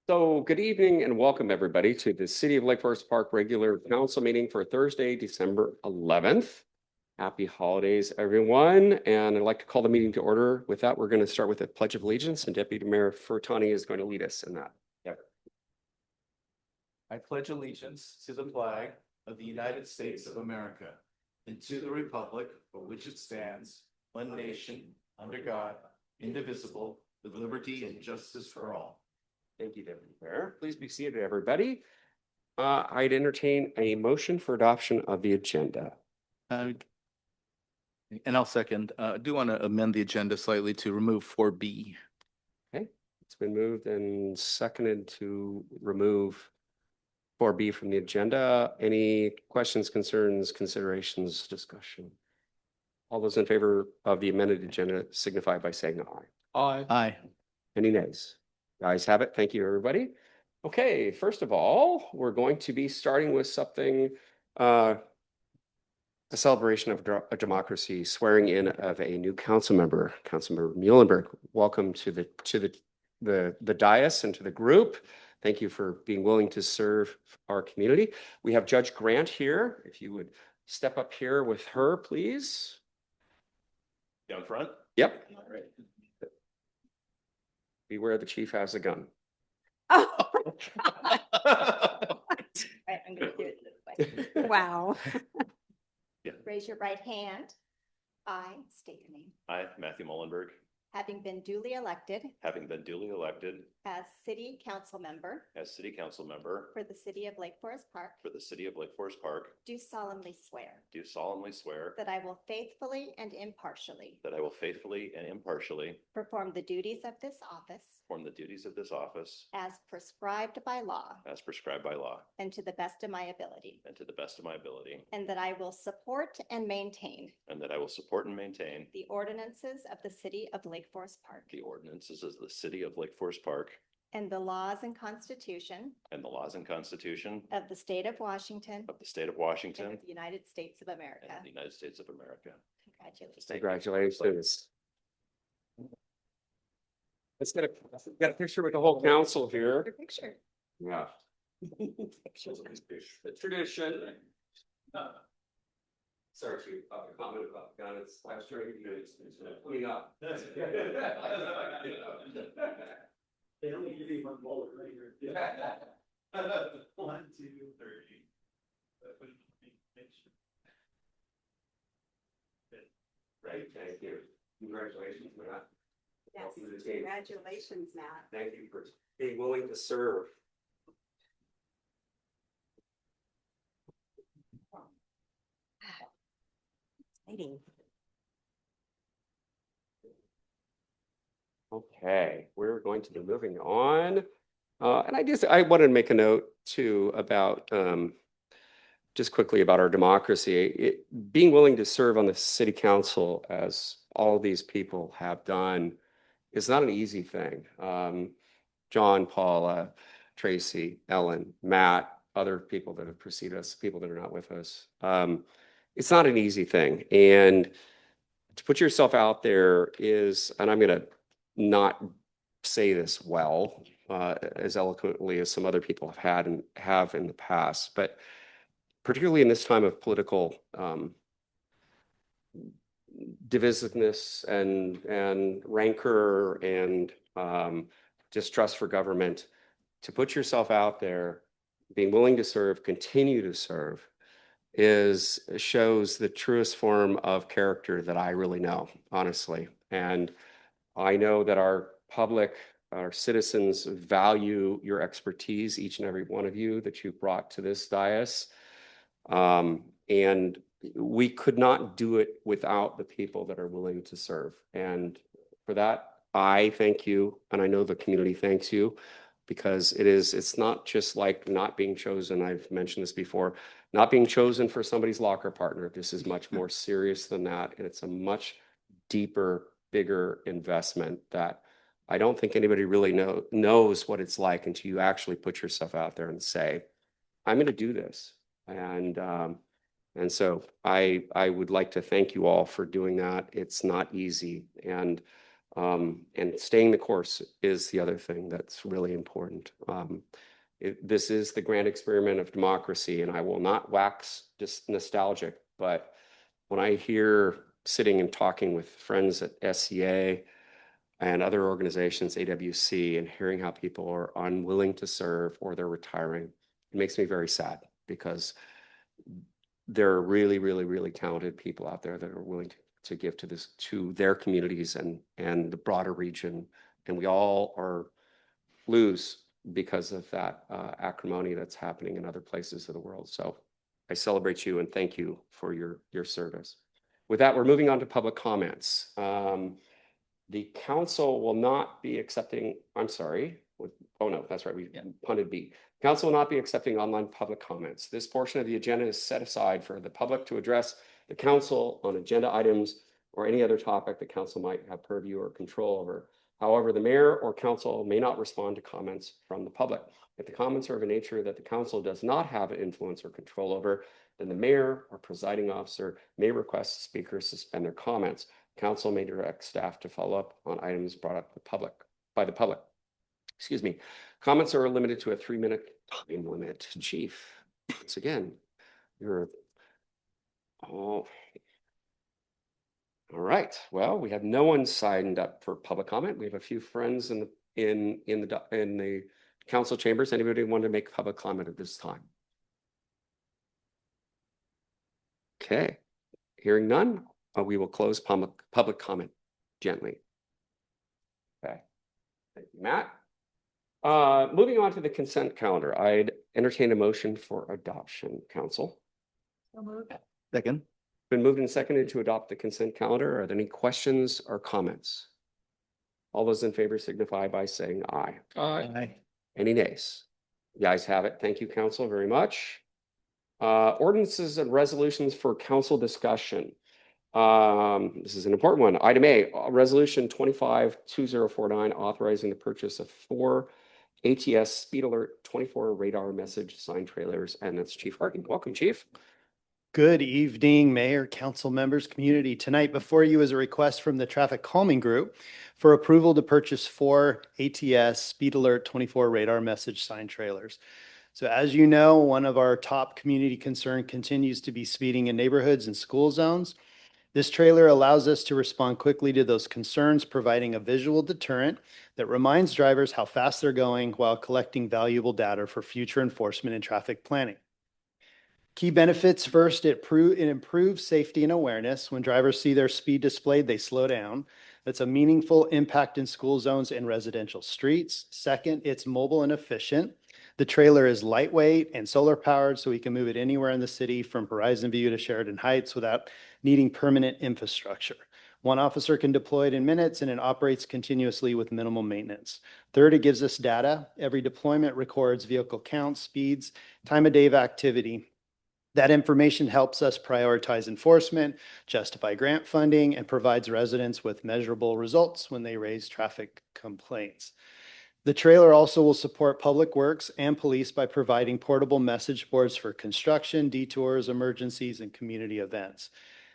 So good evening and welcome everybody to the City of Lake Forest Park regular council meeting for Thursday, December 11th. Happy holidays, everyone. And I'd like to call the meeting to order. With that, we're going to start with the Pledge of Allegiance, and Deputy Mayor Furtani is going to lead us in that. Yep. I pledge allegiance to the flag of the United States of America and to the republic for which it stands, one nation, under God, indivisible, with liberty and justice for all. Thank you, Deputy Mayor. Please be seated, everybody. I'd entertain a motion for adoption of the agenda. And I'll second. I do want to amend the agenda slightly to remove 4B. Okay, it's been moved and seconded to remove 4B from the agenda. Any questions, concerns, considerations, discussion? All those in favor of the amended agenda signify by saying aye. Aye. Aye. Any nays? Guys have it. Thank you, everybody. Okay, first of all, we're going to be starting with something, a celebration of a democracy, swearing in of a new council member, Councilmember Muilenburg. Welcome to the dais and to the group. Thank you for being willing to serve our community. We have Judge Grant here. If you would step up here with her, please. Down front? Yep. All right. Beware the chief has a gun. Oh. Right, I'm gonna do it this way. Wow. Yeah. Raise your right hand. I state your name. I, Matthew Muilenburg, Having been duly elected having been duly elected as city council member as city council member for the city of Lake Forest Park, for the city of Lake Forest Park, do solemnly swear do solemnly swear that I will faithfully and impartially that I will faithfully and impartially perform the duties of this office perform the duties of this office as prescribed by law as prescribed by law and to the best of my ability, and to the best of my ability, and that I will support and maintain and that I will support and maintain the ordinances of the city of Lake Forest Park the ordinances of the city of Lake Forest Park and the laws and constitution and the laws and constitution of the state of Washington of the state of and Washington of the United States of America. and the United States of America. Congratulations. Congratulations. Let's get a picture with the whole council here. Your picture. Yeah. Pictures. The tradition. Sorry, Chief, comment about the gun. I was trying to do it. Clean up. They only give you one bullet right here. 1, 2, 30. Right, thank you. Congratulations, Matt. Yes, Welcome to the team. congratulations, Matt. Thank you for being willing to serve. Exciting. Okay, we're going to be moving on. And I wanted to make a note too about just quickly about our democracy. Being willing to serve on the city council, as all these people have done, is not an easy thing. John, Paula, Tracy, Ellen, Matt, other people that have preceded us, people that are not with us. It's not an easy thing. And to put yourself out there is, and I'm going to not say this well, as eloquently as some other people have had and have in the past, but particularly in this time of political divisiveness and rancor and distrust for government, to put yourself out there, being willing to serve, continue to serve, shows the truest form of character that I really know, honestly. And I know that our public, our citizens value your expertise, each and every one of you that you've brought to this dais. And we could not do it without the people that are willing to serve. And for that, I thank you. And I know the community thanks you, because it's not just like not being chosen. I've mentioned this before, not being chosen for somebody's locker partner. This is much more serious than that. And it's a much deeper, bigger investment that I don't think anybody really knows what it's like until you actually put yourself out there and say, I'm going to do this. And so I would like to thank you all for doing that. It's not easy. And And staying the course is the other thing that's really important. This is the grand experiment of democracy, and I will not wax just nostalgic, but when I hear sitting and talking with friends at SCA and other organizations, AWC, and hearing how people are unwilling to serve or they're retiring, it makes me very sad because there are really, really, really talented people out there that are willing to give to their communities and the broader region. And we all lose because of that acrimony that's happening in other places of the world. So I celebrate you and thank you for your service. With that, we're moving on to public comments. The council will not be accepting, I'm sorry. Oh no, that's right, we punted B. Council will not be accepting online public comments. This portion of the agenda is set aside for the public to address the council on agenda items or any other topic the council might have purview or control over. However, the mayor or council may not respond to comments from the public. If the comments are of a nature that the council does not have influence or control over, then the mayor or presiding officer may request speakers suspend their comments. Council may direct staff to follow up on items brought up by the public. Excuse me. Comments are limited to a 3-minute time limit. Chief, once again, all right. Well, we have no one signed up for public comment. We have a few friends in the council chambers. Anybody want to make public comment at this time? Okay. Hearing none, we will close public comment gently. Okay. Thank you, Matt. Moving on to the consent calendar, I'd entertain a motion for adoption, council. So moved. Second. Been moved and seconded to adopt the consent calendar. Are there any questions or comments? All those in favor signify by saying aye. Aye. Any nays? The ayes have it. Thank you, council, very much. Ordinances and resolutions for council discussion. This is an important one. Item A, resolution 25-2049, authorizing the purchase of 4 ATS Speed Alert 24 radar message sign trailers. And that's Chief Harkin. Welcome, Chief. Good evening, Mayor, council members, community. Tonight before you is a request from the Traffic Calming Group for approval to purchase 4 ATS Speed Alert 24 radar message sign trailers. So as you know, one of our top community concern continues to be speeding in neighborhoods and school zones. This trailer allows us to respond quickly to those concerns, providing a visual deterrent that reminds drivers how fast they're going while collecting valuable data for future enforcement and traffic planning. Key benefits: first, it improves safety and awareness. When drivers see their speed displayed, they slow down. That's a meaningful impact in school zones and residential streets. Second, it's mobile and efficient. The trailer is lightweight and solar powered, so we can move it anywhere in the city from Horizon View to Sheridan Heights without needing permanent infrastructure. One officer can deploy it in minutes, and it operates continuously with minimal maintenance. Third, it gives us data. Every deployment records vehicle counts, speeds, time of day of activity. That information helps us prioritize enforcement, justify grant funding, and provides residents with measurable results when they raise traffic complaints. The trailer also will support public works and police by providing portable message boards for construction, detours, emergencies, and community events.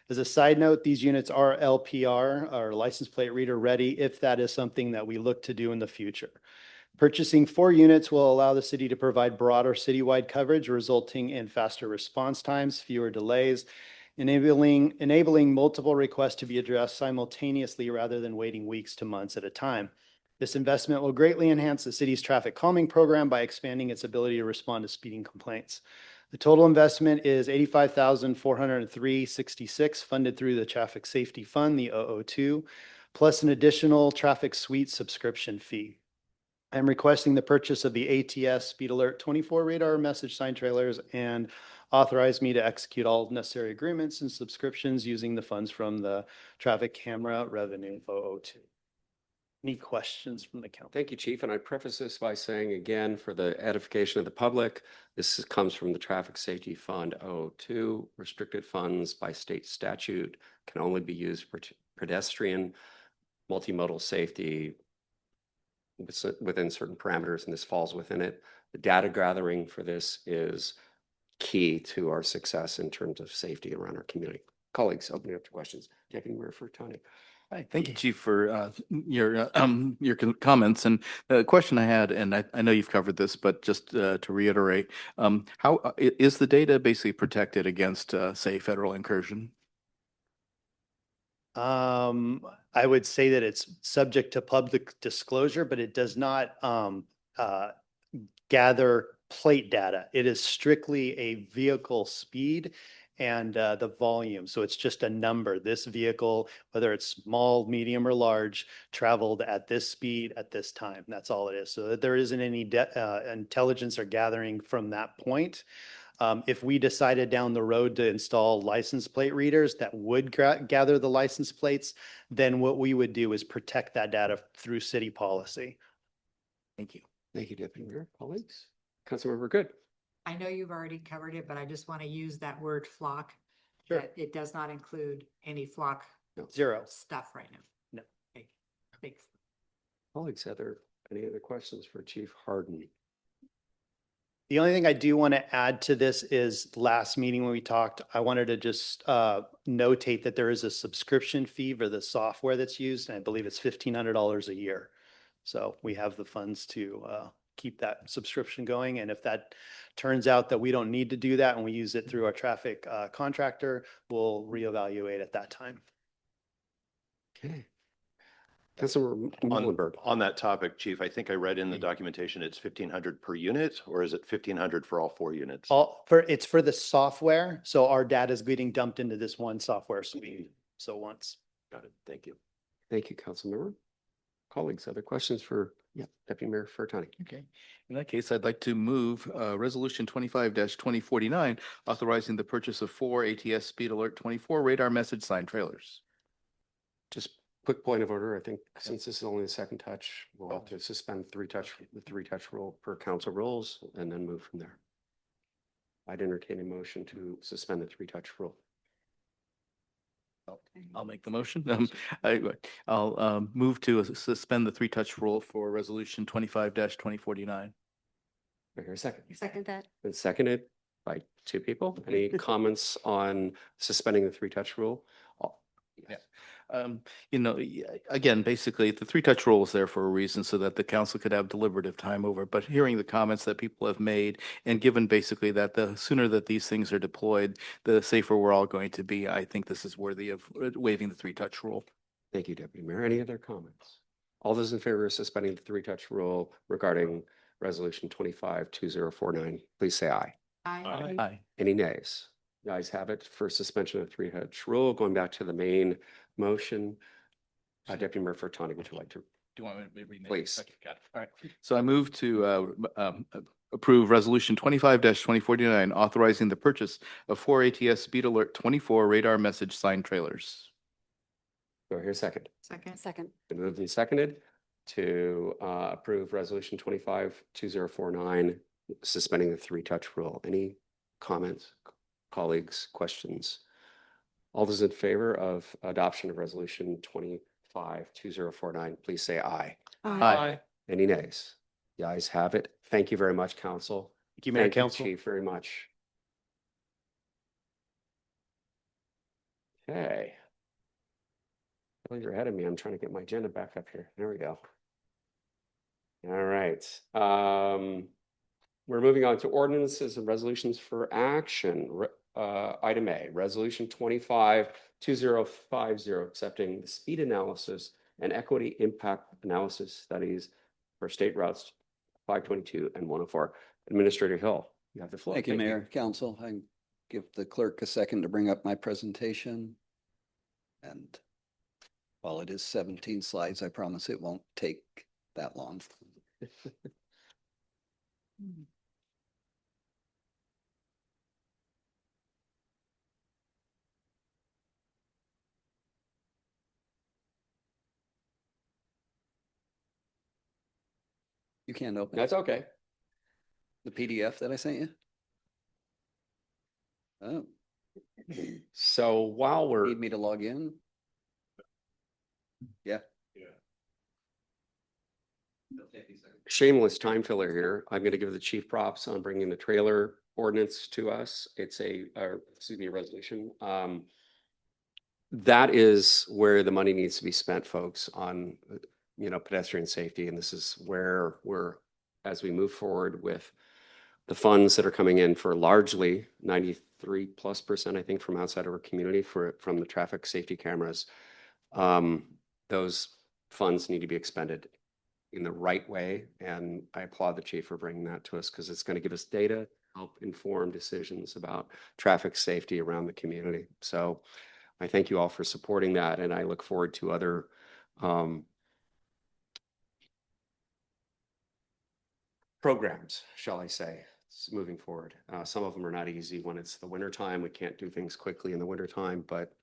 As a side note, these units are LPR, or license plate reader ready, if that is something that we look to do in the future. Purchasing 4 units will allow the city to provide broader citywide coverage, resulting in faster response times, fewer delays, enabling multiple requests to be addressed simultaneously rather than waiting weeks to months at a time. This investment will greatly enhance the city's traffic calming program by expanding its ability to respond to speeding complaints. The total investment is $85,403.66, funded through the Traffic Safety Fund, the 002, plus an additional traffic suite subscription fee. I'm requesting the purchase of the ATS Speed Alert 24 radar message sign trailers and authorize me to execute all necessary agreements and subscriptions using the funds from the Traffic Camera Revenue 002. Any questions from the council? Thank you, Chief. And I preface this by saying again, for the edification of the public, this comes from the Traffic Safety Fund 002. Restricted funds by state statute can only be used for pedestrian, multimodal safety within certain parameters, and this falls within it. The data gathering for this is key to our success in terms of safety around our community. Colleagues, opening up to questions. Deputy Mayor for Tony. Hi, thank you, Chief, for your comments. And the question I had, and I know you've covered this, but just to reiterate, how is the data basically protected against, say, federal incursion? I would say that it's subject to public disclosure, but it does not gather plate data. It is strictly a vehicle speed and the volume. So it's just a number. This vehicle, whether it's small, medium, or large, traveled at this speed at this time. That's all it is. So that there isn't any intelligence or gathering from that point. If we decided down the road to install license plate readers that would gather the license plates, then what we would do is protect that data through city policy. Thank you. Thank you, Deputy Mayor. Colleagues? Councilmember Good. I know you've already covered it, but I just want to use that word flock. Sure. that It does not include any flock Zero. stuff right now. No. Okay, thanks. Colleagues, any other questions for Chief Harden? The only thing I do want to add to this is last meeting when we talked, I wanted to just notate that there is a subscription fee for the software that's used, and I believe it's $1,500 a year. So we have the funds to keep that subscription going. And if that turns out that we don't need to do that and we use it through our traffic contractor, we'll reevaluate at that time. Okay. Councilmember Muilenburg. On that topic, Chief, I think I read in the documentation, it's 1,500 per unit, or is it 1,500 for all 4 units? It's for the software. So our data is getting dumped into this one software suite. So once. Got it. Thank you. Thank you, Councilmember. Colleagues, other questions for Deputy Mayor Furtani? Okay. In that case, I'd like to move Resolution 25-2049, authorizing the purchase of 4 ATS SpeedAlert 24 radar message sign trailers. Just quick point of order. I think since this is only the second touch, we'll have to suspend the three touch rule per council rules and then move from there. I'd entertain a motion to suspend the 3-touch rule. I'll make the motion. I'll move to suspend the 3-touch rule for Resolution 25-2049. Do I hear a second? Second that. Been seconded by 2 people. Any comments on suspending the 3-touch rule? Yeah. Again, basically, the 3-touch rule is there for a reason so that the council could have deliberative time over. But hearing the comments that people have made, and given basically that the sooner that these things are deployed, the safer we're all going to be, I think this is worthy of waiving the 3-touch rule. Thank you, Deputy Mayor. Any other comments? All those in favor of suspending the 3-touch rule regarding Resolution 25-2049, please say aye. Aye. Aye. Any nays? The ayes have it for suspension of 3-touch rule. Going back to the main motion, Deputy Mayor Furtani, would you like to? Do you want me to read it? Please. Okay, got it. All right. So I move to approve Resolution 25-2049, authorizing the purchase of 4 ATS SpeedAlert 24 radar message sign trailers. Do I hear a second? Second. Second. Been moved and seconded to approve Resolution 25-2049, suspending the 3-touch rule. Any comments, colleagues, questions? All those in favor of adoption of Resolution 25-2049, please say aye. Aye. Any nays? The ayes have it. Thank you very much, Council. Thank you, Mayor, Thank you, Council. Chief, very much. Okay. Well, you're ahead of me. I'm trying to get my agenda back up here. There we go. All right. We're moving on to ordinances and resolutions for action. Item A, Resolution 25-2050, accepting the speed analysis and equity impact analysis studies for state routes 522 and 104. Administrator Hill, you have the floor. Thank you, Mayor, Council. I can give the clerk a second to bring up my presentation. And while it is 17 slides, I promise it won't take that long. You can't open That's okay. the PDF that I sent you? Oh, So while we're need me to log in? Yeah. shameless time filler here, I'm going to give the chief props on bringing the trailer ordinance to us. It's a resolution. that is where the money needs to be spent, folks, on, pedestrian safety. And this is where as we move forward with the funds that are coming in for largely 93+%, I think, from outside of our community from the traffic safety cameras. Those funds need to be expended in the right way. And I applaud the chief for bringing that to us, because it's going to give us data, help inform decisions about traffic safety around the community. So I thank you all for supporting that, and I look forward to other programs, shall I say, moving forward. Some of them are not easy when it's the winter time. We can't do things quickly in the winter time, but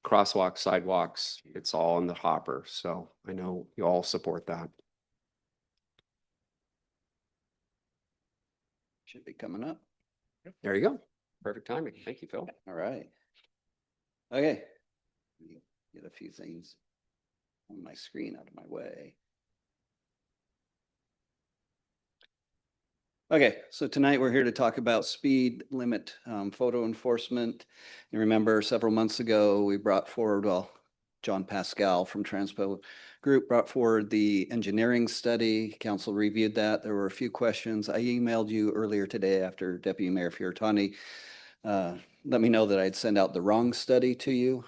crosswalks, sidewalks, it's all in the hopper. So I know you all support that. Should be coming up. There you go. Perfect timing. Thank you, Phil. All right. Okay. Let me get a few things on my screen out of my way. Okay, so tonight we're here to talk about speed limit photo enforcement. You remember several months ago, we brought forward, John Pascal from Transpo Group brought forward the engineering study. Council reviewed that. There were a few questions. I emailed you earlier today after Deputy Mayor Fioritani let me know that I'd send out the wrong study to you.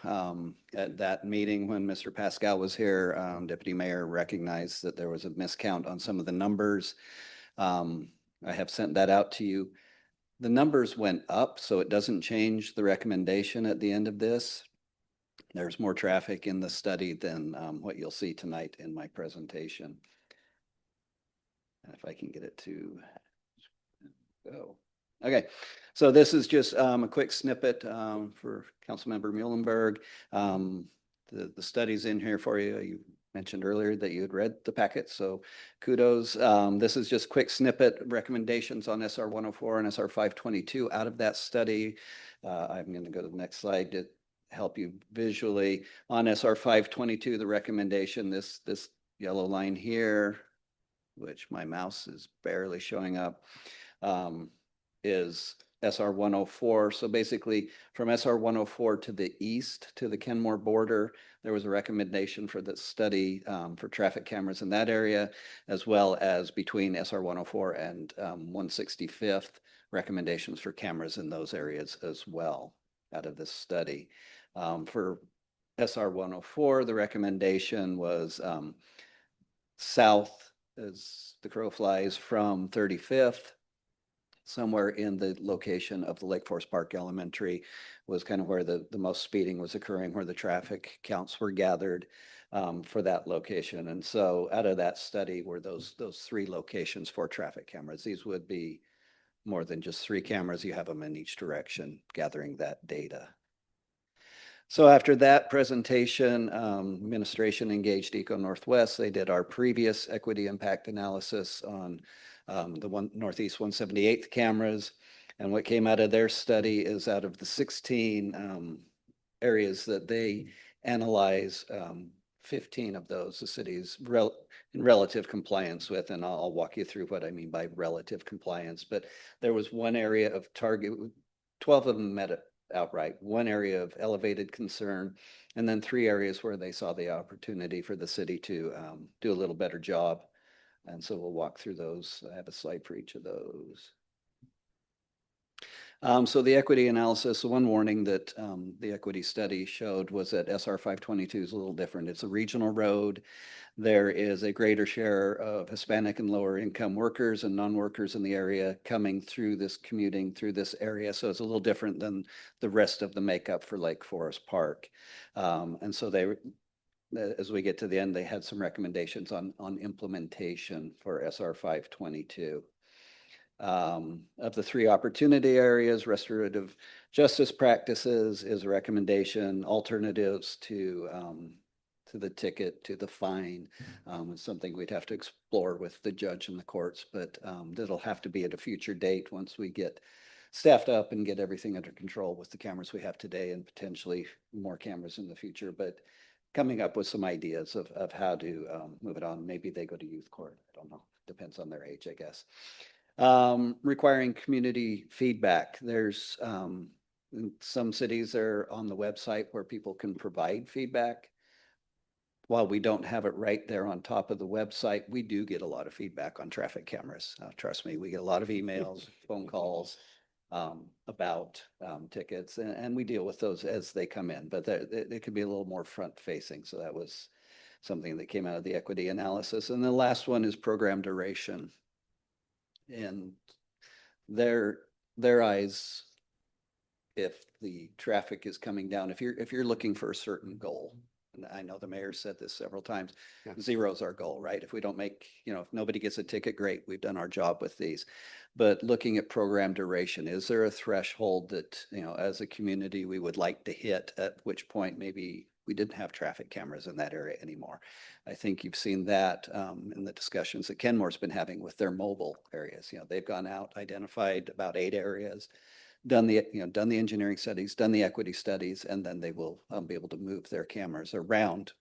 At that meeting when Mr. Pascal was here, Deputy Mayor recognized that there was a miscount on some of the numbers. I have sent that out to you. The numbers went up, so it doesn't change the recommendation at the end of this. There's more traffic in the study than what you'll see tonight in my presentation. And if I can get it to go. Okay, so this is just a quick snippet for Councilmember Muilenburg. The study's in here for you. You mentioned earlier that you had read the packet, so kudos. This is just quick snippet recommendations on SR 104 and SR 522 out of that study. I'm going to go to the next slide to help you visually. On SR 522, the recommendation, this yellow line here, which my mouse is barely showing up, is SR 104. So basically from SR 104 to the east to the Kenmore border, there was a recommendation for the study for traffic cameras in that area, as well as between SR 104 and 165th, recommendations for cameras in those areas as well out of this study. For SR 104, the recommendation was south as the crow flies from 35th, somewhere in the location of the Lake Forest Park Elementary was kind of where the most speeding was occurring, where the traffic counts were gathered for that location. And so out of that study were those three locations for traffic cameras. These would be more than just 3 cameras. You have them in each direction gathering that data. So after that presentation, administration engaged Eco Northwest. They did our previous equity impact analysis on the Northeast 178th cameras. And what came out of their study is out of the 16 areas that they analyze, 15 of those the city's in relative compliance with, and I'll walk you through what I mean by relative compliance. But there was one area of target, 12 of them met it outright, one area of elevated concern, and then 3 areas where they saw the opportunity for the city to do a little better job. And so we'll walk through those. I have a slide for each of those. So the equity analysis, the one warning that the equity study showed was that SR 522 is a little different. It's a regional road. There is a greater share of Hispanic and lower income workers and non-workers in the area coming through this, commuting through this area. So it's a little different than the rest of the makeup for Lake Forest Park. And so they, as we get to the end, they had some recommendations on implementation for SR 522. Of the 3 opportunity areas, restorative justice practices is a recommendation. Alternatives to the ticket, to the fine, is something we'd have to explore with the judge and the courts, but that'll have to be at a future date once we get staffed up and get everything under control with the cameras we have today and potentially more cameras in the future. But coming up with some ideas of how to move it on. Maybe they go to youth court. I don't know. Depends on their age, I guess. Requiring community feedback. There's in some cities are on the website where people can provide feedback. While we don't have it right there on top of the website, we do get a lot of feedback on traffic cameras. Trust me, we get a lot of emails, phone calls about tickets, and we deal with those as they come in, but they could be a little more front facing. So that was something that came out of the equity analysis. And the last one is program duration. And their eyes, if the traffic is coming down, if you're looking for a certain goal, and I know the mayor said this several times, Yeah. zero's our goal, right? If we don't make, if nobody gets a ticket, great, we've done our job with these. But looking at program duration, is there a threshold that, as a community, we would like to hit, at which point maybe we didn't have traffic cameras in that area anymore? I think you've seen that in the discussions that Kenmore's been having with their mobile areas. They've gone out, identified about 8 areas, done the engineering studies, done the equity studies, and then they will be able to move their cameras around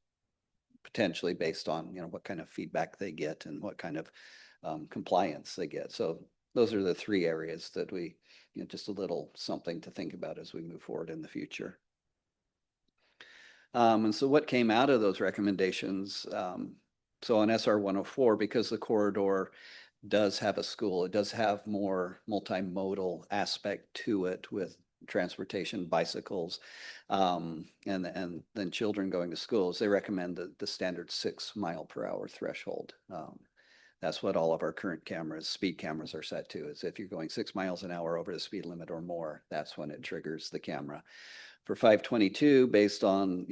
potentially based on, what kind of feedback they get and what kind of compliance they get. So those are the 3 areas that we, just a little something to think about as we move forward in the future. And so what came out of those recommendations? So on SR 104, because the corridor does have a school, it does have more multimodal aspect to it with transportation, bicycles, and then children going to schools. They recommend the standard 6 mile per hour threshold. That's what all of our current cameras, speed cameras, are set to, is if you're going 6 miles an hour over the speed limit or more, that's when it triggers the camera. For 522, based on,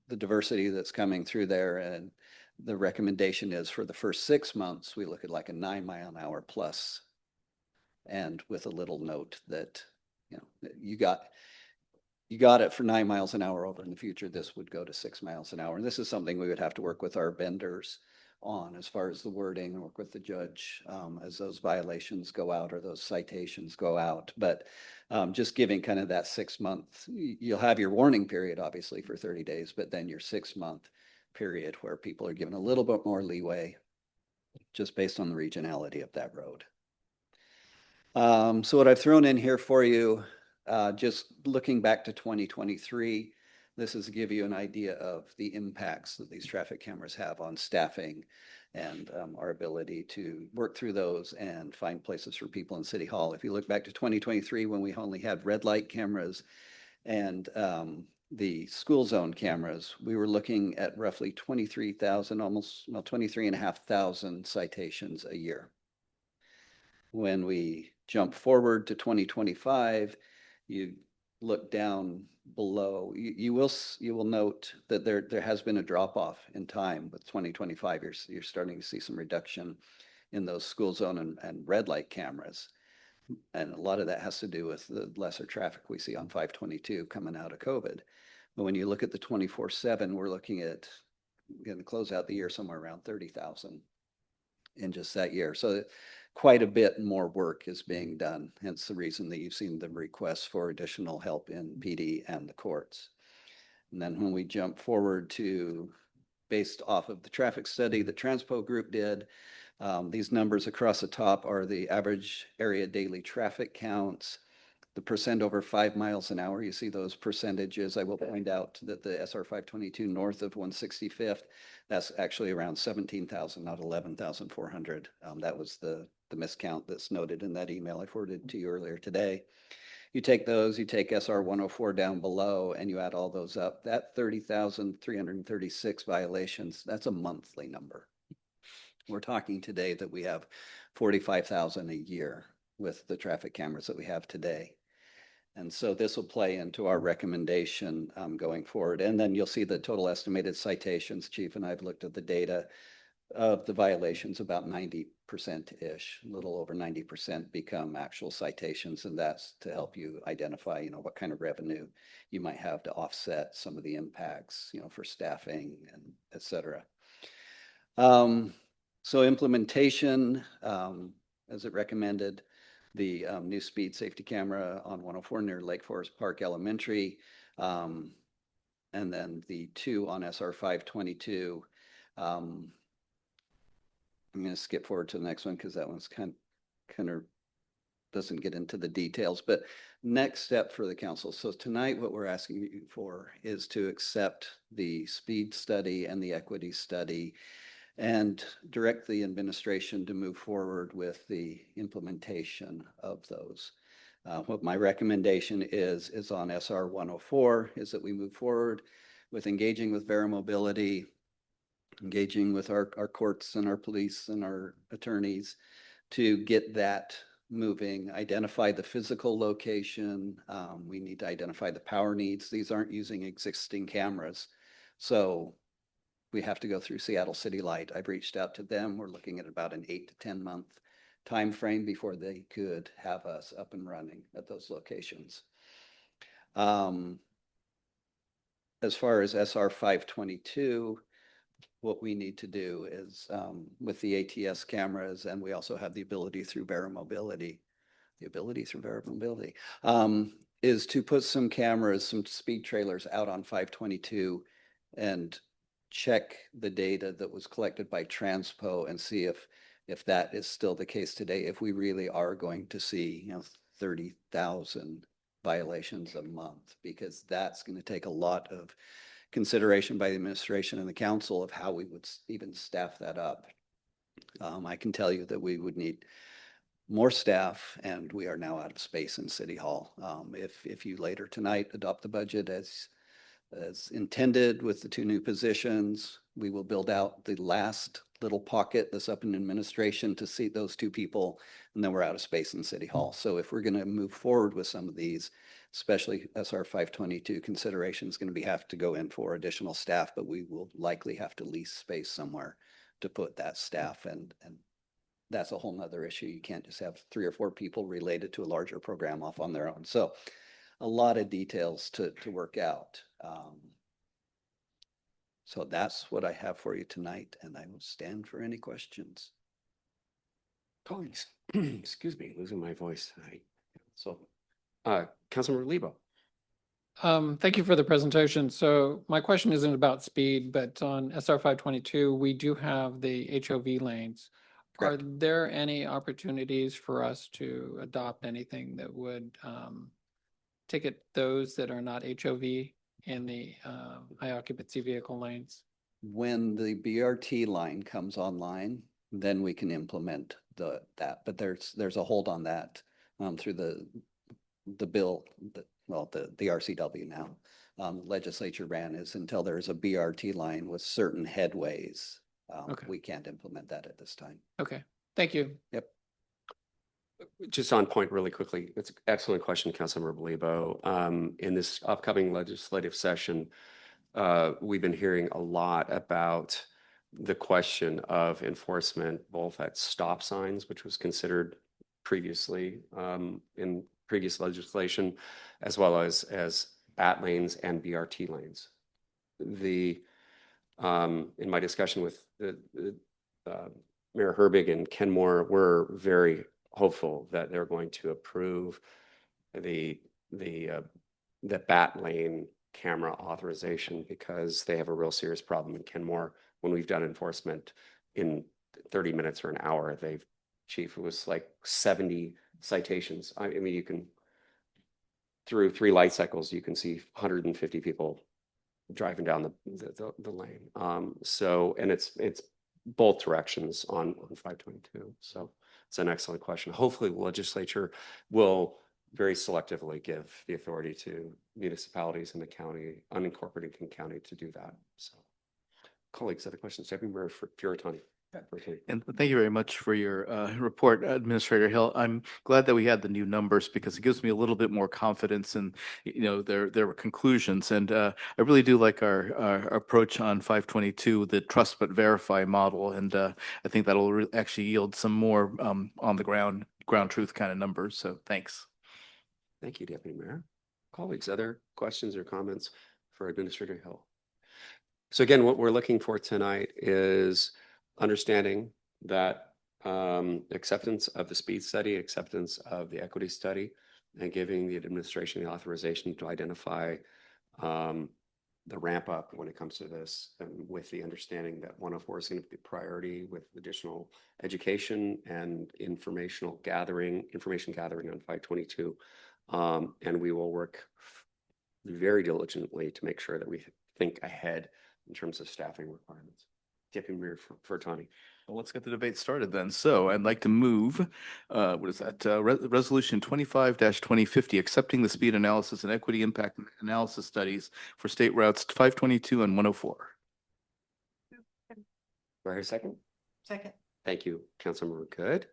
the diversity that's coming through there, and the recommendation is for the first 6 months, we look at like a 9 mile an hour plus. And with a little note that, you got it for 9 miles an hour over. In the future, this would go to 6 miles an hour. And this is something we would have to work with our vendors on as far as the wording, work with the judge as those violations go out or those citations go out. But just giving kind of that 6 month, you'll have your warning period, obviously, for 30 days, but then your 6 month period where people are given a little bit more leeway just based on the regionality of that road. So what I've thrown in here for you, just looking back to 2023, this is to give you an idea of the impacts that these traffic cameras have on staffing and our ability to work through those and find places for people in City Hall. If you look back to 2023, when we only had red light cameras and the school zone cameras, we were looking at roughly 23,000, almost 23,500 citations a year. When we jump forward to 2025, you look down below, you will note that there has been a drop off in time. With 2025, you're starting to see some reduction in those school zone and red light cameras. And a lot of that has to do with the lesser traffic we see on 522 coming out of COVID. But when you look at the 24/7, we're looking at going to close out the year somewhere around 30,000 in just that year. So quite a bit more work is being done. Hence the reason that you've seen the requests for additional help in PD and the courts. And then when we jump forward to, based off of the traffic study that Transpo Group did, these numbers across the top are the average area daily traffic counts, the percent over 5 miles an hour. You see those percentages. I will point out that the SR 522 north of 165th, that's actually around 17,000, not 11,400. That was the miscount that's noted in that email I forwarded to you earlier today. You take those, you take SR 104 down below, and you add all those up. That 30,336 violations, that's a monthly number. We're talking today that we have 45,000 a year with the traffic cameras that we have today. And so this will play into our recommendation going forward. And then you'll see the total estimated citations. Chief and I have looked at the data of the violations. About 90%-ish, a little over 90% become actual citations. And that's to help you identify, what kind of revenue you might have to offset some of the impacts, for staffing and et cetera. So implementation, as it recommended, the new speed safety camera on 104 near Lake Forest Park Elementary, and then the 2 on SR 522. I'm going to skip forward to the next one because that one's kind of doesn't get into the details, but next step for the council. So tonight, what we're asking you for is to accept the speed study and the equity study and direct the administration to move forward with the implementation of those. What my recommendation is on SR 104 is that we move forward with engaging with Vera Mobility, engaging with our courts and our police and our attorneys to get that moving, identify the physical location. We need to identify the power needs. These aren't using existing cameras. So we have to go through Seattle City Light. I've reached out to them. We're looking at about an 8 to 10 month time frame before they could have us up and running at those locations. As far as SR 522, what we need to do is with the ATS cameras, and we also have the ability through Vera Mobility, is to put some cameras, some speed trailers out on 522 and check the data that was collected by Transpo and see if that is still the case today, if we really are going to see, 30,000 violations a month, because that's going to take a lot of consideration by the administration and the council of how we would even staff that up. I can tell you that we would need more staff, and we are now out of space in City Hall. If you later tonight adopt the budget as intended with the 2 new positions, we will build out the last little pocket that's up in administration to seat those 2 people, and then we're out of space in City Hall. So if we're going to move forward with some of these, especially SR 522 consideration is going to have to go in for additional staff, but we will likely have to lease space somewhere to put that staff, and that's a whole nother issue. You can't just have 3 or 4 people related to a larger program off on their own. So a lot of details to work out. So that's what I have for you tonight, and I will stand for any questions. Colleagues, excuse me, losing my voice tonight. So, Councilmember Lebo. Thank you for the presentation. So my question isn't about speed, but on SR 522, we do have the HOV lanes. Are Correct. there any opportunities for us to adopt anything that would ticket those that are not HOV in the high occupancy vehicle lanes? When the BRT line comes online, then we can implement that. But there's a hold on that through the bill, the RCW now. Legislature ran is until there's a BRT line with certain headways. Okay. We can't implement that at this time. Okay, thank you. Yep. Just on point really quickly, it's an excellent question, Councilmember Lebo. In this upcoming legislative session, we've been hearing a lot about the question of enforcement, both at stop signs, which was considered previously in previous legislation, as well as BAT lanes and BRT lanes. In my discussion with Mayor Herbig and Ken Moore, we're very hopeful that they're going to approve the BAT lane camera authorization, because they have a real serious problem in Kenmore. When we've done enforcement in 30 minutes or an hour, Chief, it was like 70 citations. I mean, you can, through 3 light cycles, you can see 150 people driving down the lane. And it's both directions on 522. So it's an excellent question. Hopefully the legislature will very selectively give the authority to municipalities in the county, unincorporated county, to do that. So, colleagues, other questions? Deputy Mayor Fioritani. And thank you very much for your report, Administrator Hill. I'm glad that we had the new numbers, because it gives me a little bit more confidence in, their conclusions. And I really do like our approach on 522, the trust but verify model. And I think that'll actually yield some more on the ground truth kind of numbers. So thanks. Thank you, Deputy Mayor. Colleagues, other questions or comments for Administrator Hill? So again, what we're looking for tonight is understanding that acceptance of the speed study, acceptance of the equity study, and giving the administration the authorization to identify the ramp up when it comes to this, and with the understanding that 104 is going to be priority with additional education and information gathering on 522. And we will work very diligently to make sure that we think ahead in terms of staffing requirements. Deputy Mayor Fertani. Well, let's get the debate started then. So I'd like to move, what is that? Resolution 25-2050, accepting the speed analysis and equity impact analysis studies for state routes 522 and 104. Do I hear a second? Second. Thank you, Councilmember Good.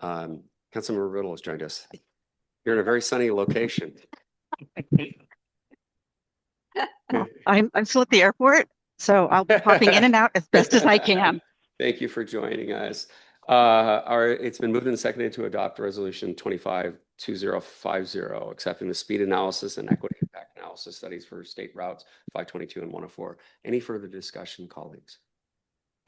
Councilmember Riddle has joined us. You're in a very sunny location. I'm still at the airport, so I'll be popping in and out as best as I can. Thank you for joining us. It's been moved and seconded to adopt resolution 25-2050, accepting the speed analysis and equity impact analysis studies for state routes 522 and 104. Any further discussion, colleagues?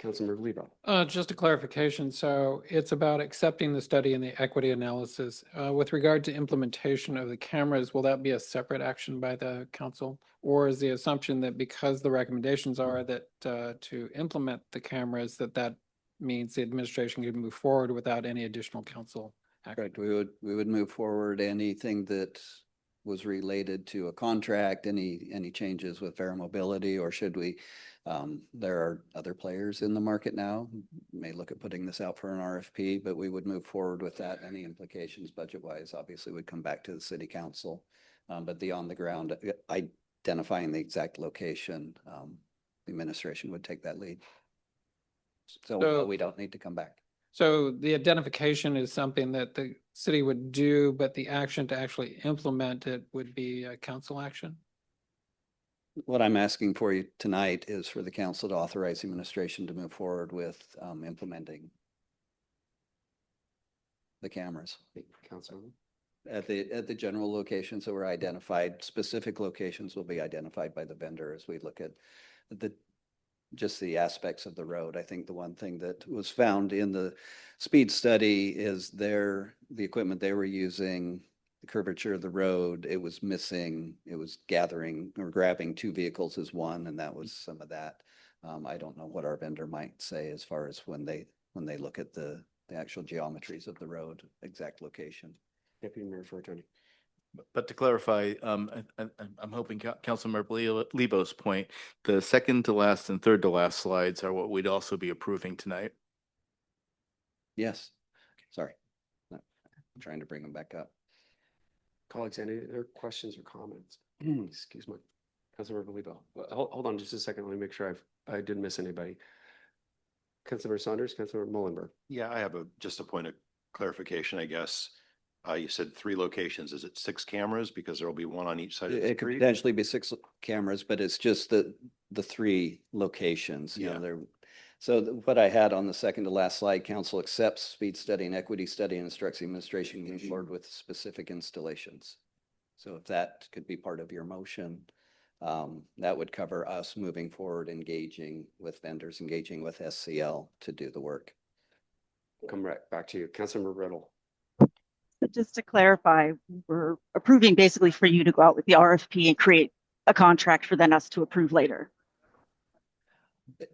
Councilmember Lebo. Just a clarification. So it's about accepting the study and the equity analysis. With regard to implementation of the cameras, will that be a separate action by the council? Or is the assumption that because the recommendations are that to implement the cameras, that means the administration can move forward without any additional council action? Correct. We would move forward anything that was related to a contract, any changes with Fair Mobility, or should we, there are other players in the market now, may look at putting this out for an RFP, but we would move forward with that. Any implications budget-wise, obviously would come back to the city council. But the on-the-ground, identifying the exact location, the administration would take that lead. So we don't need to come back. So the identification is something that the city would do, but the action to actually implement it would be a council action? What I'm asking for you tonight is for the council to authorize the administration to move forward with implementing the cameras Councilmember. at the general locations that were identified. Specific locations will be identified by the vendor as we look at just the aspects of the road. I think the one thing that was found in the speed study is the equipment they were using, the curvature of the road, it was missing, it was gathering or grabbing two vehicles as one, and that was some of that. I don't know what our vendor might say as far as when they look at the actual geometries of the road, exact location. Deputy Mayor Fertani. But to clarify, I'm hoping Councilmember Lebo's point, the second to last and third to last slides are what we'd also be approving tonight. Yes, sorry. I'm trying to bring them back up. Colleagues, any other questions or comments? Excuse me. Councilmember Lebo. Hold on just a second. Let me make sure I didn't miss anybody. Councilmember Saunders, Councilmember Muilenburg. Yeah, I have just a point of clarification, I guess. You said 3 locations. Is it 6 cameras? Because there will be one on each side of the It could street? potentially be 6 cameras, but it's just the 3 locations, you know, they're. So what I had on the second to last slide, council accepts speed study and equity study and instructs the administration to move forward with specific installations. So if that could be part of your motion, that would cover us moving forward, engaging with vendors, engaging with SCL to do the work. Come right back to you. Councilmember Riddle. But just to clarify, we're approving basically for you to go out with the RFP and create a contract for then us to approve later.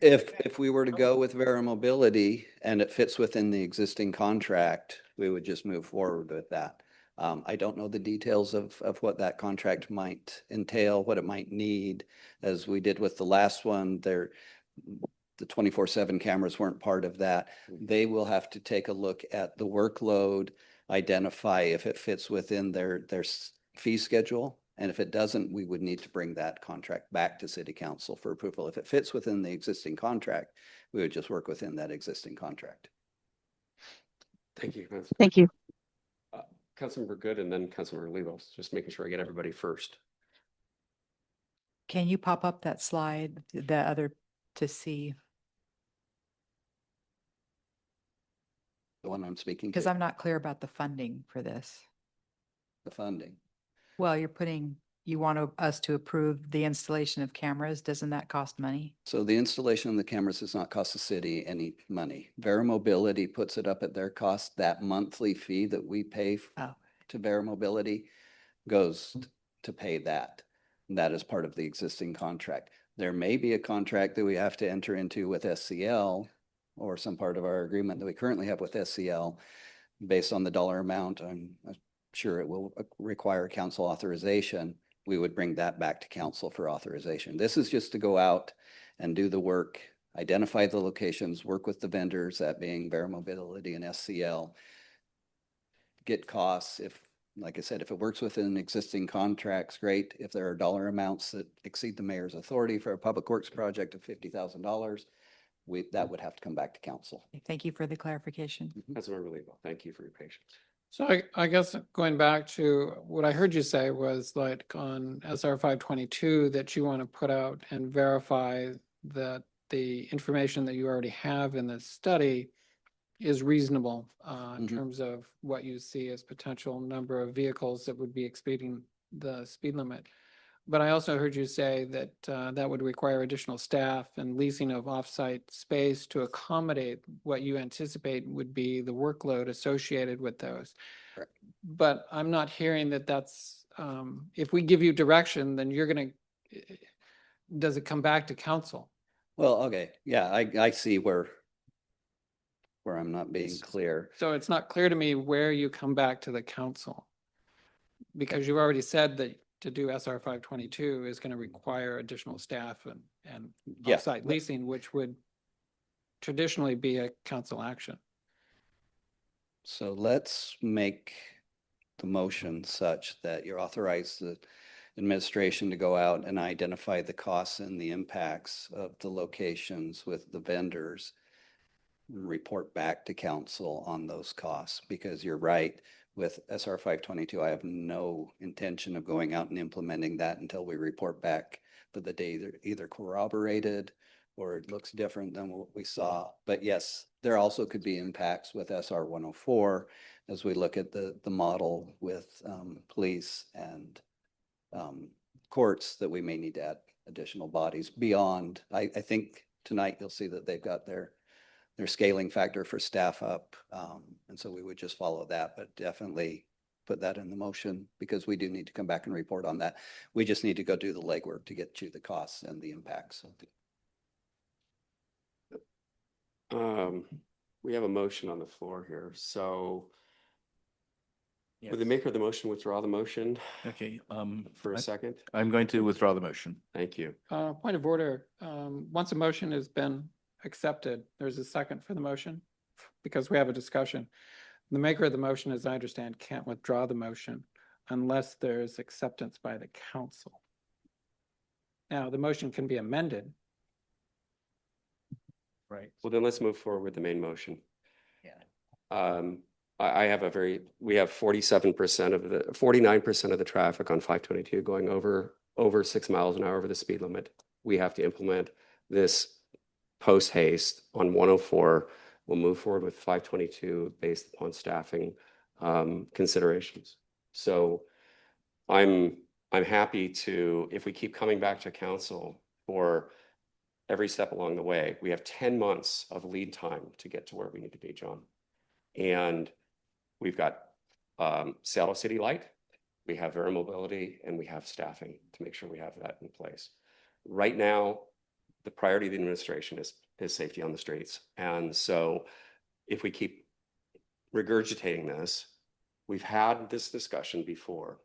If we were to go with Vera Mobility and it fits within the existing contract, we would just move forward with that. I don't know the details of what that contract might entail, what it might need. As we did with the last one, the 24/7 cameras weren't part of that. They will have to take a look at the workload, identify if it fits within their fee schedule. And if it doesn't, we would need to bring that contract back to city council for approval. If it fits within the existing contract, we would just work within that existing contract. Thank you. Thank you. Councilmember Good and then Councilmember Lebo. Just making sure I get everybody first. Can you pop up that slide, the other to see? The one I'm speaking to. Because I'm not clear about the funding for this. The funding. Well, you want us to approve the installation of cameras. Doesn't that cost money? So the installation of the cameras does not cost the city any money. Vera Mobility puts it up at their cost. That monthly fee that we pay to Vera Mobility goes to pay that. That is part of the existing contract. There may be a contract that we have to enter into with SCL or some part of our agreement that we currently have with SCL based on the dollar amount. I'm sure it will require council authorization. We would bring that back to council for authorization. This is just to go out and do the work, identify the locations, work with the vendors, that being Bear Mobility and SCL, get costs. If, like I said, if it works within existing contracts, great. If there are dollar amounts that exceed the mayor's authority for a public works project of $50,000, that would have to come back to council. Thank you for the clarification. That's really well. Thank you for your patience. So I guess going back to what I heard you say was like on SR 522 that you want to put out and verify that the information that you already have in the study is reasonable in terms of what you see as potential number of vehicles that would be exceeding the speed limit. But I also heard you say that that would require additional staff and leasing of offsite space to accommodate what you anticipate would be the workload associated with those. Correct. But I'm not hearing that that's, if we give you direction, then you're going to, does it come back to council? Well, okay, yeah, I see where I'm not being clear. So it's not clear to me where you come back to the council. Because you've already said that to do SR 522 is going to require additional staff and Yeah. offsite leasing, which would traditionally be a council action. So let's make the motion such that you authorize the administration to go out and identify the costs and the impacts of the locations with the vendors, report back to council on those costs, because you're right, with SR 522, I have no intention of going out and implementing that until we report back for the day either corroborated or it looks different than what we saw. But yes, there also could be impacts with SR 104 as we look at the model with police and courts that we may need to add additional bodies beyond. I think tonight you'll see that they've got their scaling factor for staff up. And so we would just follow that, but definitely put that in the motion because we do need to come back and report on that. We just need to go do the legwork to get you the costs and the impacts. We have a motion on the floor here, so Yes. would the maker of the motion withdraw the motion Okay, for a second? I'm going to withdraw the motion. Thank you. Point of order, once a motion has been accepted, there's a second for the motion because we have a discussion. The maker of the motion, as I understand, can't withdraw the motion unless there's acceptance by the council. Now, the motion can be amended. Right. Well, then let's move forward with the main motion. Yeah. I have we have 47% of 49% of the traffic on 522 going over 6 miles an hour over the speed limit. We have to implement this post haste on 104. We'll move forward with 522 based upon staffing considerations. So I'm happy to, if we keep coming back to council for every step along the way, we have 10 months of lead time to get to where we need to be, John. And we've got Seattle City Light, we have Vera Mobility, and we have staffing to make sure we have that in place. Right now, the priority of the administration is safety on the streets. And so if we keep regurgitating this, we've had this discussion before.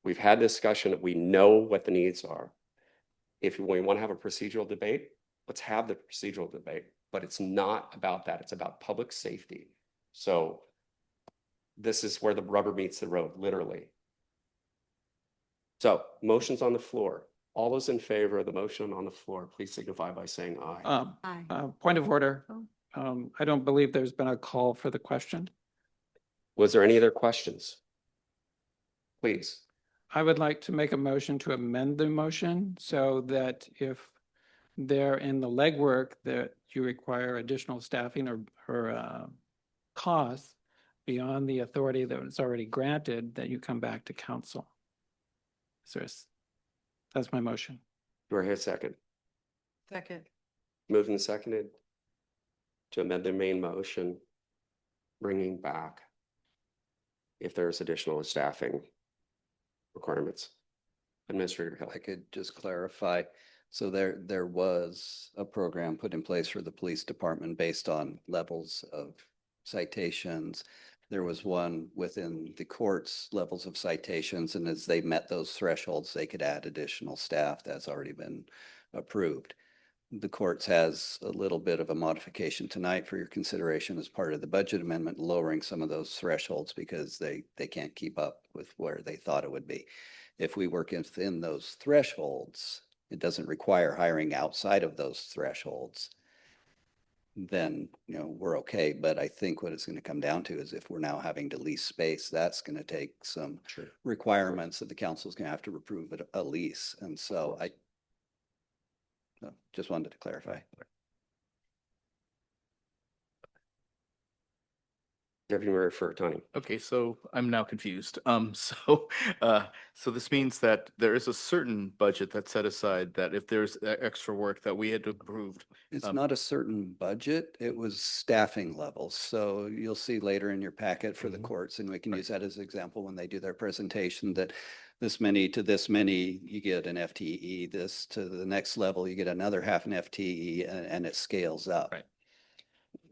We've had discussion that we know what the needs are. If we want to have a procedural debate, let's have the procedural debate, but it's not about that. It's about public safety. So this is where the rubber meets the road, literally. So motion's on the floor. All those in favor of the motion on the floor, please signify by saying aye. Aye. Point of order. I don't believe there's been a call for the question. Was there any other questions? Please. I would like to make a motion to amend the motion so that if they're in the legwork that you require additional staffing or costs beyond the authority that was already granted, that you come back to council. So that's my motion. Do I hear a second? Second. Moved and seconded to amend the main motion, bringing back if there's additional staffing requirements. Administrator Hill. I could just clarify. So there was a program put in place for the police department based on levels of citations. There was one within the courts levels of citations, and as they met those thresholds, they could add additional staff. That's already been approved. The courts has a little bit of a modification tonight for your consideration as part of the budget amendment, lowering some of those thresholds because they can't keep up with where they thought it would be. If we work within those thresholds, it doesn't require hiring outside of those thresholds, then, you know, we're okay. But I think what it's going to come down to is if we're now having to lease space, that's going to take some requirements that the council's going to have to approve a lease. And so I just wanted to clarify. Deputy Mayor Furtani. Okay, so I'm now confused. So this means that there is a certain budget that's set aside that if there's extra work that we had approved. It's not a certain budget. It was staffing levels. So you'll see later in your packet for the courts, and we can use that as an example when they do their presentation, that this many to this many, you get an FTE, this to the next level, you get another half an FTE, and it scales up. Right.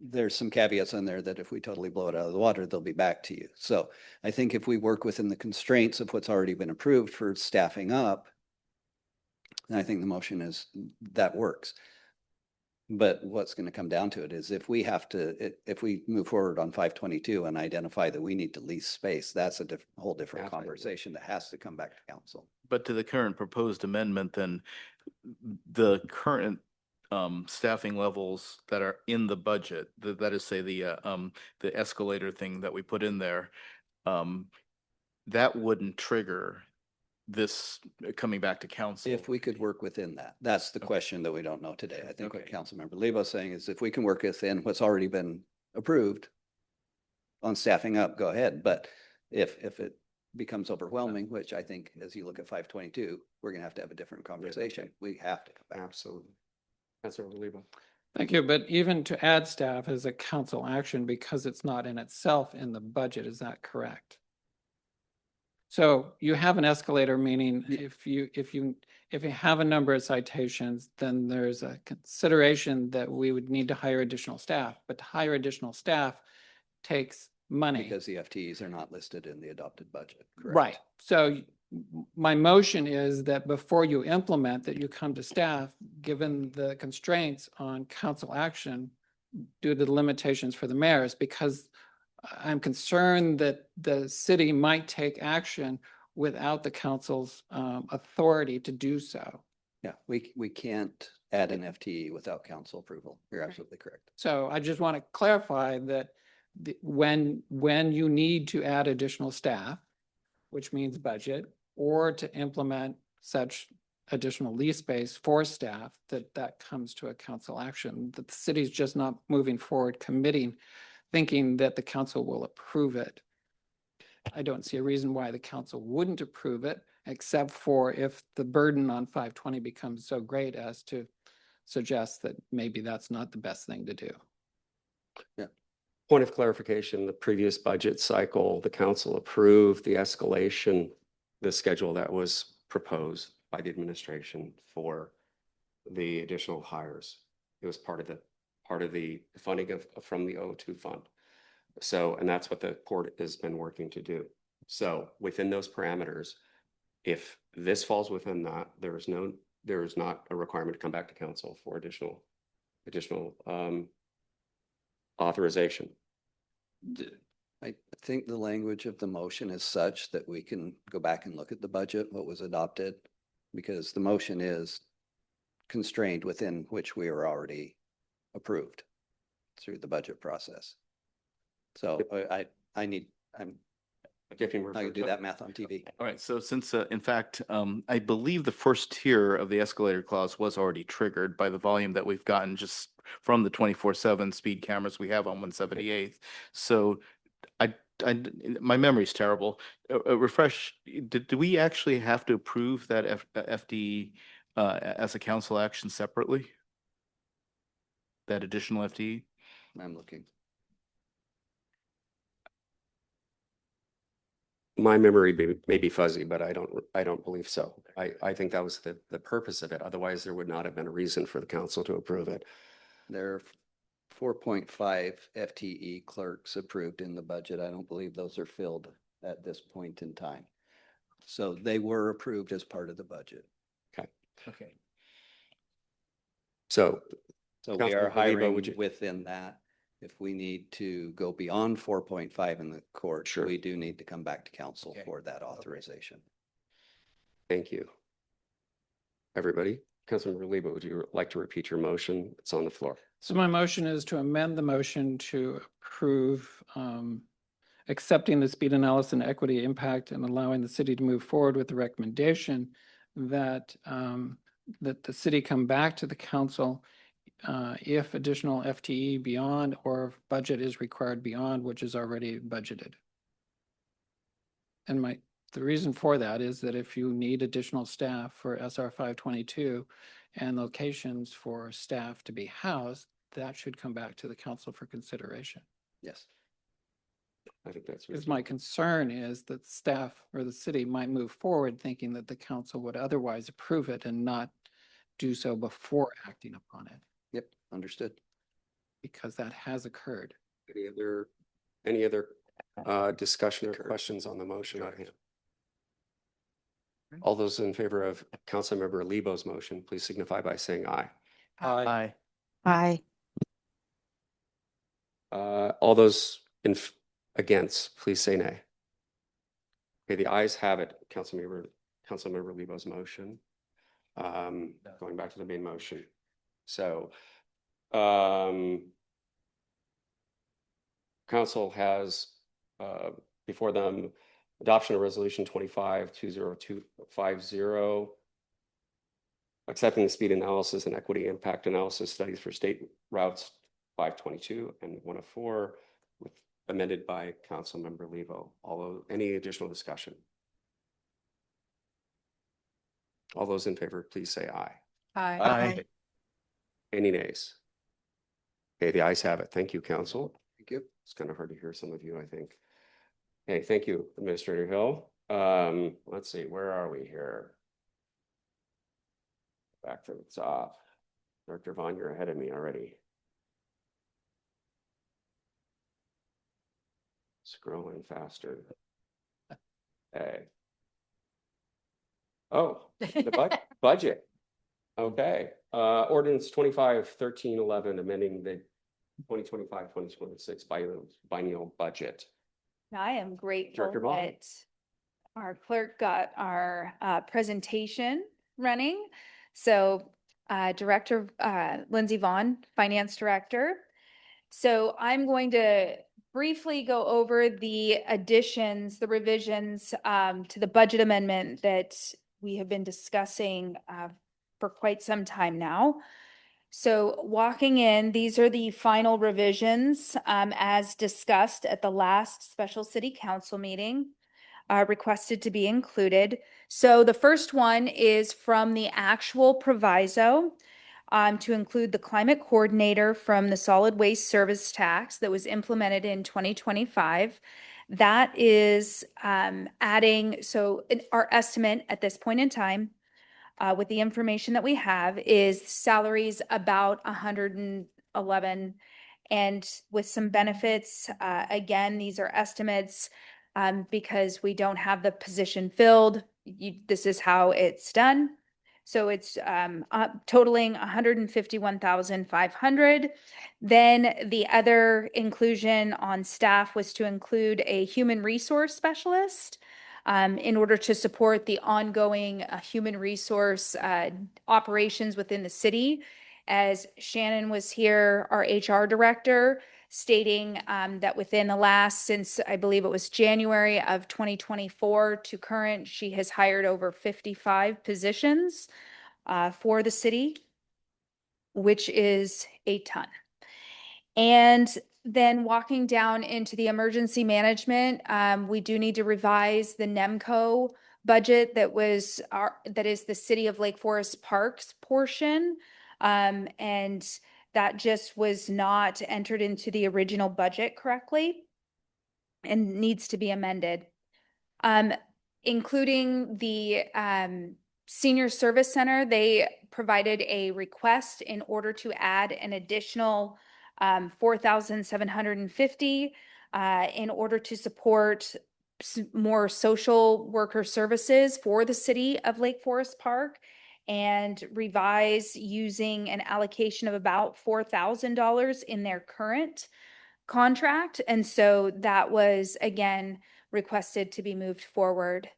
There's some caveats on there that if we totally blow it out of the water, they'll be back to you. So I think if we work within the constraints of what's already been approved for staffing up, then I think the motion is that works. But what's going to come down to it is if we have to, if we move forward on 522 and identify that we need to lease space, that's a whole different Absolutely. conversation that has to come back to council. But to the current proposed amendment, then the current staffing levels that are in the budget, that is say the escalator thing that we put in there, that wouldn't trigger this coming back to council. If we could work within that, that's the question that we don't know today. I think what Councilmember Lebo's saying is if we can work within what's already been approved on staffing up, go ahead. But if it becomes overwhelming, which I think as you look at 522, we're going to have a different conversation. We have to come back. Absolutely. Councilor Lebo. Thank you. But even to add staff is a council action because it's not in itself in the budget. Is that correct? So you have an escalator, meaning if you have a number of citations, then there's a consideration that we would need to hire additional staff. But to hire additional staff takes money. Because the FTEs are not listed in the adopted budget. Correct. Right. So my motion is that before you implement that you come to staff, given the constraints on council action due to the limitations for the mayors, because I'm concerned that the city might take action without the council's authority to do so. Yeah, we can't add an FTE without council approval. You're absolutely correct. So I just want to clarify that when you need to add additional staff, which means budget, or to implement such additional lease space for staff, that comes to a council action, that the city's just not moving forward, committing, thinking that the council will approve it. I don't see a reason why the council wouldn't approve it, except for if the burden on 520 becomes so great as to suggest that maybe that's not the best thing to do. Yeah. Point of clarification, the previous budget cycle, the council approved the escalation, the schedule that was proposed by the administration for the additional hires. It was part of the funding from the O2 fund. So, and that's what the court has been working to do. So within those parameters, if this falls within that, there is not a requirement to come back to council for additional authorization. I think the language of the motion is such that we can go back and look at the budget, what was adopted, because the motion is constrained within which we are already approved through the budget process. So I can do that math on TV. All right, so since, in fact, I believe the first tier of the escalator clause was already triggered by the volume that we've gotten just from the 24/7 speed cameras we have on 178th. So my memory's terrible. Refresh, do we actually have to approve that FD as a council action separately? That additional FD? I'm looking. my memory may be fuzzy, but I don't believe so. I think that was the purpose of it. Otherwise, there would not have been a reason for the council to approve it. There are 4.5 FTE clerks approved in the budget. I don't believe those are filled at this point in time. So they were approved as part of the budget. Okay. So So we are Councilmember Lebo, hiring would you- within that. If we need to go beyond 4.5 in the court, Sure. we do need to come back to council Okay. for that authorization. thank you. Everybody, Councilmember Lebo, would you like to repeat your motion? It's on the floor. So my motion is to amend the motion to approve accepting the speed analysis and equity impact and allowing the city to move forward with the recommendation that that the city come back to the council if additional FTE beyond or if budget is required beyond which is already budgeted. And the reason for that is that if you need additional staff for SR 522 and locations for staff to be housed, that should come back to the council for consideration. Yes. I think that's Because reasonable. my concern is that staff or the city might move forward thinking that the council would otherwise approve it and not do so before acting upon it, Yep. Understood. because that has occurred. Any other discussion or Correct. questions on the motion at hand? All those in favor of Councilmember Lebo's motion, please signify by saying aye. Aye. Aye. All those against, please say nay. Okay, the ayes have it. Councilmember Lebo's motion. Going back to the main motion. So, council has before them adoption of resolution 25-20250, accepting the speed analysis and equity impact analysis studies for state routes 522 and 104 with amended by Councilmember Lebo. Any additional discussion? All those in favor, please say aye. Aye. Any nays? Okay, the ayes have it. Thank you, council. Thank you. It's kind of hard to hear some of you, I think. Okay, thank you, Administrator Hill. Let's see, where are we here? Back to the top. Director Vaughn, you're ahead of me already. Scrolling faster. Okay. Oh, the budget. Okay, ordinance 25-1311, amending the 2025-2026 biennial budget. I am grateful Director Vaughn. that our clerk got our presentation running. So Director Lindsay Vaughn, Finance Director. So I'm going to briefly go over the additions, the revisions to the budget amendment that we have been discussing for quite some time now. So walking in, these are the final revisions as discussed at the last special city council meeting, requested to be included. So the first one is from the actual proviso to include the climate coordinator from the solid waste service tax that was implemented in 2025. That is adding, so our estimate at this point in time with the information that we have is salaries about 111 and with some benefits. Again, these are estimates because we don't have the position filled. This is how it's done. So it's totaling 151,500. Then the other inclusion on staff was to include a human resource specialist in order to support the ongoing human resource operations within the city. As Shannon was here, our HR director, stating that within the last, since I believe it was January of 2024 to current, she has hired over 55 positions for the city, which is a ton. And then walking down into the emergency management, we do need to revise the NEMCO budget that is the City of Lake Forest Parks portion. And that just was not entered into the original budget correctly and needs to be amended. including the Senior Service Center. They provided a request in order to add an additional 4,750 in order to support more social worker services for the city of Lake Forest Park, and revise using an allocation of about $4,000 in their current contract. And so that was again requested to be moved forward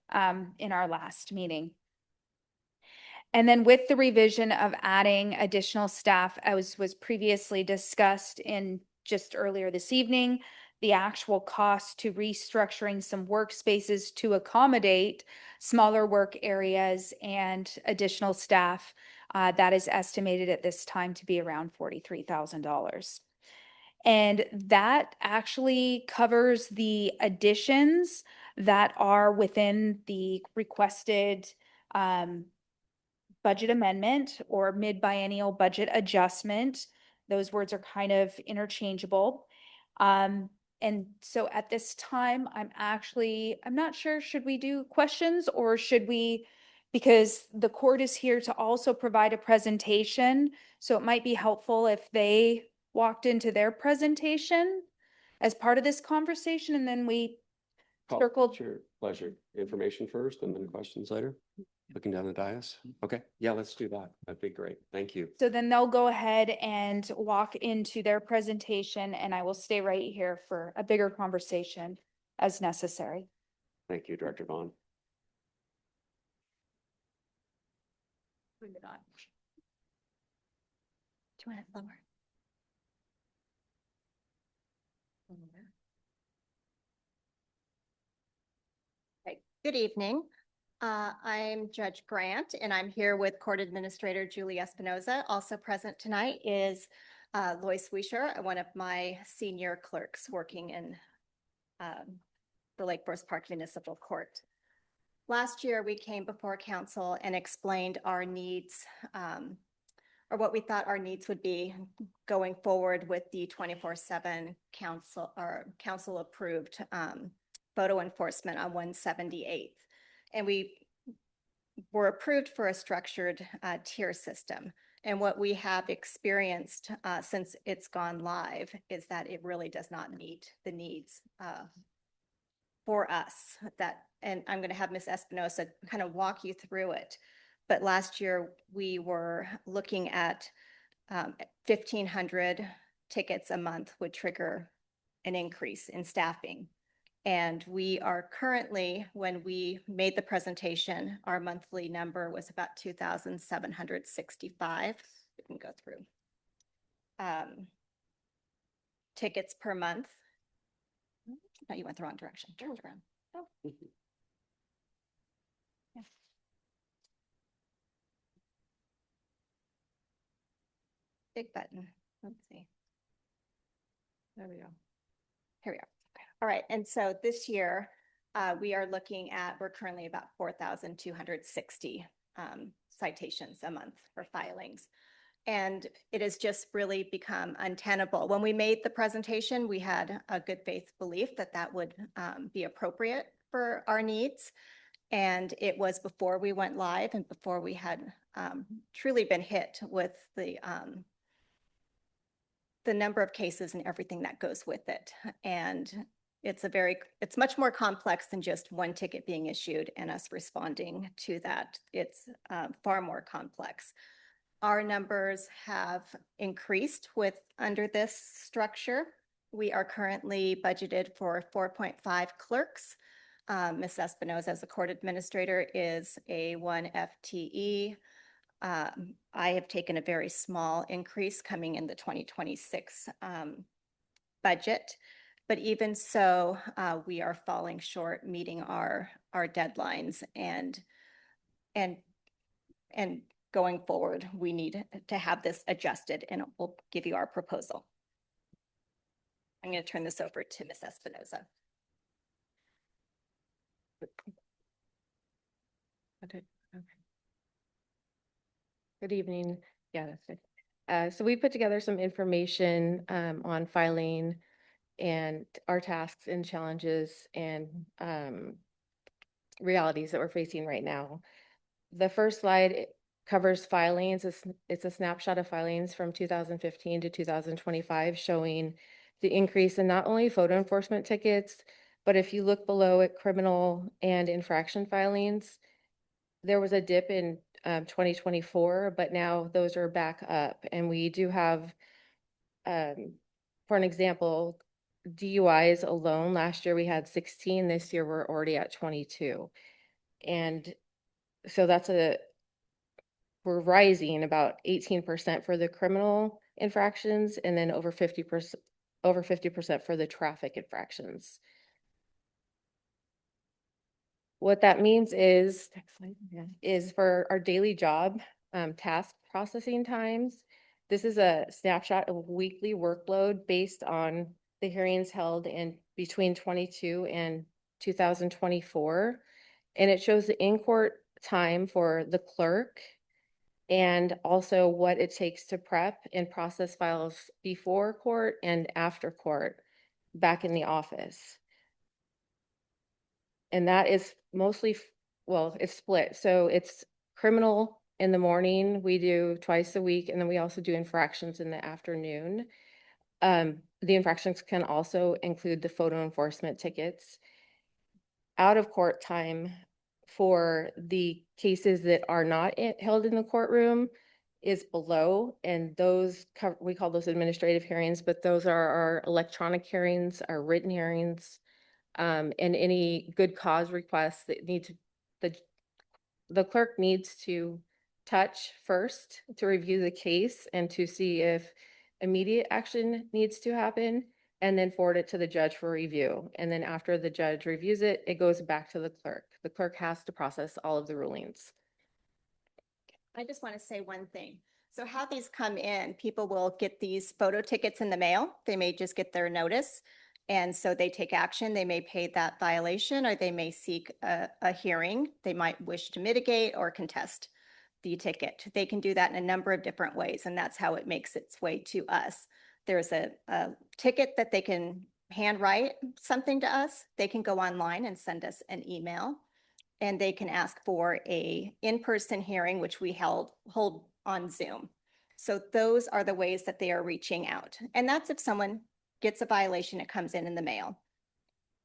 in our last meeting. And then with the revision of adding additional staff, as was previously discussed in just earlier this evening, the actual cost to restructuring some workspaces to accommodate smaller work areas and additional staff, that is estimated at this time to be around $43,000. And that actually covers the additions that are within the requested budget amendment or mid-biennial budget adjustment. Those words are kind of interchangeable. And so at this time, I'm not sure, should we do questions or should we, because the court is here to also provide a presentation. So it might be helpful if they walked into their presentation as part of this conversation, and then we circled. Sure, pleasure. Information first and then questions later. Looking down the dais. Okay, yeah, let's do that. That'd be great. Thank you. So then they'll go ahead and walk into their presentation, and I will stay right here for a bigger conversation as necessary. Thank you, Director Vaughn. Do you want it lower? Okay. Good evening. I'm Judge Grant, and I'm here with Court Administrator Julie Espinoza. Also present tonight is Lois Wischer, one of my senior clerks working in the Lake Forest Park Municipal Court. Last year, we came before council and explained our needs, or what we thought our needs would be going forward with the 24/7 council approved photo enforcement on 178th. And we were approved for a structured tier system. And what we have experienced since it's gone live is that it really does not meet the needs for us. And I'm going to have Ms. Espinoza kind of walk you through it. But last year we were looking at 1,500 tickets a month would trigger an increase in staffing. And we are currently, when we made the presentation, our monthly number was about 2,765. We can go through. Tickets per month. No, you went the wrong direction. Turn it around. Oh. Yeah. Big button. Let's see. There we go. Here we are. All right, and so this year, we are looking at, we're currently about 4,260 citations a month for filings. And it has just really become untenable. When we made the presentation, we had a good faith belief that that would be appropriate for our needs. And it was before we went live and before we had truly been hit with the number of cases and everything that goes with it. And it's much more complex than just one ticket being issued and us responding to that. It's far more complex. Our numbers have increased under this structure. We are currently budgeted for 4.5 clerks. Ms. Espinoza, as a court administrator, is a 1 FTE. I have taken a very small increase coming in the 2026 budget. But even so, we are falling short meeting our deadlines, and going forward, we need to have this adjusted, and we'll give you our proposal. I'm going to turn this over to Ms. Espinoza. Okay. Good evening. Yeah, that's good. So we put together some information on filing and our tasks and challenges and realities that we're facing right now. The first slide covers filings. It's a snapshot of filings from 2015 to 2025, showing the increase in not only photo enforcement tickets, but if you look below at criminal and infraction filings, there was a dip in 2024, but now those are back up. And we do have, for an example, DUIs alone, last year we had 16, this year we're already at 22. And so we're rising about 18% for the criminal infractions and then over 50% for the traffic infractions. What that means is, next slide, is for our daily job task processing times. This is a snapshot of weekly workload based on the hearings held in between 22 and 2024. And it shows the in-court time for the clerk and also what it takes to prep and process files before court and after court back in the office. And that is mostly, well, it's split. So it's criminal in the morning, we do twice a week, and then we also do infractions in the afternoon. The infractions can also include the photo enforcement tickets. Out of court time for the cases that are not held in the courtroom is below, and those we call those administrative hearings, but those are our electronic hearings, our written hearings, and any good cause requests that need to, the clerk needs to touch first to review the case and to see if immediate action needs to happen, and then forward it to the judge for review. And then after the judge reviews it, it goes back to the clerk. The clerk has to process all of the rulings. I just want to say one thing. So how these come in, people will get these photo tickets in the mail. They may just get their notice. And so they take action. They may pay that violation, or they may seek a hearing. They might wish to mitigate or contest the ticket. They can do that in a number of different ways, and that's how it makes its way to us. There's a ticket that they can handwrite something to us. They can go online and send us an email, and they can ask for a in-person hearing, which we hold on Zoom. So those are the ways that they are reaching out. And that's if someone gets a violation, it comes in the mail.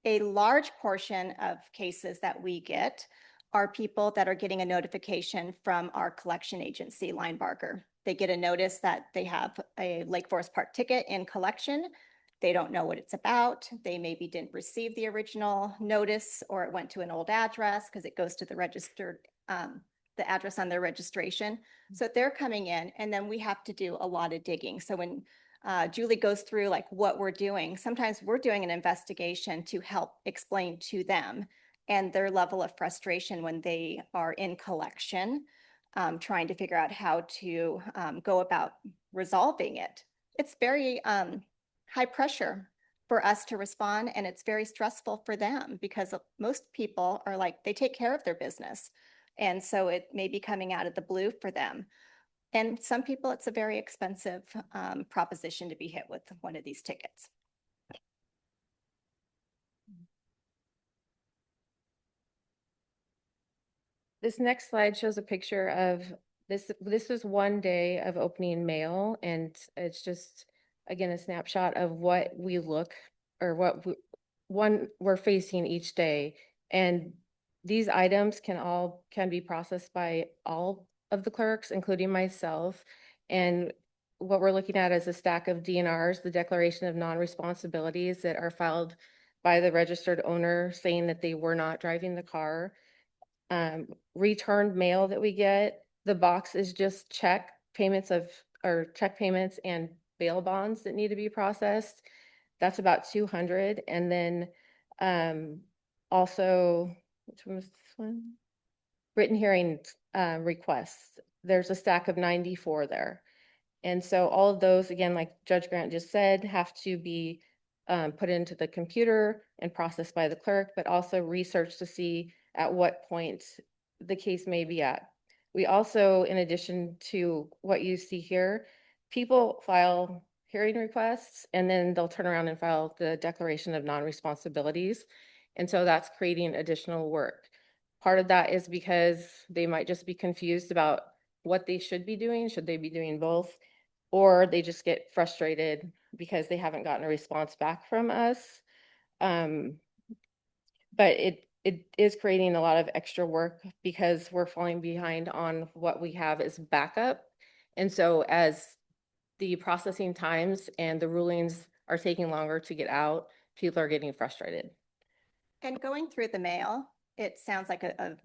A large portion of cases that we get are people that are getting a notification from our collection agency, Linebarger. They get a notice that they have a Lake Forest Park ticket in collection. They don't know what it's about. They maybe didn't receive the original notice, or it went to an old address because it goes to the registered, the address on their registration. So they're coming in, and then we have to do a lot of digging. So when Julie goes through like what we're doing, sometimes we're doing an investigation to help explain to them and their level of frustration when they are in collection, trying to figure out how to go about resolving it. It's very high pressure for us to respond, and it's very stressful for them because most people are like, they take care of their business. And so it may be coming out of the blue for them. And some people, it's a very expensive proposition to be hit with one of these tickets. This next slide shows a picture of this. This is one day of opening mail, and it's just, again, a snapshot of what we look, or what we're facing each day. And these items can be processed by all of the clerks, including myself. And what we're looking at is a stack of DNRs, the declaration of non-responsibilities, that are filed by the registered owner saying that they were not driving the car. Returned mail that we get, the box is just check payments and bail bonds that need to be processed. That's about 200. And then also, which one was this one? Written hearing requests. There's a stack of 94 there. And so all of those, again, like Judge Grant just said, have to be put into the computer and processed by the clerk, but also researched to see at what point the case may be at. We also, in addition to what you see here, people file hearing requests, and then they'll turn around and file the declaration of non-responsibilities. And so that's creating additional work. Part of that is because they might just be confused about what they should be doing. Should they be doing both? Or they just get frustrated because they haven't gotten a response back from us. But it is creating a lot of extra work because we're falling behind on what we have as backup. And so as the processing times and the rulings are taking longer to get out, people are getting frustrated. And going through the mail, it sounds like a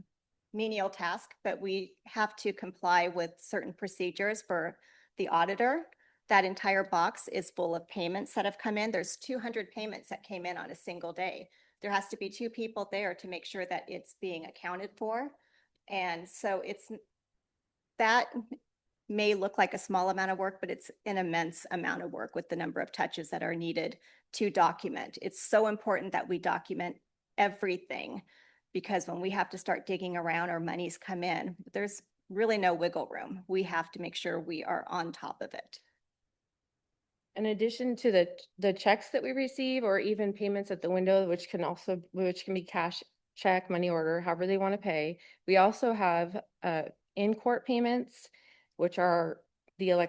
menial task, but we have to comply with certain procedures for the auditor. That entire box is full of payments that have come in. There's 200 payments that came in on a single day. There has to be 2 people there to make sure that it's being accounted for. And so that may look like a small amount of work, but it's an immense amount of work with the number of touches that are needed to document. It's so important that we document everything, because when we have to start digging around or monies come in, there's really no wiggle room. We have to make sure we are on top of it. In addition to the checks that we receive, or even payments at the window, which can be cash, check, money order, however they want to pay, we also have in-court payments, which are the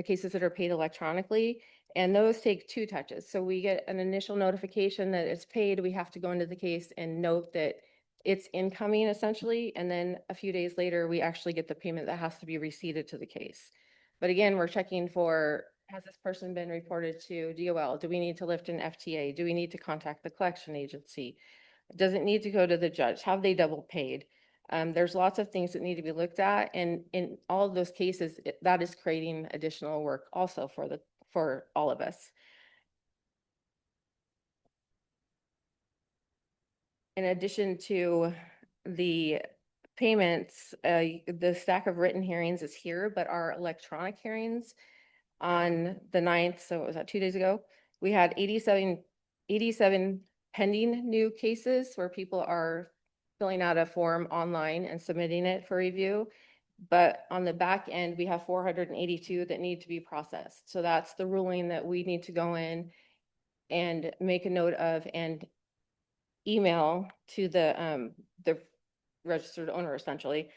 cases that are paid electronically, and those take 2 touches. So we get an initial notification that it's paid. We have to go into the case and note that it's incoming essentially. And then a few days later, we actually get the payment that has to be receipted to the case. But again, we're checking for, has this person been reported to DOL? Do we need to lift an FTA? Do we need to contact the collection agency? Does it need to go to the judge? Have they double paid? There's lots of things that need to be looked at. And in all of those cases, that is creating additional work also for all of us. In addition to the payments, the stack of written hearings is here, but our electronic hearings on the 9th, so it was 2 days ago, we had 87 pending new cases where people are filling out a form online and submitting it for review. But on the back end, we have 482 that need to be processed. So that's the ruling that we need to go in and make a note of and email to the registered owner essentially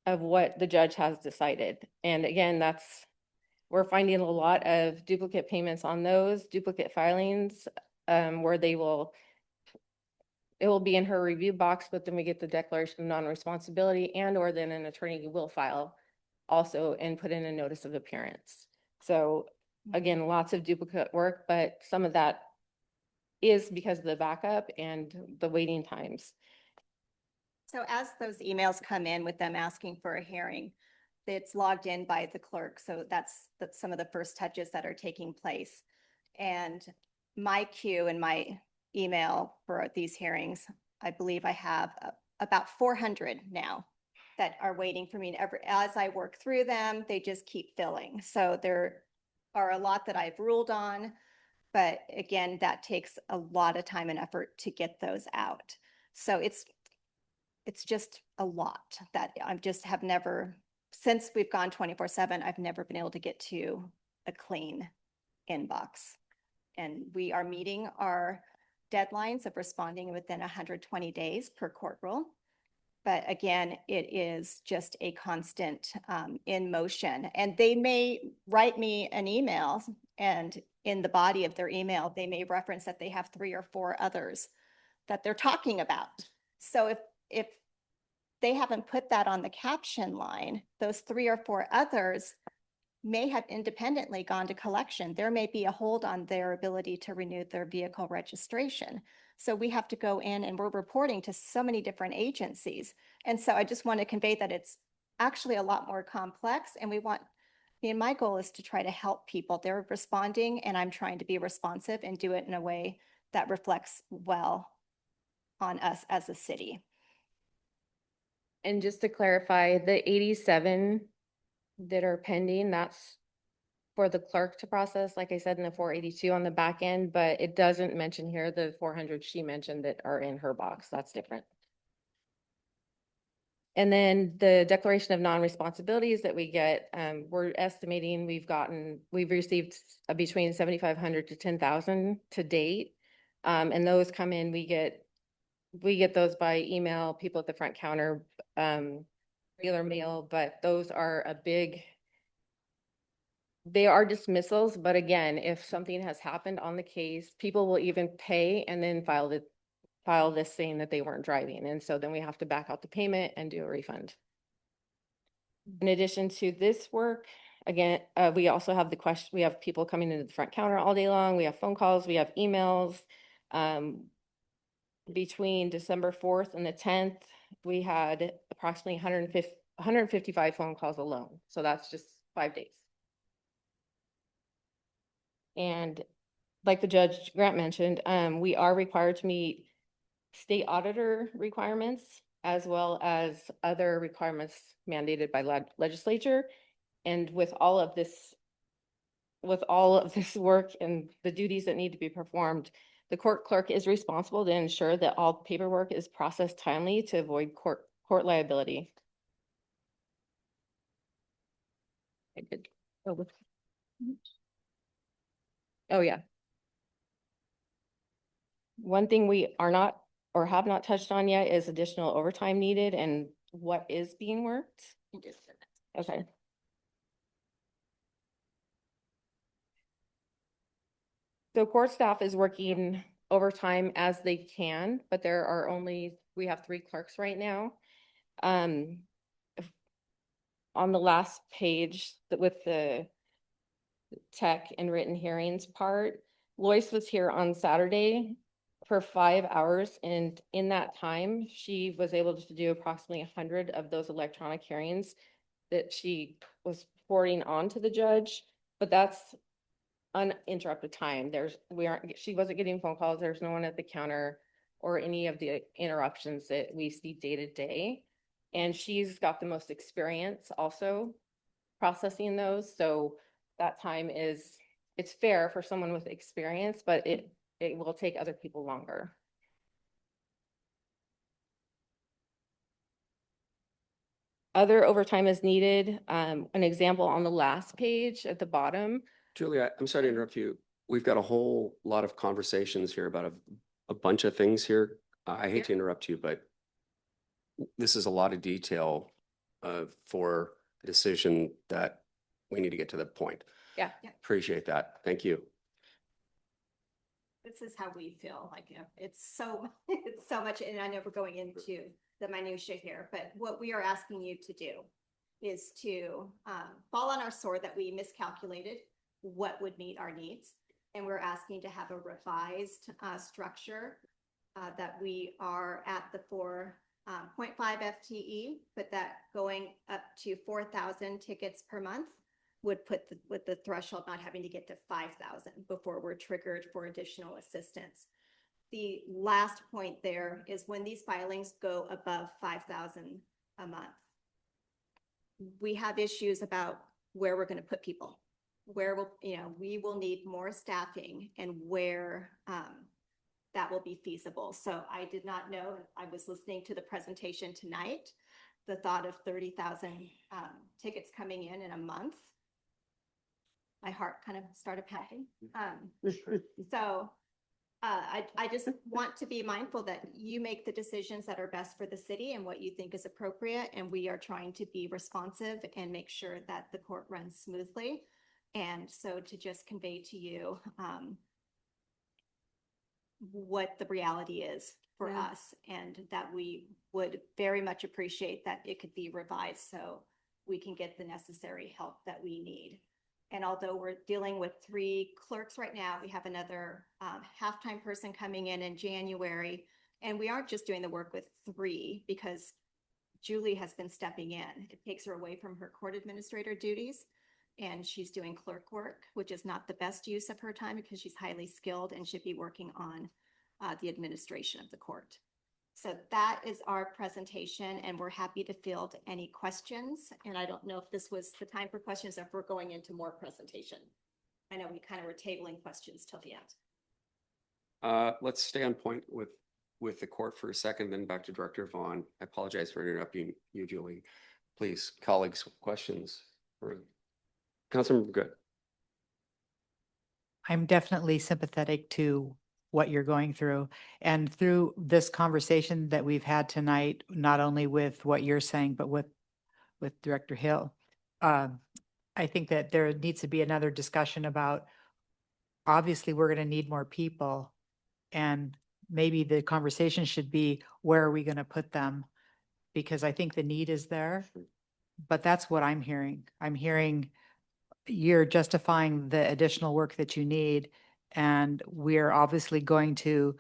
of what the judge has decided. And again, we're finding a lot of duplicate payments on those, duplicate filings, where it will be in her review box, but then we get the declaration of non-responsibility, or then an attorney will file also and put in a notice of appearance. So again, lots of duplicate work, but some of that is because of the backup and the waiting times. So as those emails come in with them asking for a hearing, it's logged in by the clerk. So that's some of the first touches that are taking place. And my queue in my email for these hearings, I believe I have about 400 now that are waiting for me. As I work through them, they just keep filling. So there are a lot that I've ruled on, but again, that takes a lot of time and effort to get those out. So it's just a lot that I just have never, since we've gone 24/7, I've never been able to get to a clean inbox. And we are meeting our deadlines of responding within 120 days per court rule. But again, it is just a constant in motion. And they may write me an email, and in the body of their email, they may reference that they have 3 or 4 others that they're talking about. So if they haven't put that on the caption line, those 3 or 4 others may have independently gone to collection. There may be a hold on their ability to renew their vehicle registration. So we have to go in, and we're reporting to so many different agencies. And so I just want to convey that it's actually a lot more complex, and my goal is to try to help people. They're responding, and I'm trying to be responsive and do it in a way that reflects well on us as a city. And just to clarify, the 87 that are pending, that's for the clerk to process, like I said, in the 482 on the back end, but it doesn't mention here the 400 she mentioned that are in her box. That's different. And then the declaration of non-responsibilities that we get, we're estimating we've received between 7,500 to 10,000 to date. And those come in, we get we get those by email, people at the front counter, regular mail, but those are they are dismissals, but again, if something has happened on the case, people will even pay and then file this saying that they weren't driving. And so then we have to back out the payment and do a refund. In addition to this work, again, we also have we have people coming into the front counter all day long. We have phone calls, we have emails. Between December 4th and the 10th, we had approximately 155 phone calls alone. So that's just 5 days. And like the Judge Grant mentioned, we are required to meet state auditor requirements as well as other requirements mandated by legislature. And with all of this work and the duties that need to be performed, the court clerk is responsible to ensure that all paperwork is processed timely to avoid court liability. I did. Oh, yeah. One thing we are not or have not touched on yet is additional overtime needed and what is being worked. Okay. So court staff is working overtime as they can, but we have 3 clerks right now. On the last page with the tech and written hearings part, Lois was here on Saturday for 5 hours, and in that time, she was able to do approximately 100 of those electronic hearings that she was forwarding on to the judge, but that's uninterrupted time. She wasn't getting phone calls. There's no one at the counter or any of the interruptions that we see day to day. And she's got the most experience also processing those. So that time it's fair for someone with experience, but it will take other people longer. Other overtime is needed. An example on the last page at the bottom. Julia, I'm sorry to interrupt you. We've got a whole lot of conversations here about a bunch of things here. I hate to interrupt you, but this is a lot of detail for a decision that we need to get to the point. Yeah. Appreciate that. Thank you. This is how we feel, like, it's so much, and I know we're going into the minutia here, but what we are asking you to do is to fall on our sword that we miscalculated what would meet our needs. And we're asking to have a revised structure that we are at the 4.5 FTE, but that going up to 4,000 tickets per month would put with the threshold not having to get to 5,000 before we're triggered for additional assistance. The last point there is when these filings go above 5,000 a month, we have issues about where we're going to put people, where we will need more staffing and where that will be feasible. So I did not know, I was listening to the presentation tonight, the thought of 30,000 tickets coming in a month. My heart kind of started pounding. So I just want to be mindful that you make the decisions that are best for the city and what you think is appropriate. And we are trying to be responsive and make sure that the court runs smoothly. And so to just convey to you what the reality is for us, and that we would very much appreciate that it could be revised so we can get the necessary help that we need. And although we're dealing with 3 clerks right now, we have another half-time person coming in January. And we aren't just doing the work with 3 because Julie has been stepping in. It takes her away from her court administrator duties. And she's doing clerk work, which is not the best use of her time because she's highly skilled and should be working on the administration of the court. So that is our presentation, and we're happy to field any questions. And I don't know if this was the time for questions or if we're going into more presentation. I know we kind of were tabling questions till the end. Let's stay on point with the court for a second, then back to Director Vaughn. I apologize for interrupting you, Julie. Please, colleagues, questions for Councilmember Good. I'm definitely sympathetic to what you're going through. And through this conversation that we've had tonight, not only with what you're saying, but with Director Hill, I think that there needs to be another discussion about, obviously, we're going to need more people. And maybe the conversation should be, where are we going to put them? Because I think the need is there. But that's what I'm hearing. I'm hearing you're justifying the additional work that you need. And we're obviously going to,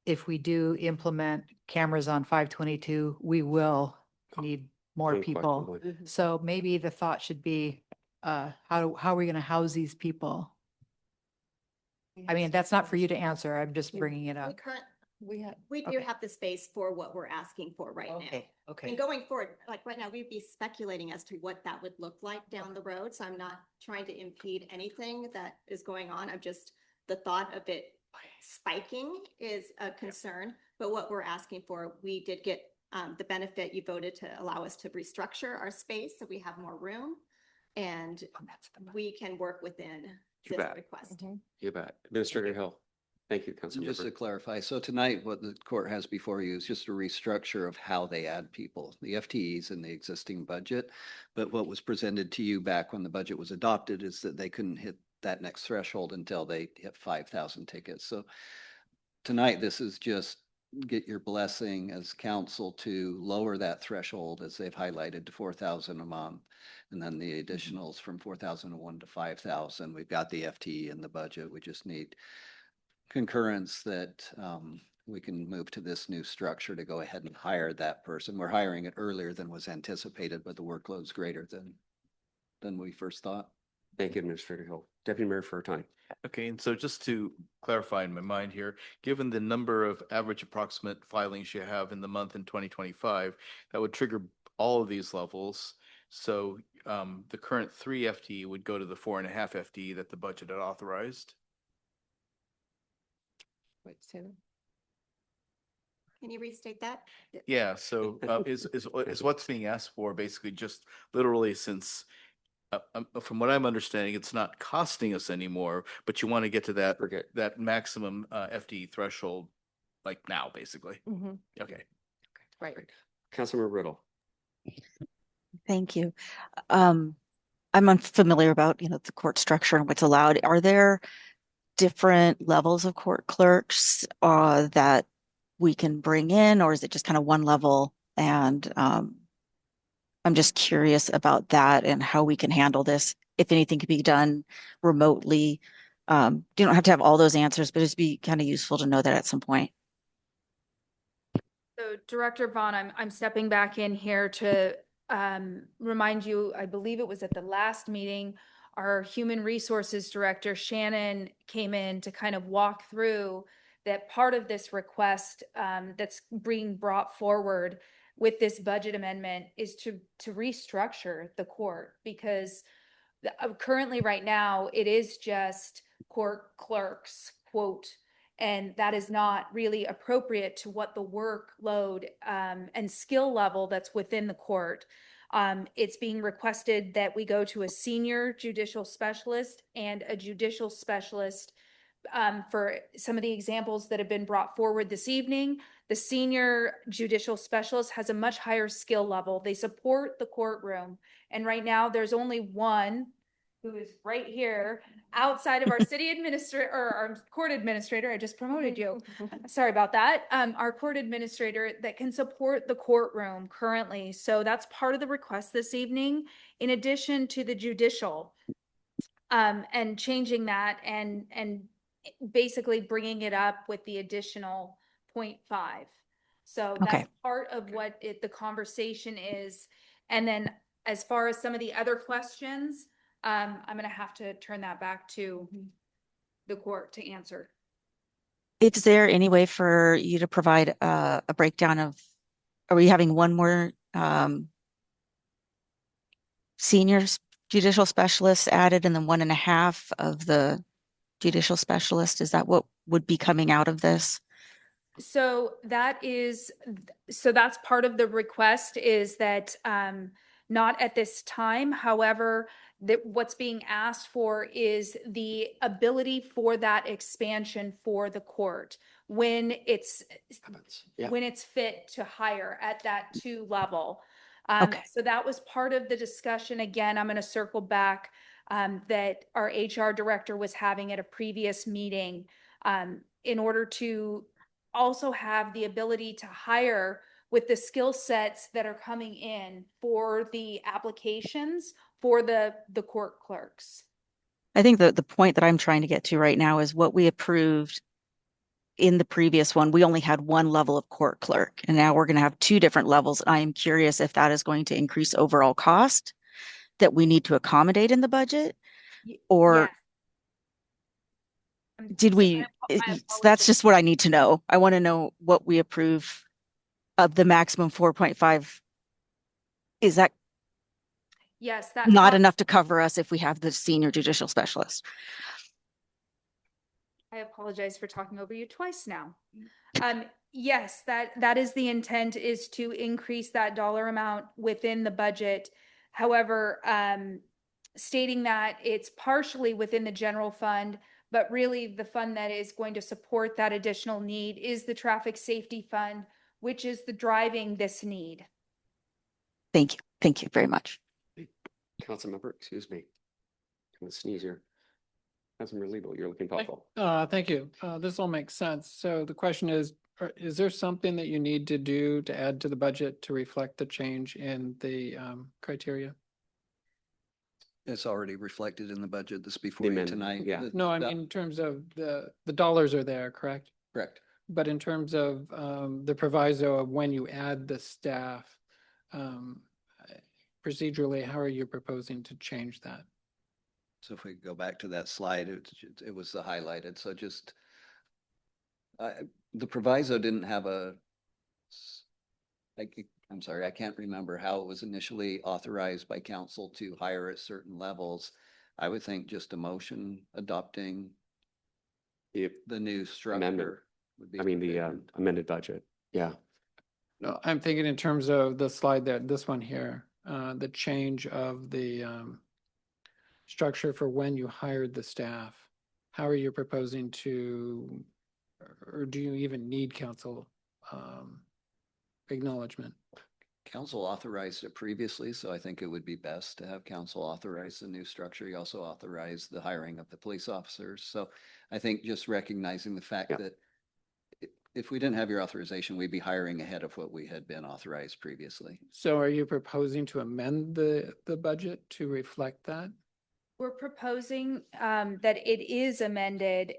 if we do implement cameras on 522, we will need more people. Unquestionably. So maybe the thought should be, how are we going to house these people? I mean, that's not for you to answer. I'm just bringing it up. We do have the space for what we're asking for right now. Okay, And okay. going forward, like right now, we'd be speculating as to what that would look like down the road. So I'm not trying to impede anything that is going on. I'm just, the thought of it spiking is a concern. But what we're asking for, we did get the benefit. You voted to allow us to restructure our space so we have more room. And we can work within You this bet. request. You bet. Administrator Hill. Thank you, Just to Councilmember. clarify, so tonight, what the court has before you is just a restructure of how they add people, the FTEs in the existing budget. But what was presented to you back when the budget was adopted is that they couldn't hit that next threshold until they hit 5,000 tickets. So tonight, this is just get your blessing as council to lower that threshold, as they've highlighted, to 4,000 a month. And then the additionals from 4,001 to 5,000. We've got the FTE in the budget. We just need concurrence that we can move to this new structure to go ahead and hire that person. We're hiring it earlier than was anticipated, but the workload's greater than we first thought. Thank you, Administrator Hill. Deputy Mayor Furtani. Okay, and so just to clarify in my mind here, given the number of average approximate filings you have in the month in 2025, that would trigger all of these levels. So the current 3 FTE would go to the 4.5 FTE that the budget had authorized. Wait, say that. Can you restate that? Yeah, so is what's being asked for basically just literally since from what I'm understanding, it's not costing us anymore, but you want to get to that maximum FTE threshold like now, basically. Mhm. Okay. Right. Councilmember Riddle. Thank you. I'm unfamiliar about, the court structure and what's allowed. Are there different levels of court clerks that we can bring in, or is it just kind of one level? And I'm just curious about that and how we can handle this, if anything could be done remotely. You don't have to have all those answers, but it'd be kind of useful to know that at some point. So Director Vaughn, I'm stepping back in here to remind you, I believe it was at the last meeting, our Human Resources Director, Shannon, came in to kind of walk through that part of this request that's being brought forward with this budget amendment is to restructure the court, because currently right now it is just court clerks, quote, and that is not really appropriate to what the workload and skill level that's within the court. It's being requested that we go to a senior judicial specialist and a judicial specialist. For some of the examples that have been brought forward this evening, the senior judicial specialist has a much higher skill level. They support the courtroom. And right now there's only one who is right here outside of our city administrator or our court administrator. I just promoted you. Sorry about that. Our court administrator that can support the courtroom currently. So that's part of the request this evening, in addition to the judicial, and changing that and basically bringing it up with the additional 0.5. So Okay. that's part of what the conversation is. And then as far as some of the other questions, I'm going to have to turn that back to the court to answer. Is there any way for you to provide a breakdown of, are we having one more senior judicial specialist added and then 1.5 of the judicial specialist? Is that what would be coming out of this? So that's part of the request, is that not at this time. However, That what's being asked for is the ability for that expansion for the court when it's Yeah. when it's fit to hire at that 2 level. Okay. So that was part of the discussion. Again, I'm going to circle back that our HR director was having at a previous meeting in order to also have the ability to hire with the skill sets that are coming in for the applications for the court clerks. I think the point that I'm trying to get to right now is what we approved in the previous one. We only had one level of court clerk, and now we're going to have 2 different levels. I am curious if that is going to increase overall cost that we need to accommodate in the budget, or Yes. did So we, I that's apologize. just what I need to know. I want to know what we approve of the maximum 4.5. Is that Yes, that not cost- enough to cover us if we have the senior judicial specialist? I apologize for talking over you twice now. Yes, that is the intent, is to increase that dollar amount within the budget. However, stating that it's partially within the general fund, but really the fund that is going to support that additional need is the traffic safety fund, which is the driving this need. Thank you. Thank you very much. Councilmember, excuse me. I'm gonna sneeze here. Councilmember Lebo, you're looking Thank- thoughtful. Thank you. This all makes sense. So the question is there something that you need to do to add to the budget to reflect the change in the criteria? It's already reflected in the budget that's before you amendment, tonight. yeah. No, I mean, in terms of the dollars are there, correct? Correct. But in terms of the proviso of when you add the staff, procedurally, how are you proposing to change that? So if we go back to that slide, it was the highlighted, so just the proviso didn't have I'm sorry, I can't remember how it was initially authorized by council to hire at certain levels. I would think just a motion adopting The the new amendment, structure would be. I mean, the sufficient. amended budget. Yeah. No, I'm thinking in terms of the slide there, this one here, the change of the structure for when you hired the staff. How are you proposing to, or do you even need council acknowledgement? Council authorized it previously, so I think it would be best to have council authorize the new structure. You also authorized the hiring of the police officers. So I think just recognizing the fact Yeah. that if we didn't have your authorization, we'd be hiring ahead of what we had been authorized previously. So are you proposing to amend the budget to reflect that? We're proposing that it is amended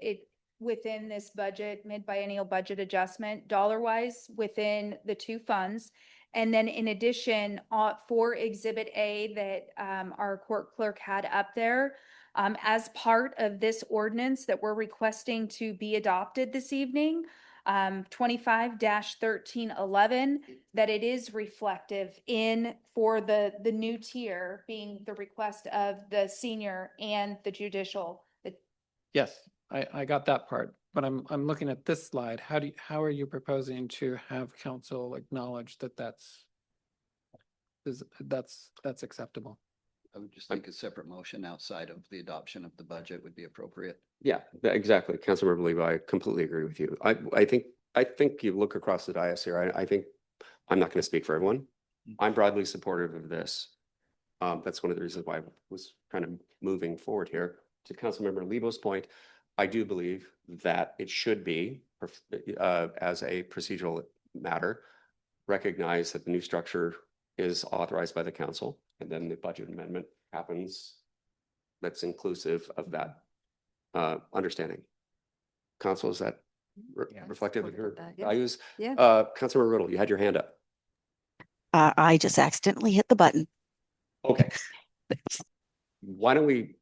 within this budget, mid-biennial budget adjustment, dollar-wise within the 2 funds. And then in addition, for Exhibit A that our court clerk had up there, as part of this ordinance that we're requesting to be adopted this evening, 25-1311, that it is reflective for the new tier being the request of the senior and the judicial. Yes, I got that part, but I'm looking at this slide. How are you proposing to have council acknowledge that that's acceptable? I would just think a separate motion outside of the adoption of the budget would be appropriate. Yeah, exactly. Councilmember Lebo, I completely agree with you. I think you look across the dais here. I think I'm not going to speak for everyone. I'm broadly supportive of this. That's one of the reasons why I was kind of moving forward here. To Councilmember Lebo's point, I do believe that it should be, as a procedural matter, recognize that the new structure is authorized by the council, and then the budget amendment happens. That's inclusive of that understanding. Council, is that reflective of your values? Yeah. Councilmember Riddle, you had your hand up. I just accidentally hit the button. Okay. Why don't we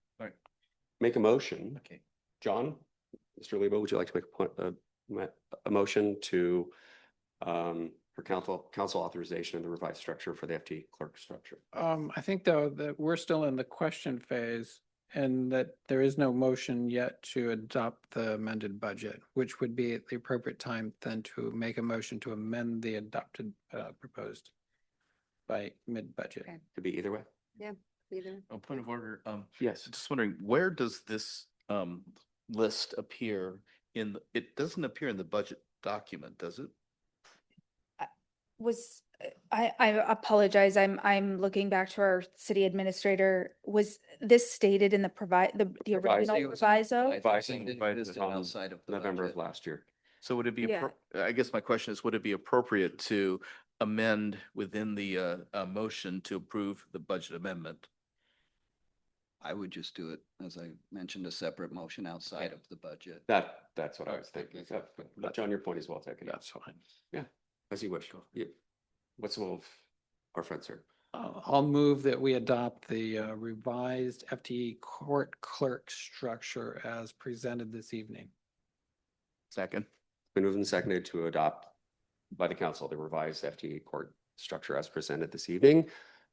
make a motion? Okay. John, Mr. Lebo, would you like to make a motion to for council authorization of the revised structure for the FT clerk structure? I think though that we're still in the question phase and that there is no motion yet to adopt the amended budget, which would be at the appropriate time then to make a motion to amend the adopted proposed by mid-budget. Could be either way. be the. A point of order, Yes. just wondering, where does this list appear it doesn't appear in the budget document, does it? I apologize. I'm looking back to our city administrator. Was this stated in the the original proviso? Advising Didn't provided exist it on outside of the November of budget. last year. So would it be, Yeah. I guess my question is, would it be appropriate to amend within the motion to approve the budget amendment? I would just do it, as I mentioned, a separate motion outside of the budget. That's what I was thinking. But John, your point is well taken. That's fine. Yeah, as you wish. Yeah. What's the will of our friends here? I'll move that we adopt the revised FTE court clerk structure as presented this evening. Second. Been moved and seconded to adopt by the council the revised FTE court structure as presented this evening.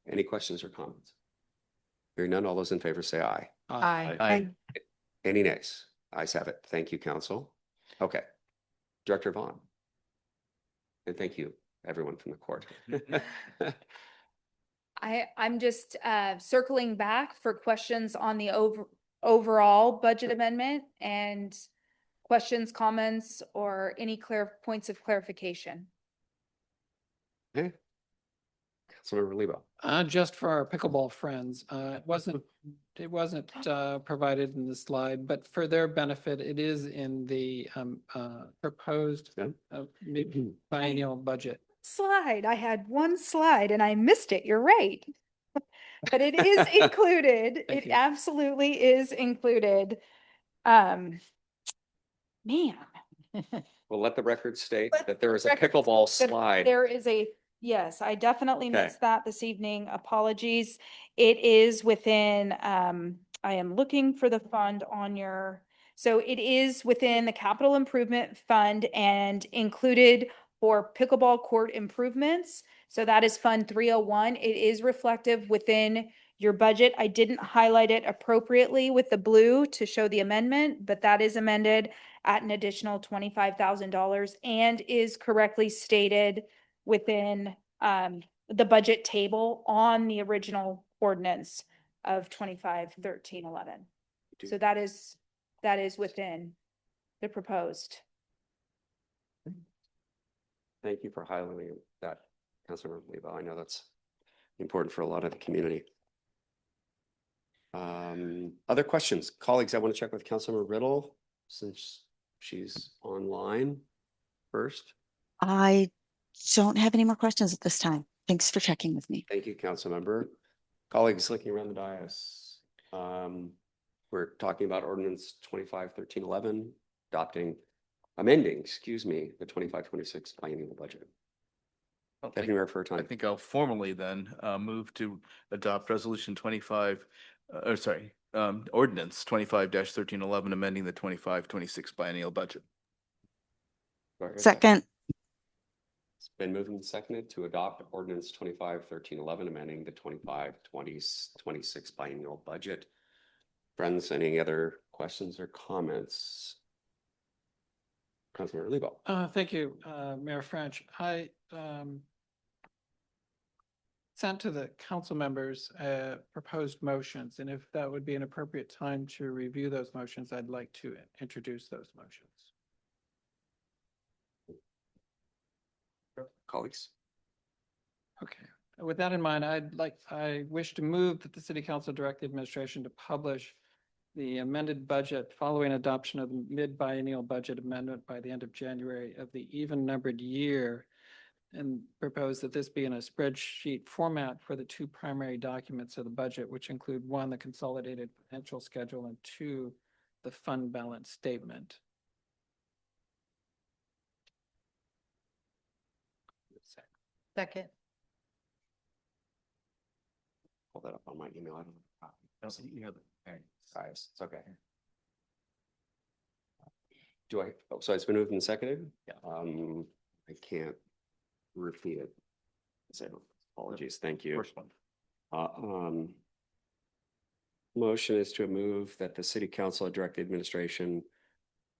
Any questions or comments? Hearing none, all those in favor say aye. Aye. Aye. Any nays? Ayes have it. Thank you, council. Okay. Director Vaughn. And thank you, everyone from the court. I'm just circling back for questions on the overall budget amendment and questions, comments, or any points of clarification. Okay. Councilmember Lebo. Just for our pickleball friends, it wasn't provided in the slide, but for their benefit, it is in the proposed biennial budget. Slide. I had one slide and I missed it. You're right. But it is included. Thank It you. absolutely is included. Man. We'll let the record state Let that there is a record pickleball state that slide. There is yes, I definitely Okay. missed that this evening. Apologies. It is within, I am looking for the fund on so it is within the capital improvement fund and included for pickleball court improvements. So that is Fund 301. It is reflective within your budget. I didn't highlight it appropriately with the blue to show the amendment, but that is amended at an additional $25,000 and is correctly stated within the budget table on the original ordinance of 25-1311. So that is within the proposed. Thank you for highlighting that, Councilmember Lebo. I know that's important for a lot of the community. Other questions? Colleagues, I want to check with Councilmember Riddle since she's online first. I don't have any more questions at this time. Thanks for checking with me. Thank you, Councilmember. Colleagues looking around the dais. We're talking about Ordinance 25-1311, amending, the 25-26 biennial budget. Deputy Mayor I Furton. think I'll formally then move to adopt resolution ordinance 25-1311, amending the 25-26 biennial budget. Second. It's been moved and seconded to adopt Ordinance 25-1311, amending the 25-26 biennial budget. Friends, any other questions or comments? Councilmember Lebo. Thank you, Mayor French. I sent to the council members proposed motions, and if that would be an appropriate time to review those motions, I'd like to introduce those motions. Colleagues. Okay. With that in mind, I wish to move that the City Council direct the administration to publish the amended budget following adoption of the mid-biennial budget amendment by the end of January of the even-numbered year, and propose that this be in a spreadsheet format for the two primary documents of the budget, which include 1, the consolidated financial schedule, and 2, the fund balance statement. Second. Pull that up on my email. I don't know. You have the guys. It's okay. So it's been moved and seconded? Yeah. I can't repeat it. So apologies. Thank you. First one. Motion is to move that the city council direct the administration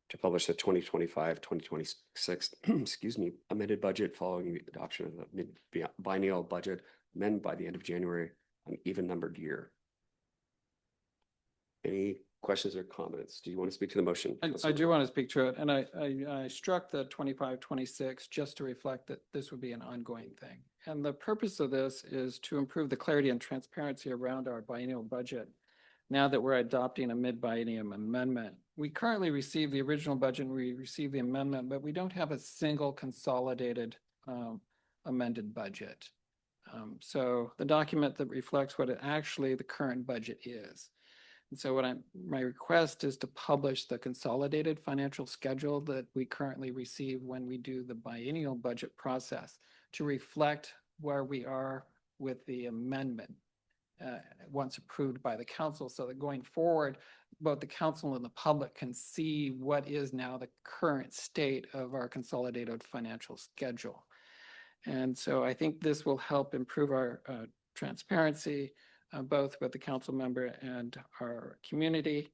to publish the 2025-2026 excuse me, amended budget following the adoption of the mid biennial budget amended by the end of January, an even numbered year. Any questions or comments? Do you want to speak to the motion? I Councilmember? do want to speak to it, and I struck the 25-26 just to reflect that this would be an ongoing thing. And the purpose of this is to improve the clarity and transparency around our biennial budget. Now that we're adopting a mid-biennium amendment, we currently receive the original budget and we receive the amendment, but we don't have a single consolidated amended budget. So the document that reflects what actually the current budget is. And so my request is to publish the consolidated financial schedule that we currently receive when we do the biennial budget process to reflect where we are with the amendment once approved by the council, so that going forward, both the council and the public can see what is now the current state of our consolidated financial schedule. And so I think this will help improve our transparency, both with the council member and our community.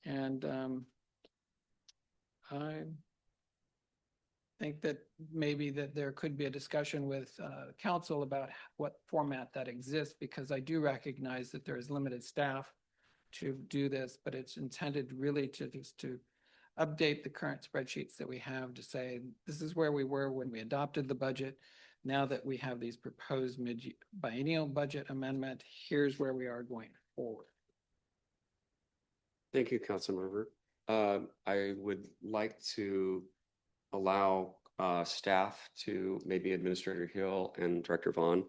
And I think that maybe that there could be a discussion with council about what format that exists, because I do recognize that there is limited staff to do this, but it's intended really to just to update the current spreadsheets that we have to say, this is where we were when we adopted the budget. Now that we have these proposed mid-biennial budget amendment, here's where we are going forward. Thank you, Councilmember. I would like to allow staff to, maybe Administrator Hill and Director Vaughn,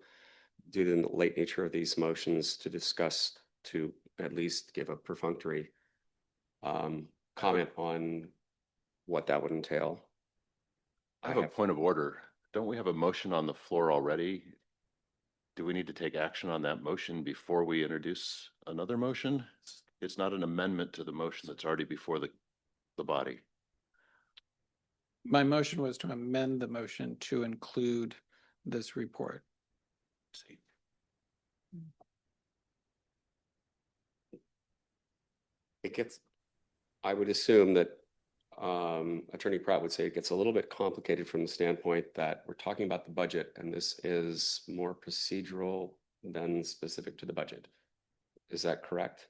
due to the late nature of these motions, to discuss, to at least give a perfunctory comment on what that would entail. I have a point of order. Don't we have a motion on the floor already? Do we need to take action on that motion before we introduce another motion? It's not an amendment to the motion that's already before the body. My motion was to amend the motion to include this report. It gets, I would assume that Attorney Pratt would say it gets a little bit complicated from the standpoint that we're talking about the budget, and this is more procedural than specific to the budget. Is that correct?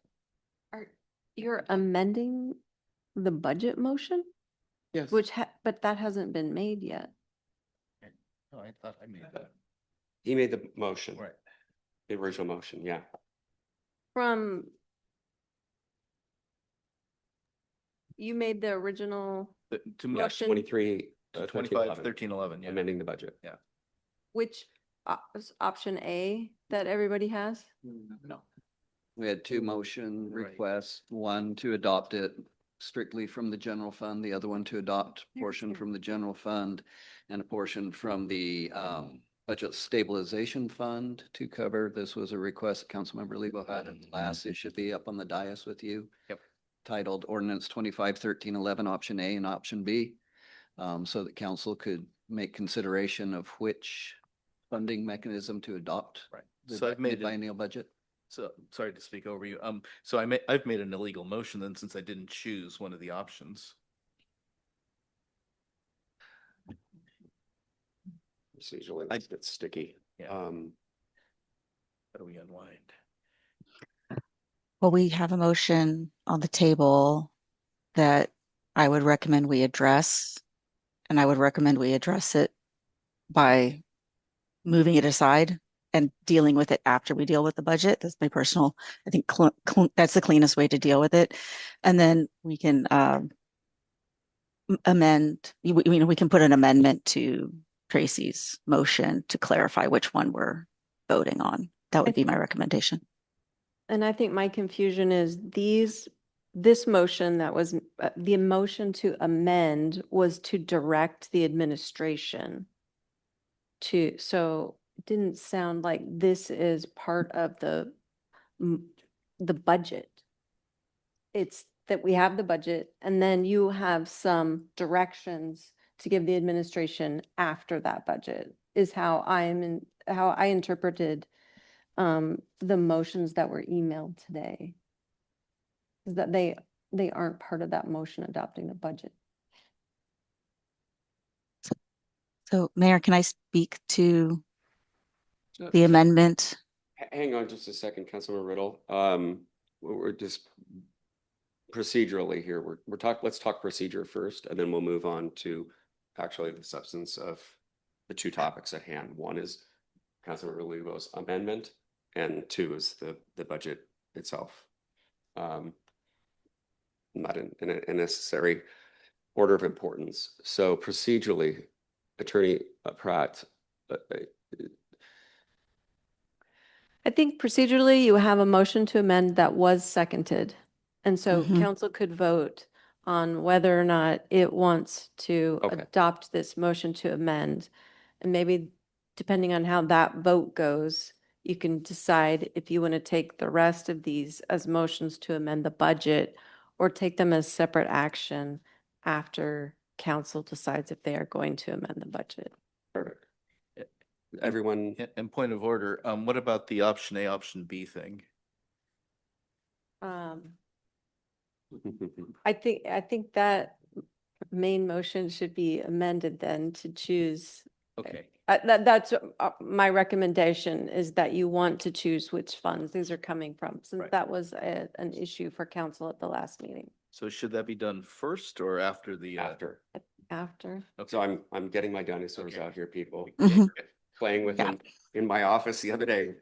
You're amending the budget motion, Yes. but that hasn't been made yet. Oh, I thought I made that. He made the motion. Right. The original motion, yeah. You made the original, To me, Yeah, Motion. 23, 25, 13, 13, 11, yeah. amending the budget. which is option A that everybody has? No. We had two motion Right. requests, one to adopt it strictly from the general fund, the other one to adopt portion from the general fund and a portion from the budget stabilization fund to cover. This was a request Councilmember Lebo had in the last. It should be up on the dais with you. Yep. Titled Ordinance 25-1311, Option A and Option B, so that council could make consideration of which funding mechanism to adopt. Right. The So I've made it- biennial budget. So sorry to speak over you. So I've made an illegal motion then, since I didn't choose one of the options. Procedurally, it's a bit sticky. Yeah. How do we unwind? Well, we have a motion on the table that I would recommend we address, and I would recommend we address it by moving it aside and dealing with it after we deal with the budget. That's my personal, I think that's the cleanest way to deal with it. And then we can amend, we can put an amendment to Tracy's motion to clarify which one we're voting on. That would be my recommendation. And I think my confusion is this motion that was, the motion to amend was to direct the administration so it didn't sound like this is part of the budget. It's that we have the budget and then you have some directions to give the administration after that budget is how how I interpreted the motions that were emailed today. Is that they aren't part of that motion adopting the budget. So Mayor, can I speak to So- the so- amendment? Hang on just a second, Councilmember Riddle. We're just procedurally here, let's talk procedure first, and then we'll move on to actually the substance of the two topics at hand. One is Councilmember Lubo's amendment, and two is the budget itself. Not in a necessary order of importance. So procedurally, Attorney Pratt, I think procedurally, you have a motion to amend that was seconded. And so Mhm. council could vote on whether or not it wants to Okay. adopt this motion to amend. And maybe depending on how that vote goes, you can decide if you want to take the rest of these as motions to amend the budget or take them as separate action after council decides if they are going to amend the budget. perfect. Everyone, And point of order, what about the option A, option B thing? I think that main motion should be amended then to choose. Okay. That's my recommendation, is that you want to choose which funds these are coming from, since Right. that was an issue for council at the last meeting. So should that be done first or after the? after. After. So I'm getting my dinosaurs Okay. out here, people. Mhm. Playing with Yeah. them in my office the other day.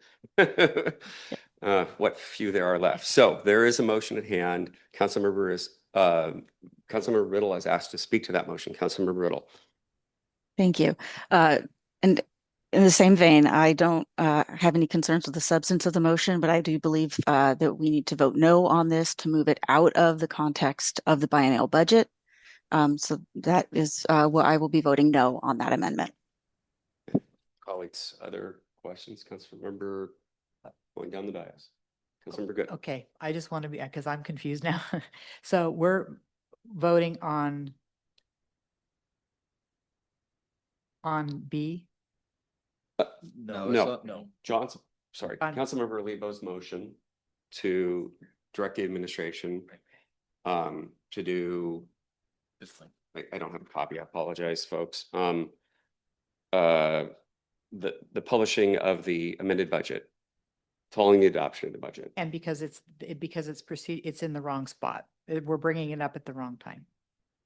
What few there are left. So there is a motion at hand. Councilmember Riddle has asked to speak to that motion. Councilmember Riddle. Thank you. And in the same vein, I don't have any concerns with the substance of the motion, but I do believe that we need to vote no on this to move it out of the context of the biennial budget. So that is what I will be voting no on that amendment. Colleagues, other questions? Councilmember going down the dais. Councilmember Good. Okay, I just want to be, because I'm confused now. So we're voting on B? No, No. it's not, no. Johnson, sorry, On- Councilmember Lebo's motion to direct the administration to do, It's fine. I don't have a copy, I apologize, folks. The publishing of the amended budget, following the adoption of the budget. And because it's in the wrong spot. We're bringing it up at the wrong time.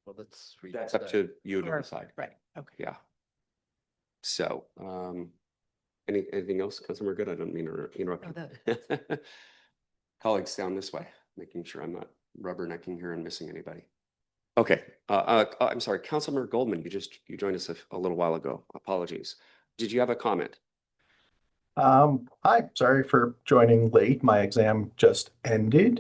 Well, let's read. That's up to you to Or- decide. Right, okay. Yeah. So, anything else, Councilmember Good? I don't mean to interrupt. No, you. Colleagues down this way, making sure I'm not rubbernecking here and missing anybody. Okay, I'm sorry, Councilmember Goldman, you joined us a little while ago. Apologies. Did you have a comment? Hi, sorry for joining late. My exam just ended.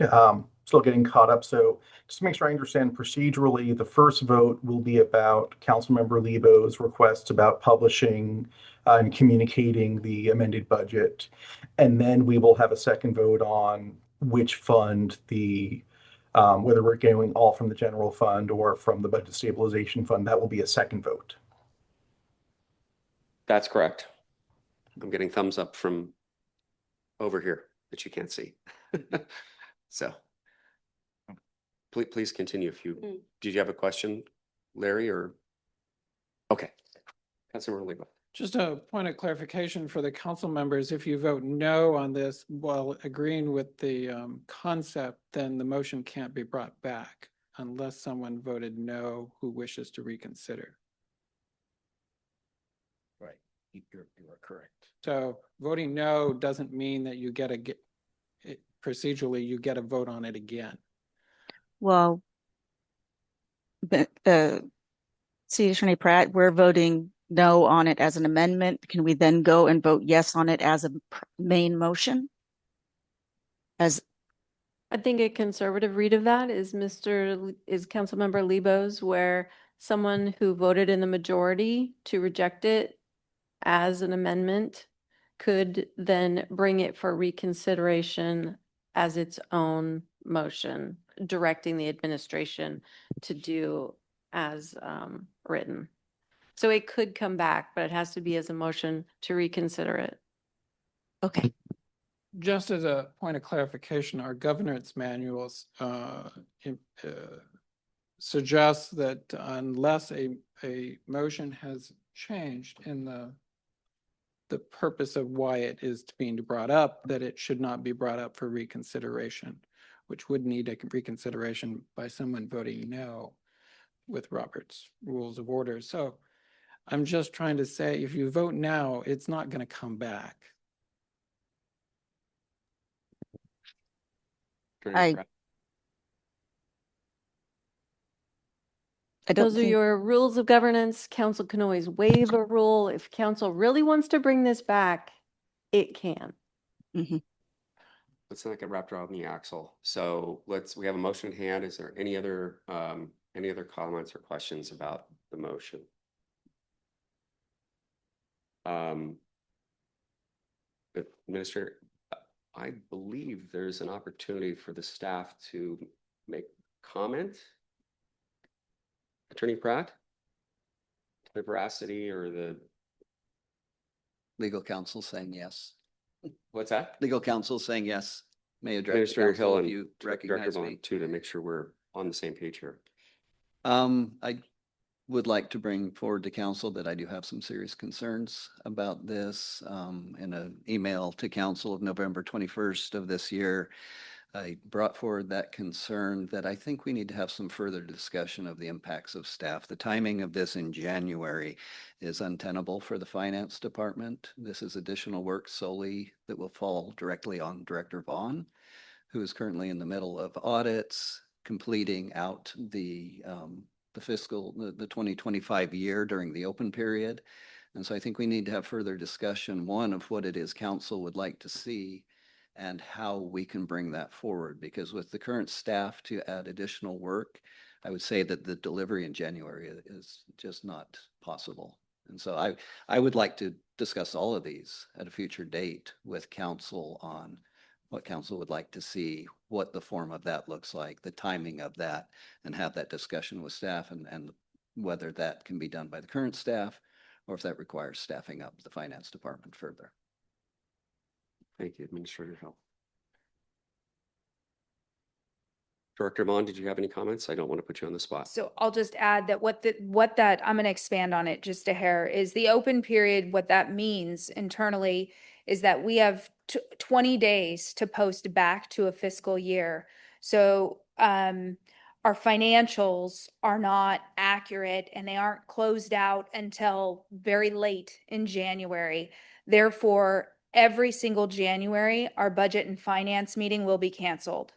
Still getting caught up. So just to make sure I understand procedurally, the first vote will be about Councilmember Lebo's request about publishing and communicating the amended budget. And then we will have a second vote on which fund whether we're going all from the general fund or from the budget stabilization fund. That will be a second vote. That's correct. I'm getting thumbs up from over here that you can't see. So please continue if you, did you have a question, Larry, or? Okay. Councilmember Lebo. Just a point of clarification for the council members. If you vote no on this while agreeing with the concept, then the motion can't be brought back unless someone voted no who wishes to reconsider. Right, you are correct. So voting no doesn't mean that you get procedurally, you get a vote on it again. Well, but see, Attorney Pratt, we're voting no on it as an amendment. Can we then go and vote yes on it as a main motion? As I think a conservative read of that is Councilmember Lebo's, where someone who voted in the majority to reject it as an amendment could then bring it for reconsideration as its own motion, directing the administration to do as written. So it could come back, but it has to be as a motion to reconsider it. okay, Just as a point of clarification, our governance manuals suggest that unless a motion has changed in the purpose of why it is being brought up, that it should not be brought up for reconsideration. which would need a reconsideration by someone voting no with Robert's Rules of Order. So I'm just trying to say, if you vote now, it's not going to come back. I don't Those are think, your rules of governance. Council can always waive a rule. If council really wants to bring this back, it can. Mhm. Let's not get wrapped around the axle. So we have a motion at hand. Is there any other comments or questions about the motion? Administrator, I believe there's an opportunity for the staff to make comment. Attorney Pratt? The veracity or the, Legal counsel saying yes. what's that? Legal counsel saying yes. May address the Administrator Hill council if and you Director recognize Vaughn, me. too, to make sure we're on the same page here. I would like to bring forward to council that I do have some serious concerns about this. In an email to council of November 21st of this year, I brought forward that concern that I think we need to have some further discussion of the impacts of staff. The timing of this in January is untenable for the finance department. This is additional work solely that will fall directly on Director Vaughn, who is currently in the middle of audits, completing out the fiscal, the 2025 year during the open period. And so I think we need to have further discussion, one, of what it is council would like to see and how we can bring that forward. Because with the current staff to add additional work, I would say that the delivery in January is just not possible. And so I would like to discuss all of these at a future date with council on what council would like to see, what the form of that looks like, the timing of that, and have that discussion with staff and whether that can be done by the current staff or if that requires staffing up the finance department further. Thank you, Administrator Hill. Director Vaughn, did you have any comments? I don't want to put you on the spot. So I'll just add that I'm going to expand on it just a hair is the open period. What that means internally is that we have 20 days to post back to a fiscal year. So our financials are not accurate and they aren't closed out until very late in January. Therefore, every single January, our budget and finance meeting will be canceled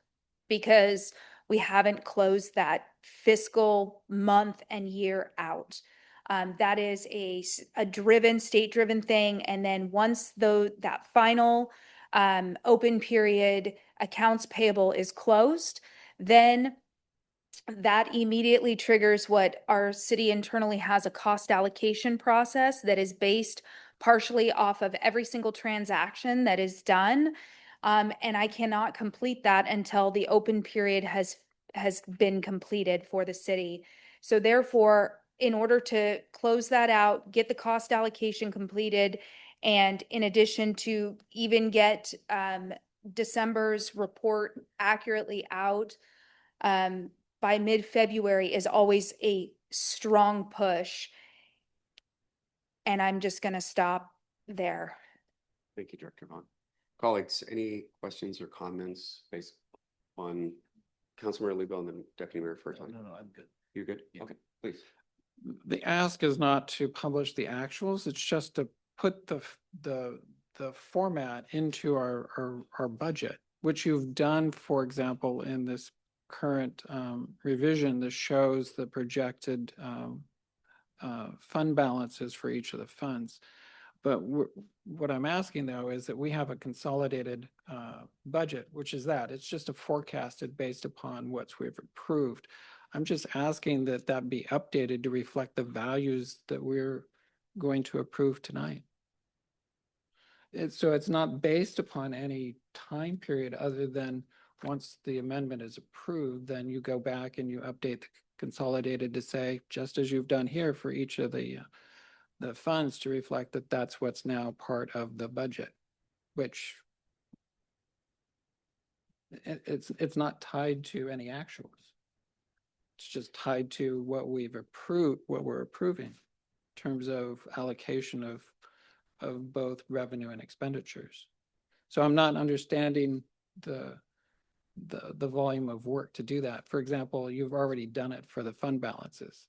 because we haven't closed that fiscal month and year out. That is a state-driven thing. And then once that final open period accounts payable is closed, then that immediately triggers what our city internally has a cost allocation process that is based partially off of every single transaction that is done. And I cannot complete that until the open period has been completed for the city. So therefore, in order to close that out, get the cost allocation completed, and in addition to even get December's report accurately out by mid-February is always a strong push. And I'm just going to stop there. Thank you, Director Vaughn. Colleagues, any questions or comments based on Councilmember Lebo and then Deputy Mayor Furton? No, I'm good. You're good? Yeah. Okay, please. The ask is not to publish the actuals, it's just to put the format into our budget, which you've done, for example, in this current revision that shows the projected fund balances for each of the funds. But what I'm asking, though, is that we have a consolidated budget, which is that. It's just a forecasted based upon what we've approved. I'm just asking that that be updated to reflect the values that we're going to approve tonight. So it's not based upon any time period other than once the amendment is approved, then you go back and you update the consolidated to say, just as you've done here for each of the funds, to reflect that that's what's now part of the budget, which it's not tied to any actuals. It's just tied to what we've approved, what we're approving in terms of allocation of both revenue and expenditures. So I'm not understanding the volume of work to do that. For example, you've already done it for the fund balances.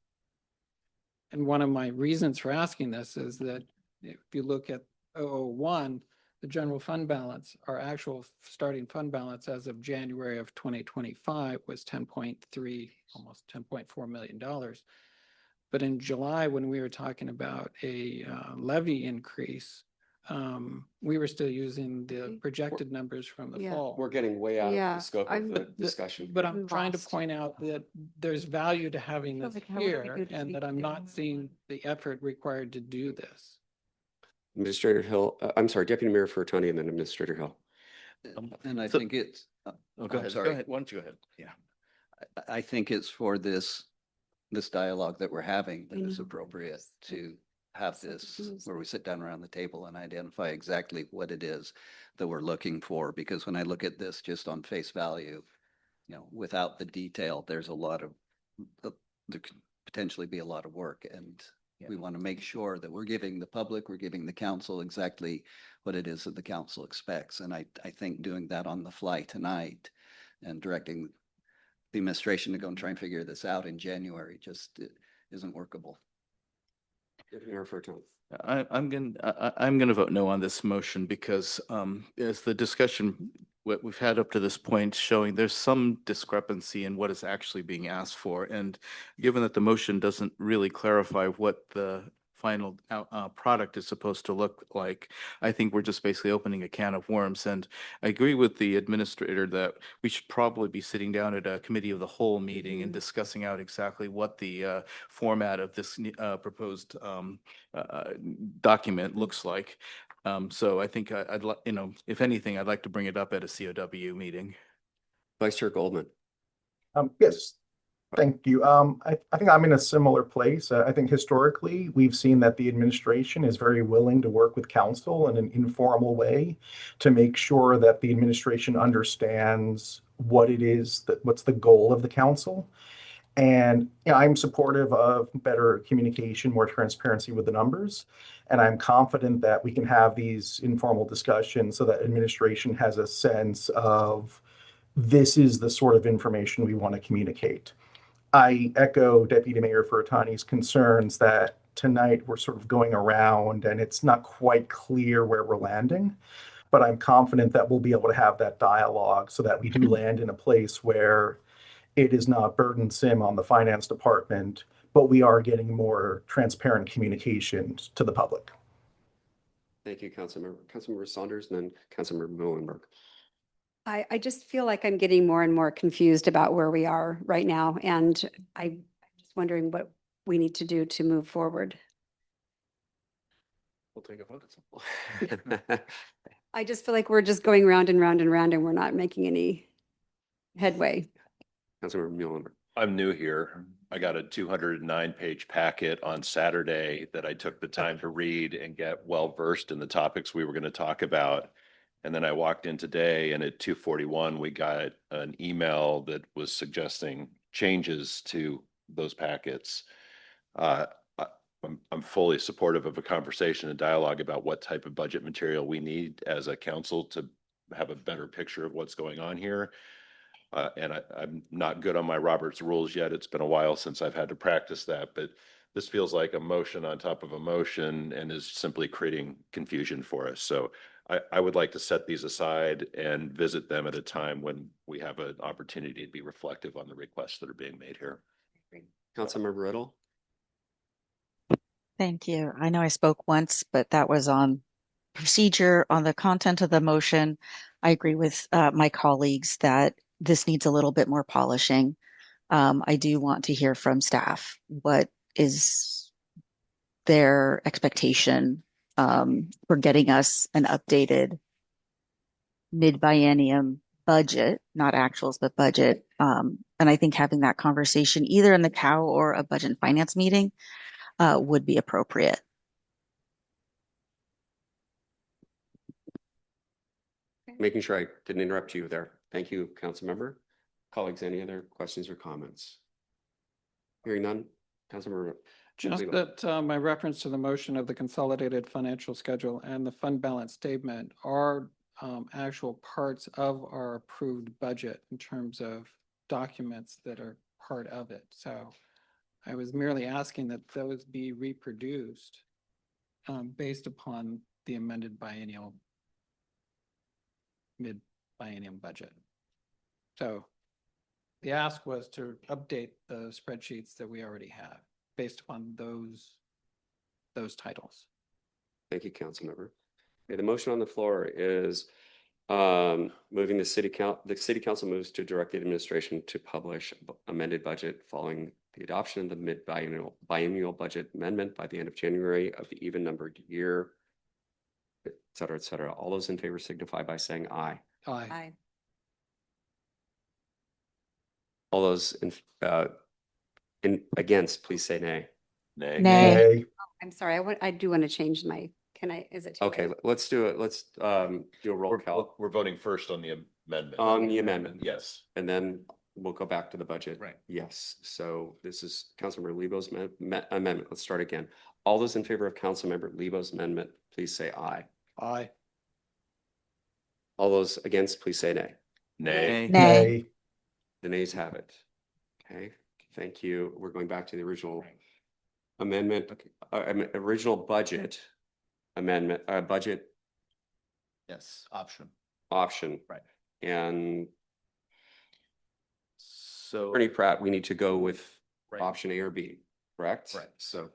And one of my reasons for asking this is that if you look at 001, the general fund balance, our actual starting fund balance as of January of 2025 was 10.3, almost $10.4 million. But in July, when we were talking about a levy increase, we were still using the projected numbers from the Yeah. fall. We're getting way out of Yeah, the scope of I'm- the discussion. But I'm trying to Lost. point out that there's value to having Feels this like, how would we here do to and be that I'm doing not that? seeing the effort required to do this. Administrator Hill, I'm sorry, Deputy Mayor Furtani and then Administrator Hill. And I so- think it's, Oh, I'm go ahead. Go sorry. ahead. Why don't you go ahead? Yeah. I think it's for this dialogue that we're having that I is know. appropriate to have So this, confused. where we sit down around the table and identify exactly what it is that we're looking for. Because when I look at this just on face value, without the detail, there's a lot of, there could potentially be a lot of work. And we want to make sure that we're giving the public, we're giving the council exactly what it is that the council expects. And I think doing that on the fly tonight and directing the administration to go and try and figure this out in January just isn't workable. Deputy Mayor Furtani. I'm gonna vote no on this motion because as the discussion what we've had up to this point showing there's some discrepancy in what is actually being asked for. And given that the motion doesn't really clarify what the final product is supposed to look like, I think we're just basically opening a can of worms. And I agree with the administrator that we should probably be sitting down at a committee of the whole meeting and discussing out exactly what the format of this proposed document looks like. So I think I'd like, if anything, I'd like to bring it up at a COW meeting. Vice Chair Goldman. Yes, thank you. I think I'm in a similar place. I think historically, we've seen that the administration is very willing to work with council in an informal way to make sure that the administration understands what it is, what's the goal of the council. And I'm supportive of better communication, more transparency with the numbers. And I'm confident that we can have these informal discussions so that administration has a sense of this is the sort of information we want to communicate. I echo Deputy Mayor Furtani's concerns that tonight we're sort of going around and it's not quite clear where we're landing. But I'm confident that we'll be able to have that dialogue so that we do land in a place where it is not burdensome on the finance department, but we are getting more transparent communications to the public. Thank you, Councilmember Saunders, and then Councilmember Muilenburg. I just feel like I'm getting more and more confused about where we are right now, and I'm just wondering what we need to do to move forward. We'll take a vote at some point. I just feel like we're just going round and round and round, and we're not making any headway. Councilmember Muilenburg. I'm new here. I got a 209-page packet on Saturday that I took the time to read and get well versed in the topics we were going to talk about. And then I walked in today and at 2:41, we got an email that was suggesting changes to those packets. I'm fully supportive of a conversation and dialogue about what type of budget material we need as a council to have a better picture of what's going on here. And I'm not good on my Robert's rules yet. It's been a while since I've had to practice that, but this feels like a motion on top of a motion and is simply creating confusion for us. So I would like to set these aside and visit them at a time when we have an opportunity to be reflective on the requests that are being made here. Councilmember Riddle. Thank you. I know I spoke once, but that was on procedure, on the content of the motion. I agree with my colleagues that this needs a little bit more polishing. I do want to hear from staff. What is their expectation for getting us an updated mid-biennium budget, not actuals, but budget. And I think having that conversation either in the COW or a budget and finance meeting would be appropriate. Making sure I didn't interrupt you there. Thank you, Councilmember. Colleagues, any other questions or comments? Hearing none, Councilmember. Just that my reference to the motion of the consolidated financial schedule and the fund balance statement are actual parts of our approved budget in terms of documents that are part of it. So I was merely asking that those be reproduced based upon the amended mid-biennial budget. So the ask was to update the spreadsheets that we already have based upon those titles. Thank you, Councilmember. Okay, the motion on the floor is moving the city council moves to direct the administration to publish amended budget following the adoption of the biennial budget amendment by the end of January of the even numbered year, et cetera, et cetera. All those in favor signify by saying aye. Aye. All those in against, please say nay. Nay. Nay. Nay. I'm sorry, I do want to change my, is it too Okay, late? let's do it. Let's do a roll call We're voting first on the amendment. on the amendment. Yes. And then we'll go back to the budget. Right. Yes. So this is Councilmember Lebo's amendment. Let's start again. All those in favor of Councilmember Lebo's amendment, please say aye. Aye. All those against, please say nay. Nay. Nay. The nays have it. Okay, thank you. We're going back to the original amendment, original budget amendment, budget Yes, option. option. Right. And So. Attorney Pratt, we need to go with Right. option A or B, correct? Right. So,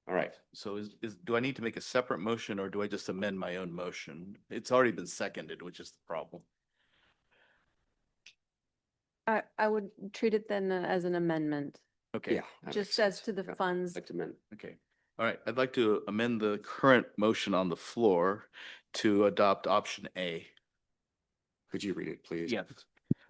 all right. So do I need to make a separate motion or do I just amend my own motion? It's already been seconded, which is the problem. I would treat it then as an amendment, Okay. Yeah. that just makes as sense. to the Yeah, funds. like to amend. Okay. All right. I'd like to amend the current motion on the floor to adopt option A. Could you read it, please? Yes.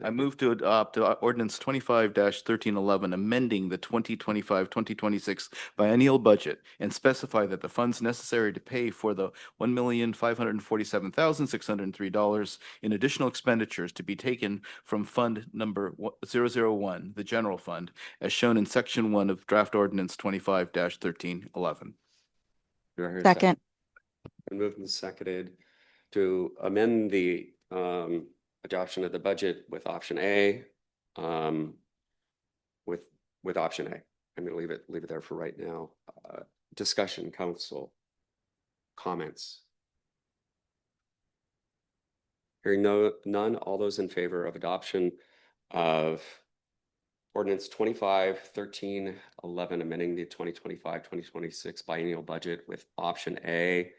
I move to adopt ordinance 25-1311, amending the 2025-2026 biennial budget and specify that the funds necessary to pay for the $1,547,603 in additional expenditures to be taken from fund number 001, the general fund, as shown in section 1 of draft ordinance 25-1311. Do I hear a Second. Been moved and seconded to amend the adoption of the budget with option A, with option A. I'm gonna leave it there for right now. Discussion, council, comments. Hearing none, all those in favor of adoption of ordinance 25-1311, amending the 2025-2026 biennial budget with option A,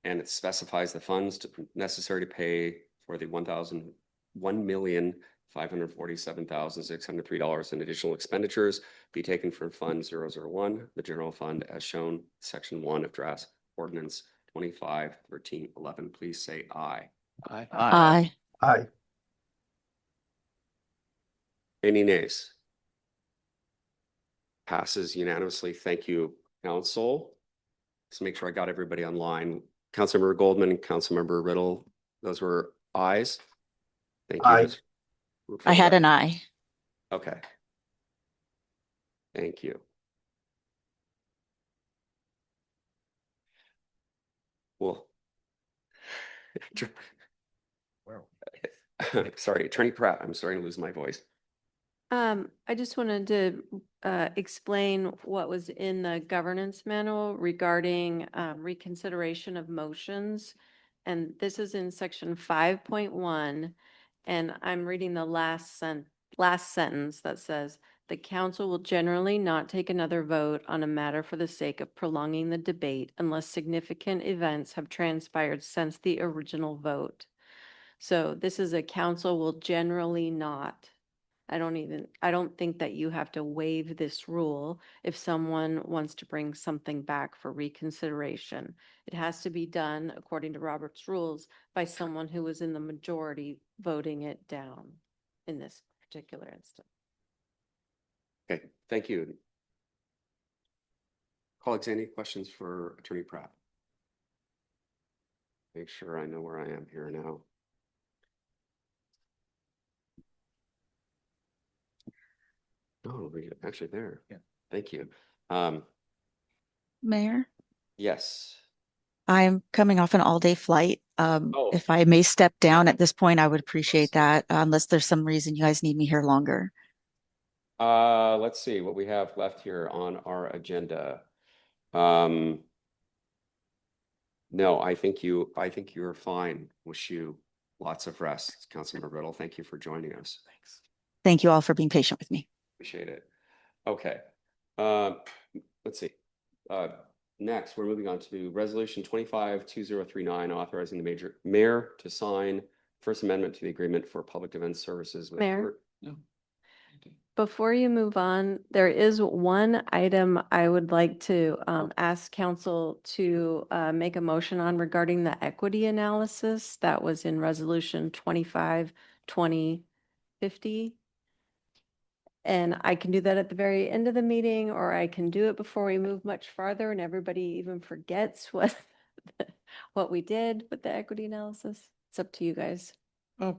and it specifies the funds necessary to pay for the $1,547,603 in additional expenditures be taken from Fund 001, the general fund, as shown section 1 of draft ordinance 25-1311. Please say aye. Aye. Aye. Aye. Any nays? Passes unanimously. Thank you, council. Let's make sure I got everybody online. Councilmember Goldman, Councilmember Riddle, those were ayes. Thank you. Aye. Just for I had the an eye. Okay. Thank you. Well. Sorry, Attorney Pratt, I'm starting to lose my voice. I just wanted to explain what was in the governance manual regarding reconsideration of motions. And this is in section 5.1, and I'm reading the last sentence that says, "The council will generally not take another vote on a matter for the sake of prolonging the debate unless significant events have transpired since the original vote." So this is a council will generally not. I don't think that you have to waive this rule if someone wants to bring something back for reconsideration. It has to be done according to Robert's rules by someone who was in the majority voting it down in this particular instance. Okay, thank you. Colleagues, any questions for Attorney Pratt? Make sure I know where I am here now. Oh, we're actually there. Yeah. Thank you. Mayor, Yes. I'm coming off an all-day flight. Oh. If I may step down at this point, I would appreciate that, unless there's some reason you guys need me here longer. Let's see what we have left here on our agenda. No, I think you're fine. Wish you lots of rest, Councilmember Riddle. Thank you for joining us. Thanks. Thank you all for being patient with me. Appreciate it. Okay. Let's see. Next, we're moving on to Resolution 25-2039, authorizing the mayor to sign First Amendment to the Agreement for Public Defense Services with. Mayor? No. Before you move on, there is one item I would like to ask council to make a motion on regarding the equity analysis that was in Resolution 25-2050. And I can do that at the very end of the meeting, or I can do it before we move much farther and everybody even forgets what we did with the equity analysis. It's up to you guys.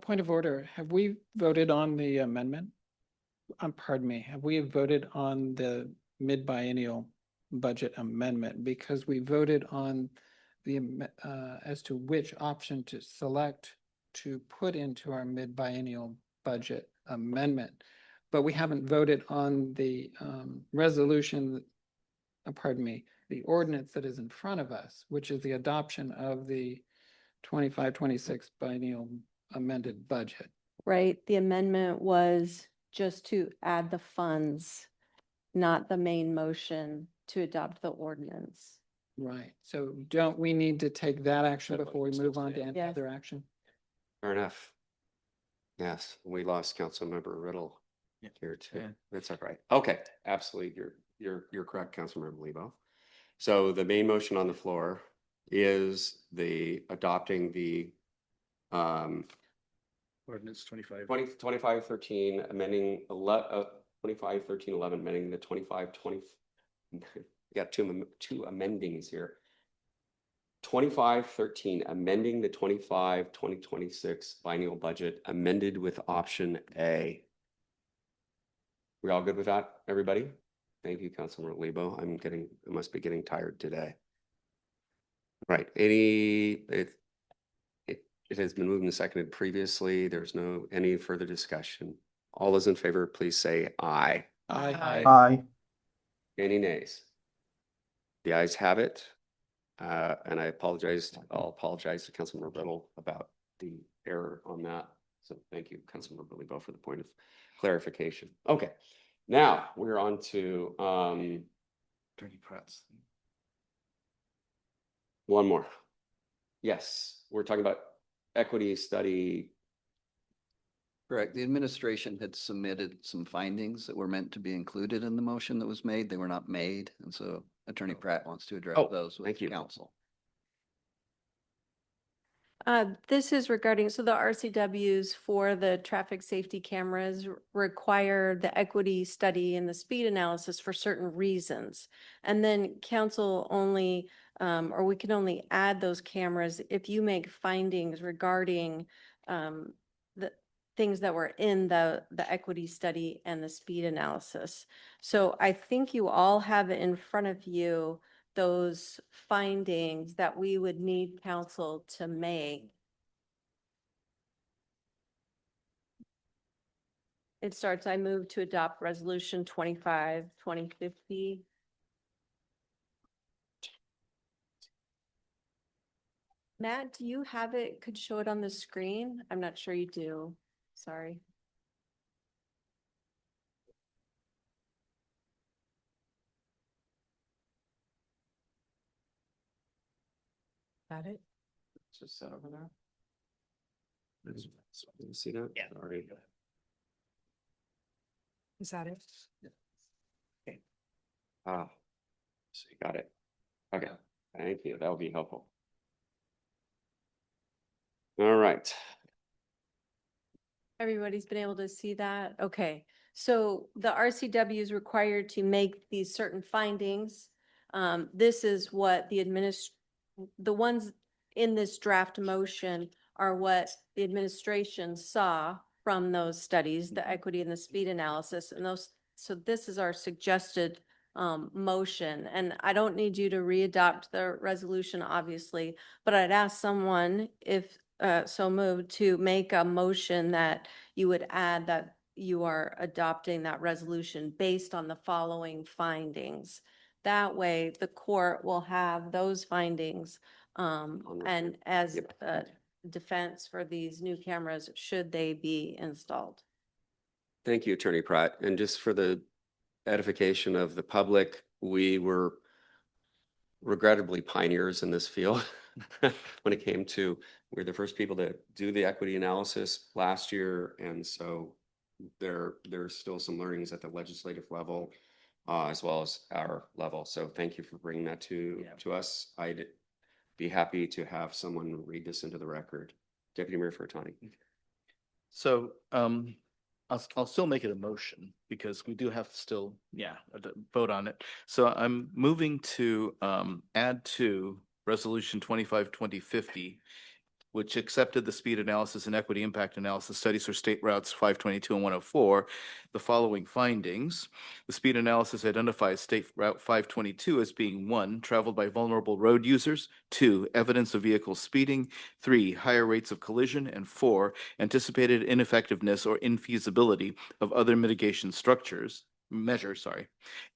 Point of order. Have we voted on the amendment? Pardon me. Have we voted on the mid-biennial budget amendment? Because we voted on the as to which option to select to put into our mid-biennial budget amendment. But we haven't voted on the resolution, pardon me, the ordinance that is in front of us, which is the adoption of the 25-26 biennial amended budget. Right, the amendment was just to add the funds, not the main motion to adopt the ordinance. Right, so don't we need to take that action before we move on to any Yes. other action? Fair enough. Yes, we lost Councilmember Riddle here too. Yeah. That's all right. Okay, absolutely. You're correct, Councilmember Lebo. So the main motion on the floor is adopting the Ordinance 2513 amending 251311 amending the 2520. Got two amendings here. 2513 amending the 2026 biennial budget amended with option A. We all good with that, everybody? Thank you, Councilmember Lebo. I must be getting tired today. Right. It has been moved and seconded previously. There's any further discussion. All those in favor, please say aye. Aye. Aye. Any nays? The ayes have it. And I'll apologize to Councilmember Riddle about the error on that. So thank you, Councilmember Lebo, for the point of clarification. Okay, now we're on to Attorney Pratt's. one more. Yes, we're talking about equity study. Correct. The administration had submitted some findings that were meant to be included in the motion that was made. They were not made. And so Attorney Pratt wants to address those with thank you. council. This is regarding, so the RCWs for the traffic safety cameras require the equity study and the speed analysis for certain reasons. And then council only, or we can only add those cameras if you make findings regarding the things that were in the equity study and the speed analysis. So I think you all have it in front of you, those findings that we would need council to make. It starts, I move to adopt resolution 25-2050. Matt, do you have it? Could show it on the screen? I'm not sure you do. Sorry. Got it? Just set over there. You see that? Yeah. Already. Is that it? Ah, so you got it. Okay, thank you. That would be helpful. All right. Everybody's been able to see that? Okay. So the RCW is required to make these certain findings. This is what the ones in this draft motion are what the administration saw from those studies, the equity and the speed analysis. And so this is our suggested motion. And I don't need you to readopt the resolution, obviously, but I'd ask someone, if so moved, to make a motion that you would add that you are adopting that resolution based on the following findings. That way, the court will have those findings and as Yep. defense for these new cameras, should they be installed. Thank you, Attorney Pratt. And just for the edification of the public, we were regrettably pioneers in this field when it came to, we're the first people to do the equity analysis last year. And so there's still some learnings at the legislative level as well as our level. So thank you for bringing that to us. I'd be happy to have someone read this into the record. Deputy Mayor Furtani. So I'll still make it a motion because we do have to still, vote on it. So I'm moving to add to Resolution 25-2050, which accepted the speed analysis and equity impact analysis studies for state routes 522 and 104, the following findings. The speed analysis identifies state route 522 as being 1, traveled by vulnerable road users, 2, evidence of vehicle speeding, 3, higher rates of collision, and 4, anticipated ineffectiveness or infeasibility of other mitigation measures.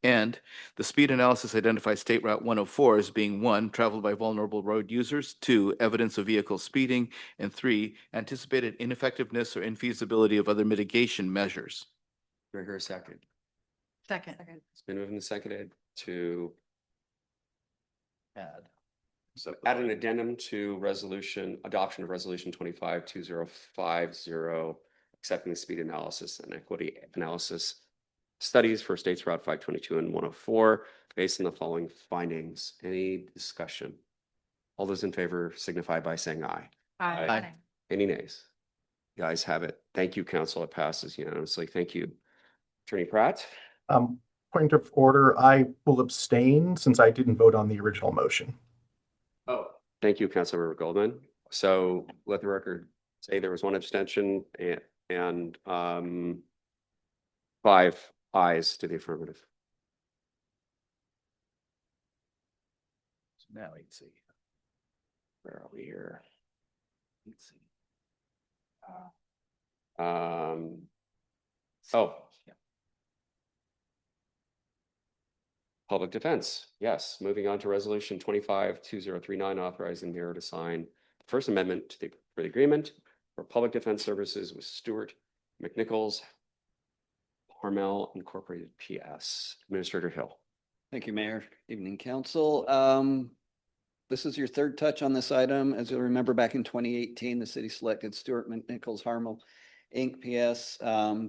And the speed analysis identifies State Route 104 as being 1, traveled by vulnerable road users, 2, evidence of vehicle speeding, and 3, anticipated ineffectiveness or infeasibility of other mitigation measures. Do I hear a second? Second. It's been moved and seconded to Add. add an addendum to adoption of resolution 25-2050, accepting the speed analysis and equity analysis studies for states route 522 and 104 based on the following findings. Any discussion? All those in favor signify by saying aye. Aye. Any nays? The ayes have it. Thank you, council. It passes unanimously. Thank you. Attorney Pratt? Point of order, I will abstain since I didn't vote on the original motion. Oh, thank you, Councilmember Goldman. So let the record say there was one abstention and 5 ayes to the affirmative. So now let's see. Where are we here? Let's see. Public defense. Yes. Moving on to resolution 25-2039, authorizing the mayor to sign the First Amendment for the agreement for public defense services with Stewart, MacNichols, Harmell Incorporated PS. Administrator Hill. Thank you, Mayor. Evening, Council. This is your third touch on this item. As you'll remember, back in 2018, the city selected Stewart, MacNichols, Harmell, Inc. PS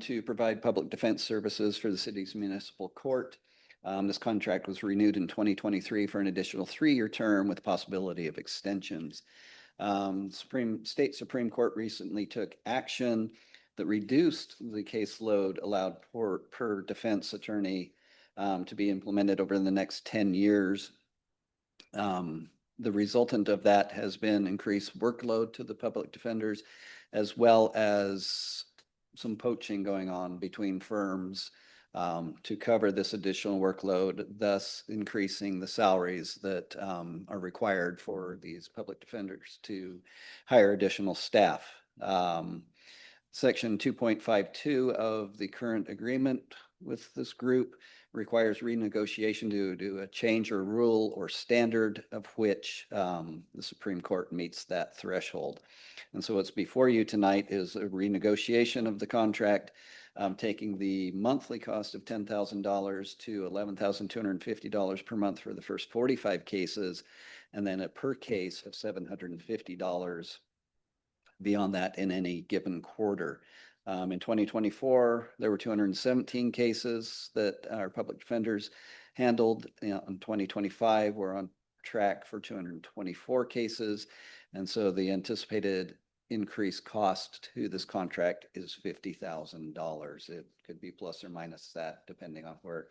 to provide public defense services for the city's municipal court. This contract was renewed in 2023 for an additional 3-year term with possibility of extensions. State Supreme Court recently took action that reduced the caseload allowed per defense attorney to be implemented over the next 10 years. The resultant of that has been increased workload to the public defenders, as well as some poaching going on between firms to cover this additional workload, thus increasing the salaries that are required for these public defenders to hire additional staff. Section 2.52 of the current agreement with this group requires renegotiation due to a change or rule or standard of which the Supreme Court meets that threshold. And so what's before you tonight is a renegotiation of the contract, taking the monthly cost of $10,000 to $11,250 per month for the first 45 cases, and then a per case of $750 beyond that in any given quarter. In 2024, there were 217 cases that our public defenders handled. In 2025, we're on track for 224 cases. And so the anticipated increased cost to this contract is $50,000. It could be plus or minus that, depending on where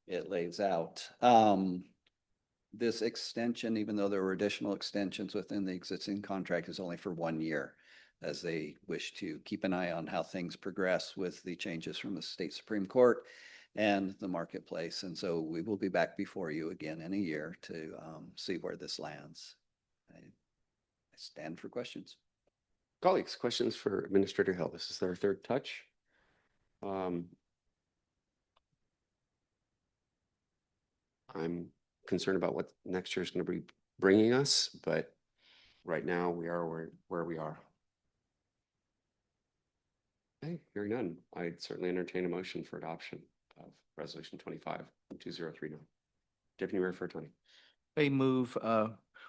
it lays out. This extension, even though there were additional extensions within the existing contract, is only for 1 year, as they wish to keep an eye on how things progress with the changes from the state Supreme Court and the marketplace. And so we will be back before you again in a year to see where this lands. I stand for questions. Colleagues, questions for Administrator Hill? This is their third touch. I'm concerned about what next year is going to be bringing us, but right now we are where we are. Okay, hearing none, I'd certainly entertain a motion for adoption of Resolution 25-2039. Deputy Mayor Furtoni. I move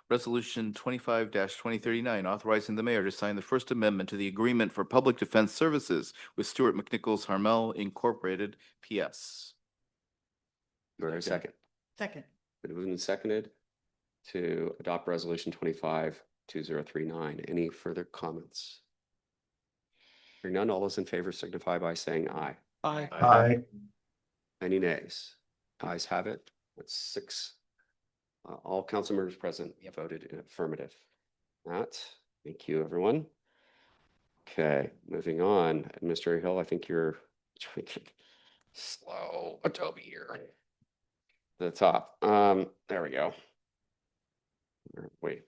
Resolution 25-2039, authorizing the mayor to sign the First Amendment to the Agreement for Public Defense Services with Stewart, MacNichols, Harmell Incorporated, PS. Do I have a second? Second. Been moved and seconded to adopt Resolution 25-2039. Any further comments? Hearing none, all those in favor signify by saying aye. Aye. Aye. Any nays? Ayes have it. That's 6. All council members present voted in affirmative. Matt, thank you, everyone. Okay, moving on. Administrator Hill, I think you're trying to slow Adobe here. The top. There we go. Wait.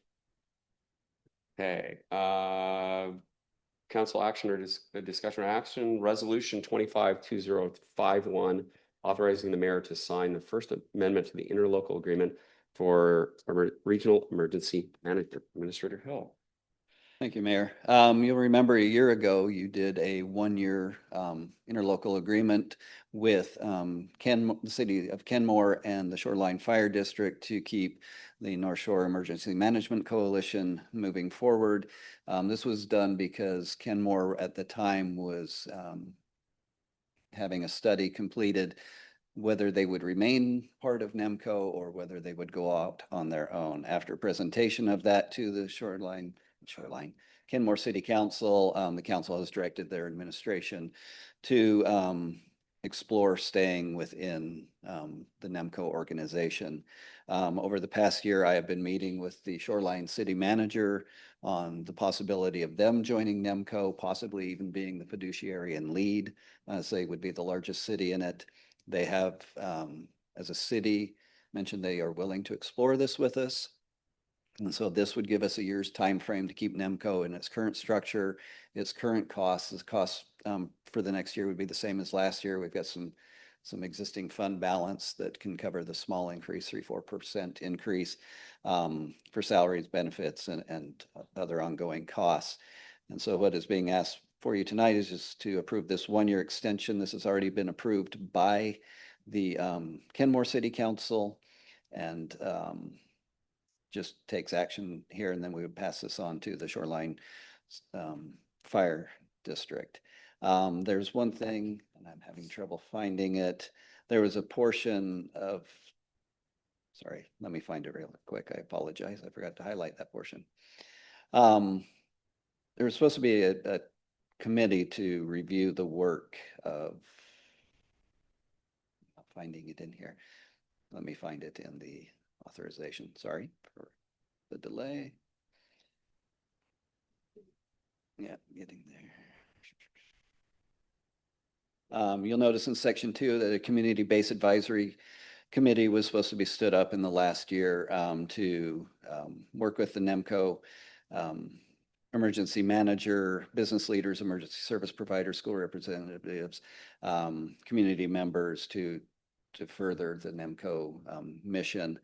Okay. Council action or discussion or action, Resolution 25-2051, authorizing the mayor to sign the First Amendment to the Interlocal Agreement for Regional Emergency Manager. Administrator Hill. Thank you, Mayor. You'll remember a year ago, you did a 1-year interlocal agreement with the city of Kenmore and the Shoreline Fire District to keep the North Shore Emergency Management Coalition moving forward. This was done because Kenmore at the time was having a study completed whether they would remain part of NEMCO or whether they would go out on their own. After presentation of that to the Kenmore City Council, the council has directed their administration to explore staying within the NEMCO organization. Over the past year, I have been meeting with the Shoreline City Manager on the possibility of them joining NEMCO, possibly even being the fiduciary and lead, as they would be the largest city in it. They have, as a city, mentioned they are willing to explore this with us. And so this would give us a year's time frame to keep NEMCO in its current structure, its current costs. The costs for the next year would be the same as last year. We've got some existing fund balance that can cover the small increase, 3-4% increase for salaries, benefits, and other ongoing costs. And so what is being asked for you tonight is just to approve this 1-year extension. This has already been approved by the Kenmore City Council, and just takes action here, and then we would pass this on to the Shoreline Fire District. There's one thing, and I'm having trouble finding it. There was a portion of, sorry, let me find it real quick. I apologize. I forgot to highlight that portion. There was supposed to be a committee to review the work of, I'm not finding it in here. Let me find it in the authorization. Sorry for the delay. Yeah, getting there. You'll notice in section 2 that a community-based advisory committee was supposed to be stood up in the last year to work with the NEMCO emergency manager, business leaders, emergency service providers, school representatives, community members to further the NEMCO mission.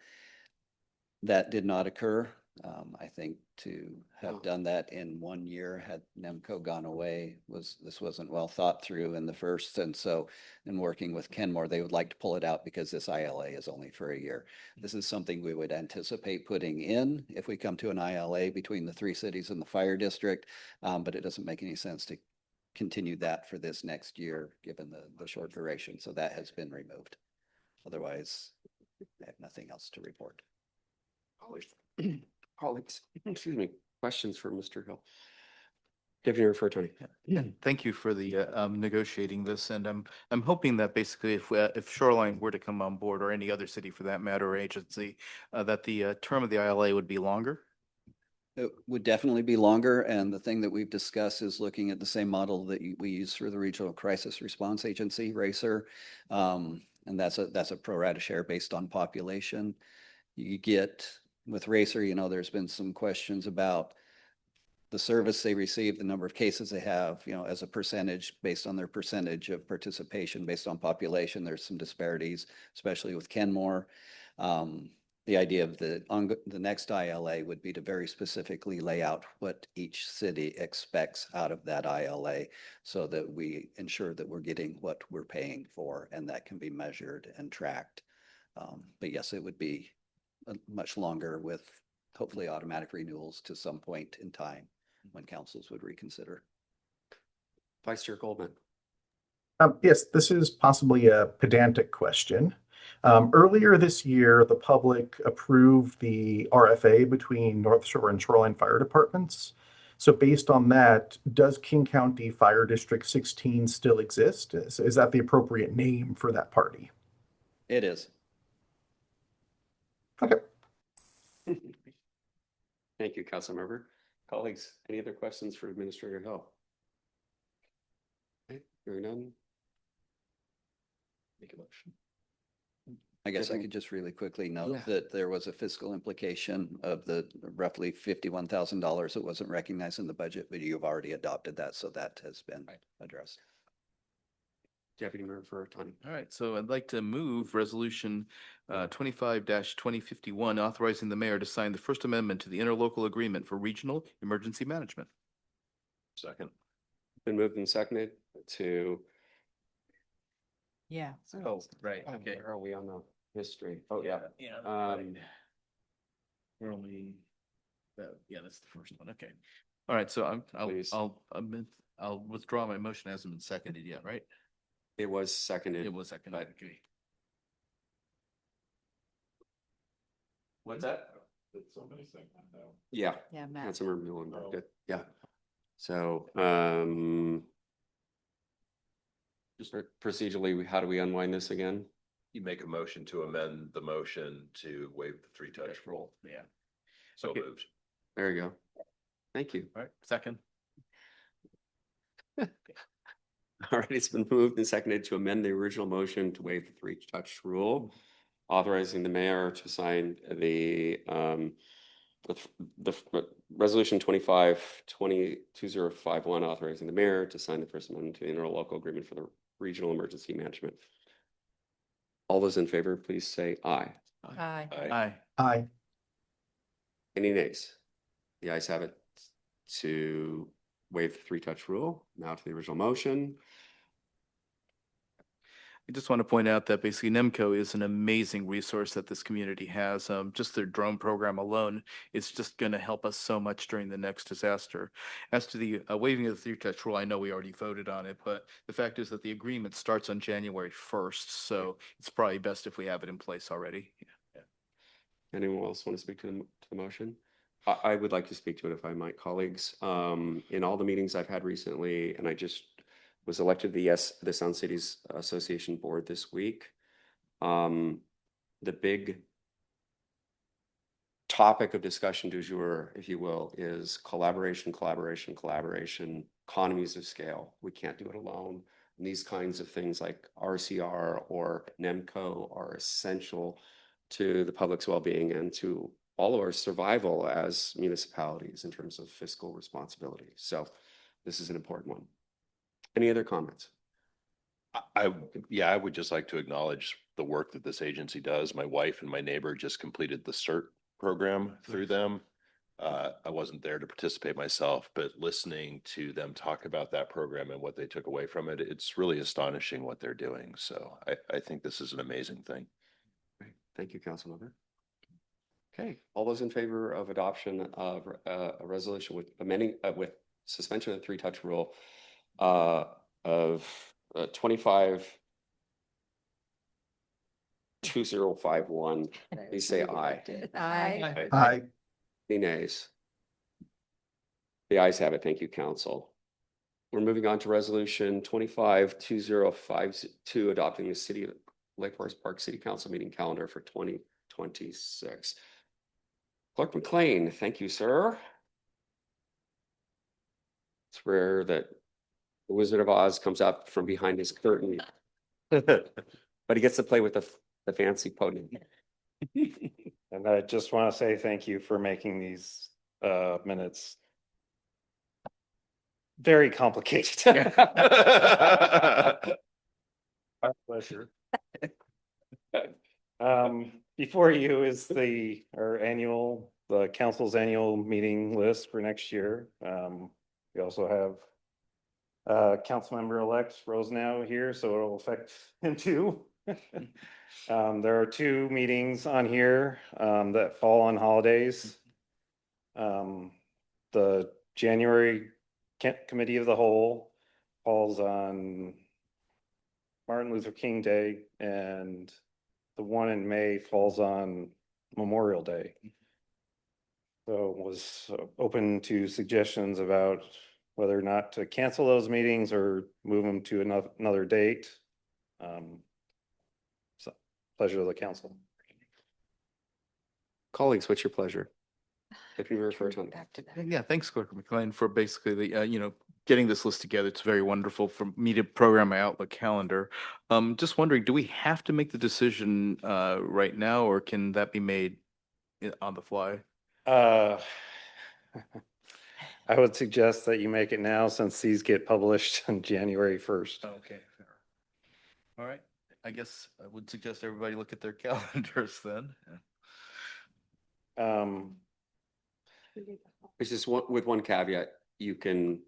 That did not occur. I think to have done that in 1 year had NEMCO gone away this wasn't well thought through in the first. And so in working with Kenmore, they would like to pull it out because this ILA is only for a year. This is something we would anticipate putting in if we come to an ILA between the 3 cities and the fire district, but it doesn't make any sense to continue that for this next year, given the short duration. So that has been removed. Otherwise, I have nothing else to report. Colleagues, excuse me, questions for Mr. Hill? Deputy Mayor Furtoni. Yeah, thank you for the negotiating this, and I'm hoping that basically if Shoreline were to come on board, or any other city for that matter, or agency, that the term of the ILA would be longer. It would definitely be longer, and the thing that we've discussed is looking at the same model that we use for the Regional Crisis Response Agency, RACER. And that's a pro rata share based on population. You get, with RACER, you know, there's been some questions about the service they receive, the number of cases they have, you know, as a percentage based on their percentage of participation based on population. There's some disparities, especially with Kenmore. The idea of the next ILA would be to very specifically lay out what each city expects out of that ILA so that we ensure that we're getting what we're paying for, and that can be measured and tracked. But yes, it would be much longer with hopefully automatic renewals to some point in time when councils would reconsider. Vice Chair Goldman. Yes, this is possibly a pedantic question. Earlier this year, the public approved the RFA between North Shore and Shoreline Fire Departments. So based on that, does King County Fire District 16 still exist? Is that the appropriate name for that party? It is. Okay. Thank you, Councilmember. Colleagues, any other questions for Administrator Hill? Okay, hearing none. Make a motion. I guess I could just really quickly note Yeah. that there was a fiscal implication of the roughly $51,000 that wasn't recognized in the budget, but you've already adopted that, so that has been addressed. Deputy Mayor for Tani. All right, so I'd like to move resolution 25-2051, authorizing the mayor to sign the First Amendment to the interlocal agreement for regional emergency management. Second. Been moved and seconded to. Yeah. Oh, right, okay. Where are we on the history? Oh, yeah. Yeah. We're only, yeah, that's the first one, okay. All right, so Please. I'll withdraw my motion. Hasn't been seconded yet, right? It was seconded. It was seconded, but- okay. What's that? Somebody saying that now. Yeah. Yeah, Matt. Councilmember Muilenburg did. Yeah. So, just procedurally, how do we unwind this again? You make a motion to amend the motion to waive the three-touch rule. Yeah. So Okay. moved. There you go. Thank you. All right, second. All right, it's been moved and seconded to amend the original motion to waive the three-touch rule, authorizing the mayor to sign the resolution 25-2051, authorizing the mayor to sign the First Amendment to the interlocal agreement for the regional emergency management. All those in favor, please say aye. Aye. Aye. Aye. Any nays? The ayes have it to waive the three-touch rule. Now to the original motion. I just want to point out that basically NEMCO is an amazing resource that this community has. Just their drone program alone is just going to help us so much during the next disaster. As to the waiving of the three-touch rule, I know we already voted on it, but the fact is that the agreement starts on January 1st, so it's probably best if we have it in place already. Yeah. Anyone else want to speak to the motion? I would like to speak to it if I might, colleagues. In all the meetings I've had recently, and I just was elected to the Sound Cities Association board this week. The big topic of discussion du jour, if you will, is collaboration, economies of scale. We can't do it alone. And these kinds of things like RCR or NEMCO are essential to the public's well-being and to all of our survival as municipalities in terms of fiscal responsibility. So this is an important one. Any other comments? I would just like to acknowledge the work that this agency does. My wife and my neighbor just completed the CERT program through them. I wasn't there to participate myself, but listening to them talk about that program and what they took away from it, it's really astonishing what they're doing. So I think this is an amazing thing. Great. Thank you, Councilmember. Okay, all those in favor of adoption of a resolution with amending with suspension of the three-touch rule of 25-2051, please say aye. Aye. Aye. Any nays? The ayes have it. Thank you, Council. We're moving on to resolution 25-2052, adopting the City of Lake Forest Park City Council meeting calendar for 2026. Clerk McLean, thank you, sir. It's rare that the Wizard of Oz comes up from behind his curtain. But he gets to play with the fancy pony. And I just want to say thank you for making these minutes very complicated. My pleasure. Before you is the council's annual meeting list for next year. We also have Councilmember-elect Rosenau here, so it'll affect him too. There are 2 meetings on here that fall on holidays. The January Committee of the Whole falls on Martin Luther King Day, and the one in May falls on Memorial Day. So was open to suggestions about whether or not to cancel those meetings or move them to another date. So pleasure of the council. Colleagues, what's your pleasure? If you refer to Yeah, thanks, Clerk McLean, for basically the, getting this list together. It's very wonderful for me to program my Outlook calendar. Just wondering, do we have to make the decision right now, or can that be made on the fly? I would suggest that you make it now since these get published on January 1st. Okay, fair. All right, I guess I would suggest everybody look at their calendars then. It's just with one caveat, you can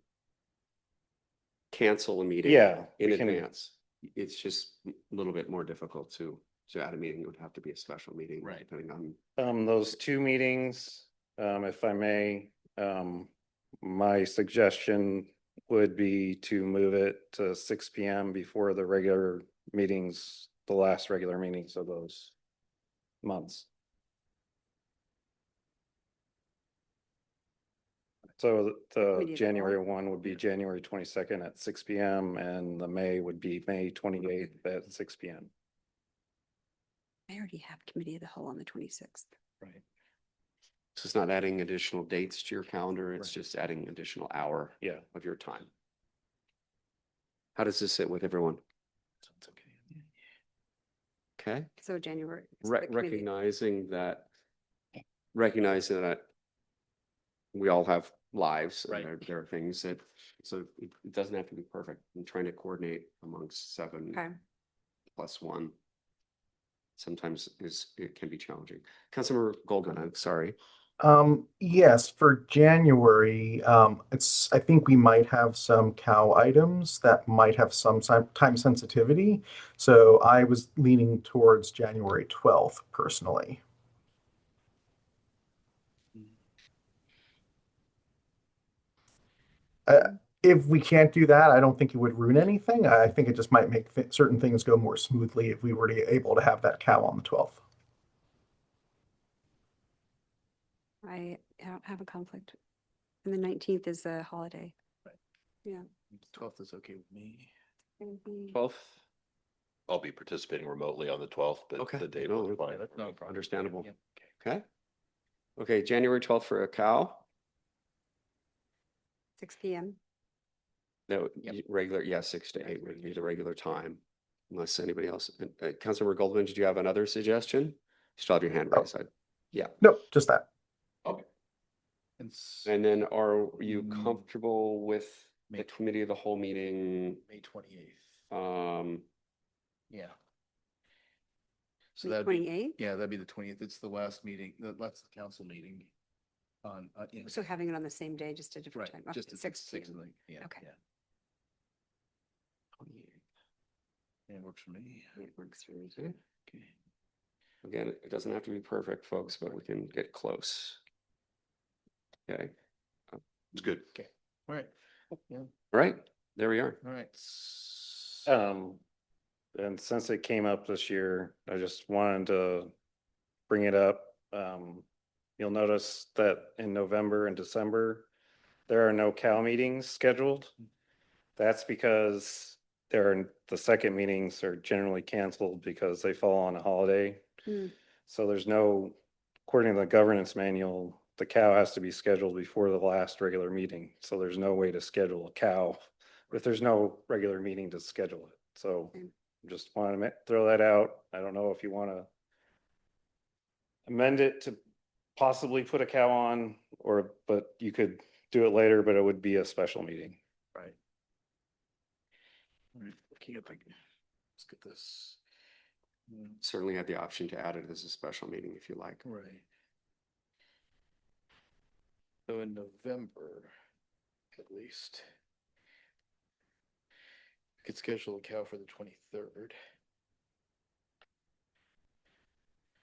cancel a meeting Yeah, in we can- advance. It's just a little bit more difficult to add a meeting. It would have to be a special meeting. Right. Depending on. Those 2 meetings, if I may, my suggestion would be to move it to 6 p.m. before the regular meetings, the last regular meetings of those months. So the January 1 would be January 22nd at 6 p.m. and the May would be May 28th at 6 p.m. I already have committee of the whole on the 26th. Right. So it's not adding additional dates to your calendar. It's Right. just adding additional hour Yeah. of your time. How does this sit with everyone? Sounds okay. Okay. So January. so the committee- Recognizing that we all have lives and Right. there are things that, so it doesn't have to be perfect. I'm trying to coordinate amongst 7 Okay. plus 1. Sometimes it can be challenging. Councilmember Goldman, I'm sorry. Yes, for January, I think we might have some cow items that might have some time sensitivity. So I was leaning towards January 12th personally. If we can't do that, I don't think it would ruin anything. I think it just might make certain things go more smoothly if we were able to have that cow on the 12th. I don't have a conflict. And the 19th is a holiday. Right. Yeah. 12th is okay with me. 12th? I'll be participating remotely on the 12th, but Okay. the date No, was okay, fine. That's no problem. Understandable. Yep. Okay. Okay, January 12th for a cow. 6 p.m. No, Yep. regular, yeah, 6 to 8 would be the regular time, unless anybody else. Councilmember Goldman, did you have another suggestion? You still have your hand raised. Yeah. Nope, just that. Okay. And And then are you Mm. comfortable with the May- committee of the whole meeting? May 28th. Yeah. So May that'd be, 28th? yeah, that'd be the 20th. It's the last meeting, that's the council meeting on, So having it on the same day, just a different right, time. just Okay, at 6 6, p.m. yeah. Okay. Yeah. Yeah, it works for me. It works for me. Okay. Okay. Again, it doesn't have to be perfect, folks, but we can get close. Okay. It's good. Okay. All right. Yeah. All right, there we are. All right. And since it came up this year, I just wanted to bring it up. You'll notice that in November and December, there are no cow meetings scheduled. That's because the second meetings are generally canceled because they fall on a holiday. Hmm. So there's no, according to the governance manual, the cow has to be scheduled before the last regular meeting. So there's no way to schedule a cow if there's no regular meeting to schedule it. So just want to throw that out. I don't know if you want to amend it to possibly put a cow on, but you could do it later, but it would be a special meeting. Right. All right, looking at let's get this. Certainly have the option to add it as a special meeting if you like. Right. So in November, at least, we could schedule a cow for the 23rd.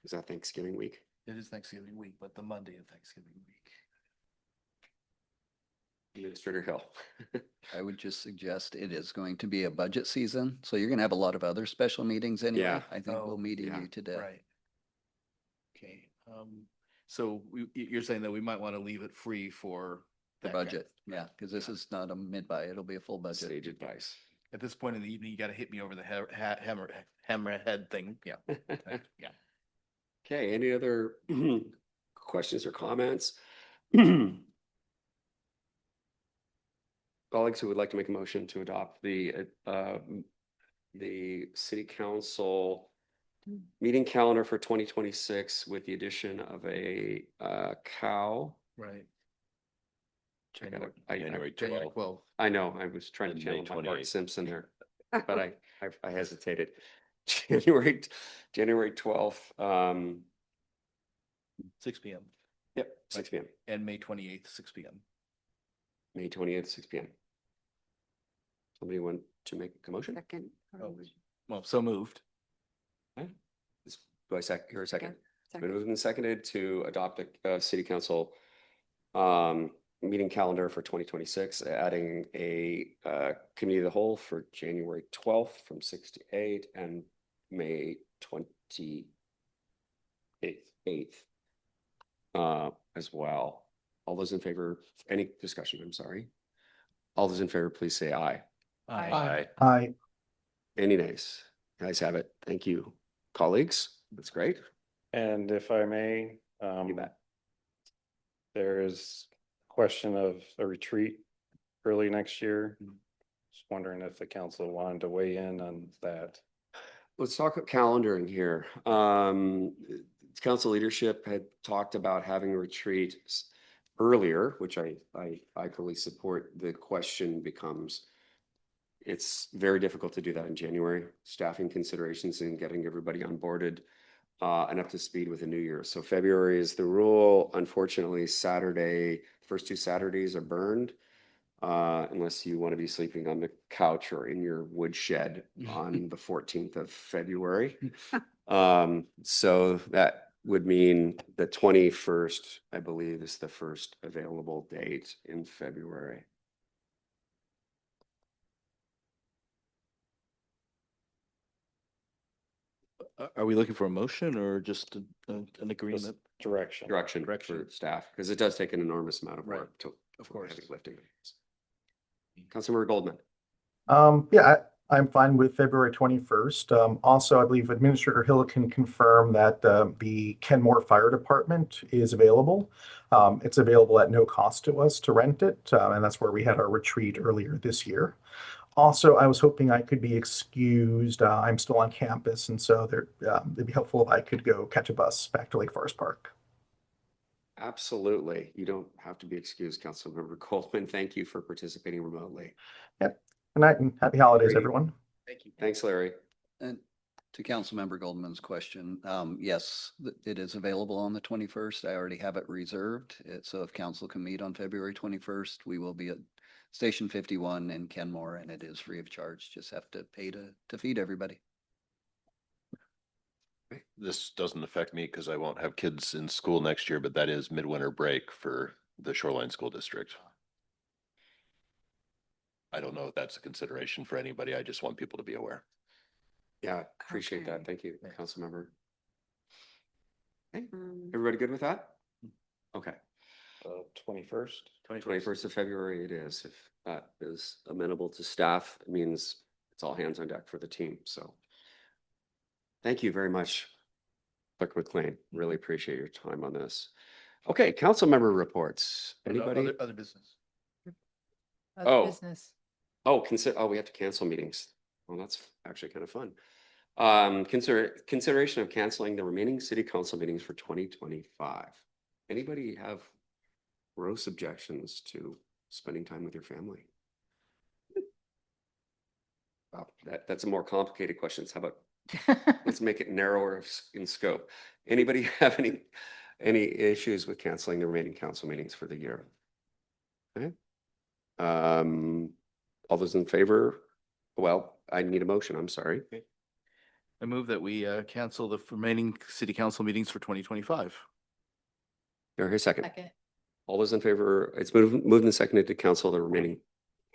Is that Thanksgiving week? It is Thanksgiving week, but the Monday of Thanksgiving week. Administrator Hill. I would just suggest it is going to be a budget season, so you're gonna have a lot of other special meetings anyway. Yeah. I think we'll meet yeah. you today. Right. Okay, so you're saying that we might want to leave it free for The that kind of- budget, yeah, because this is not a mid-buy, it'll be a full budget. Sage advice. At this point in the evening, you got to hit me over the hammerhead thing. Yeah. Yeah. Okay, any other questions or comments? Colleagues who would like to make a motion to adopt the city council meeting calendar for 2026 with the addition of a cow. Right. I gotta- January I- 12th. I know, I was trying to And channel May my Bart 28th. Simpson there, but I hesitated. January 12th, 6 p.m. yep, 6 p.m. And May 28th, 6 p.m. May 28th, 6 p.m. Somebody want to make a motion? Second. Well, so moved. Do I hear a second? Been Second. moved and seconded to adopt a city council meeting calendar for 2026, adding a committee of the whole for January 12th from 6 to 8 and May 28th as well. All those in favor, any discussion, I'm sorry. All those in favor, please say aye. Aye. Aye. Any nays? Guys have it. Thank you, colleagues. That's great. And if I may, You bet. there is a question of a retreat early next year. Just wondering if the council wanted to weigh in on that. Let's talk about calendaring here. Council leadership had talked about having a retreat earlier, which I fully support. The question becomes, it's very difficult to do that in January, staffing considerations and getting everybody onboarded and up to speed with the new year. So February is the rule. Unfortunately, first 2 Saturdays are burned. Unless you want to be sleeping on the couch or in your woodshed on the 14th of February. So that would mean the 21st, I believe, is the first available date in February. Are we looking for a motion or just an agreement? Direction. Direction for staff, because it does take an enormous amount of Right. work to, Of course. heavy lifting. Councilmember Goldman. Yeah, I'm fine with February 21st. Also, I believe Administrator Hill can confirm that the Kenmore Fire Department is available. It's available at no cost to us to rent it, and that's where we had our retreat earlier this year. Also, I was hoping I could be excused. I'm still on campus, and so it'd be helpful if I could go catch a bus back to Lake Forest Park. Absolutely. You don't have to be excused, Councilmember Goldman. Thank you for participating remotely. Yep. Good night and happy holidays, Great. everyone. Thank you. Thanks, Larry. And to Councilmember Goldman's question, yes, it is available on the 21st. I already have it reserved. So if council can meet on February 21st, we will be at Station 51 in Kenmore, and it is free of charge. Just have to pay to feed everybody. This doesn't affect me because I won't have kids in school next year, but that is midwinter break for the Shoreline School District. I don't know if that's a consideration for anybody. I just want people to be aware. Yeah, appreciate Okay. that. Thank you, Councilmember. Okay, Um, everybody good with that? Okay, 21st. 21st of February it is. If that is amenable to staff, it means it's all hands on deck for the team, so. Thank you very much, Clerk McLean. Really appreciate your time on this. Okay, council member reports. Anybody? Other business. Other Oh. business. Oh, we have to cancel meetings. Well, that's actually kind of fun. Consideration of canceling the remaining city council meetings for 2025. Anybody have gross objections to spending time with your family? Wow, that's a more complicated question. How about let's make it narrower in scope. Anybody have any issues with canceling the remaining council meetings for the year? Okay. All those in favor? Well, I need a motion. I'm sorry. I move that we cancel the remaining city council meetings for 2025. Do I hear a second? Second. All those in favor, it's moved and seconded to cancel the remaining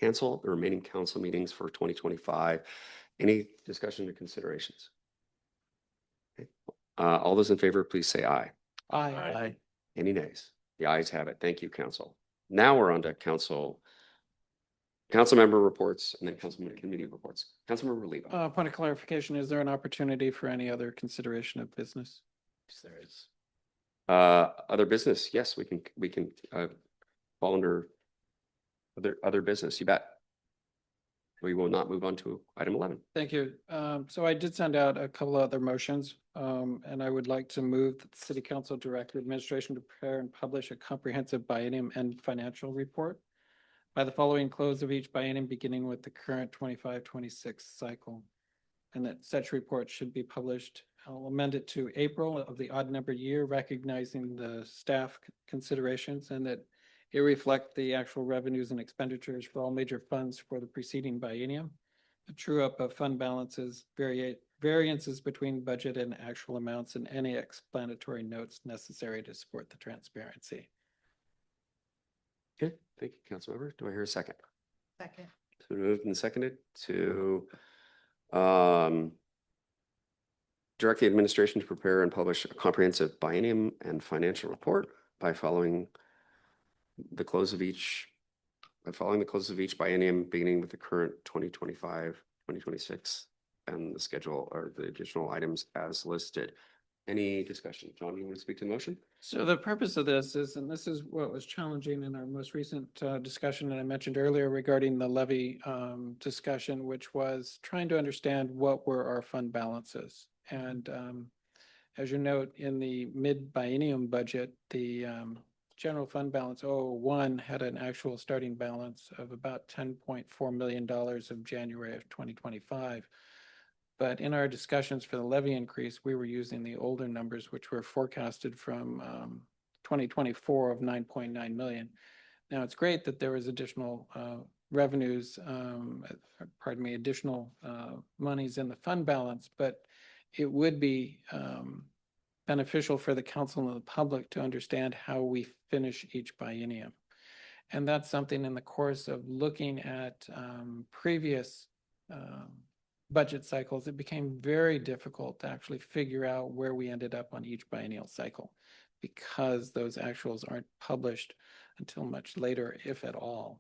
council meetings for 2025. Any discussion or considerations? Okay. All those in favor, please say aye. Aye. Any nays? The ayes have it. Thank you, council. Now we're on to council member reports and then council committee reports. Councilmember Lebo. Point of clarification, is there an opportunity for any other consideration of business? Yes, there is. Other business, yes, we can fall under other business, you bet. We will not move on to item 11. Thank you. So I did send out a couple of other motions, and I would like to move that the city council direct the administration to prepare and publish a comprehensive biennium and financial report by the following close of each biennium, beginning with the current 25-26 cycle. And that such report should be published. I'll amend it to April of the odd numbered year, recognizing the staff considerations, and that it reflect the actual revenues and expenditures for all major funds for the preceding biennium. A true up of fund balances, variances between budget and actual amounts, and any explanatory notes necessary to support the transparency. Okay, thank you, Councilmember. Do I hear a second? Second. So moved and seconded to direct the administration to prepare and publish a comprehensive biennium and financial report by following the close of each biennium, beginning with the current 2025, 2026, and the schedule or the additional items as listed. Any discussion? John, you want to speak to the motion? So the purpose of this is, and this is what was challenging in our most recent discussion that I mentioned earlier regarding the levy discussion, which was trying to understand what were our fund balances. And as you note, in the mid-biennium budget, the general fund balance 001 had an actual starting balance of about $10.4 million of January of 2025. But in our discussions for the levy increase, we were using the older numbers, which were forecasted from 2024 of 9.9 million. Now, it's great that there was additional revenues, additional monies in the fund balance, but it would be beneficial for the council and the public to understand how we finish each biennium. And that's something in the course of looking at previous budget cycles, it became very difficult to actually figure out where we ended up on each biennial cycle because those actuals aren't published until much later, if at all.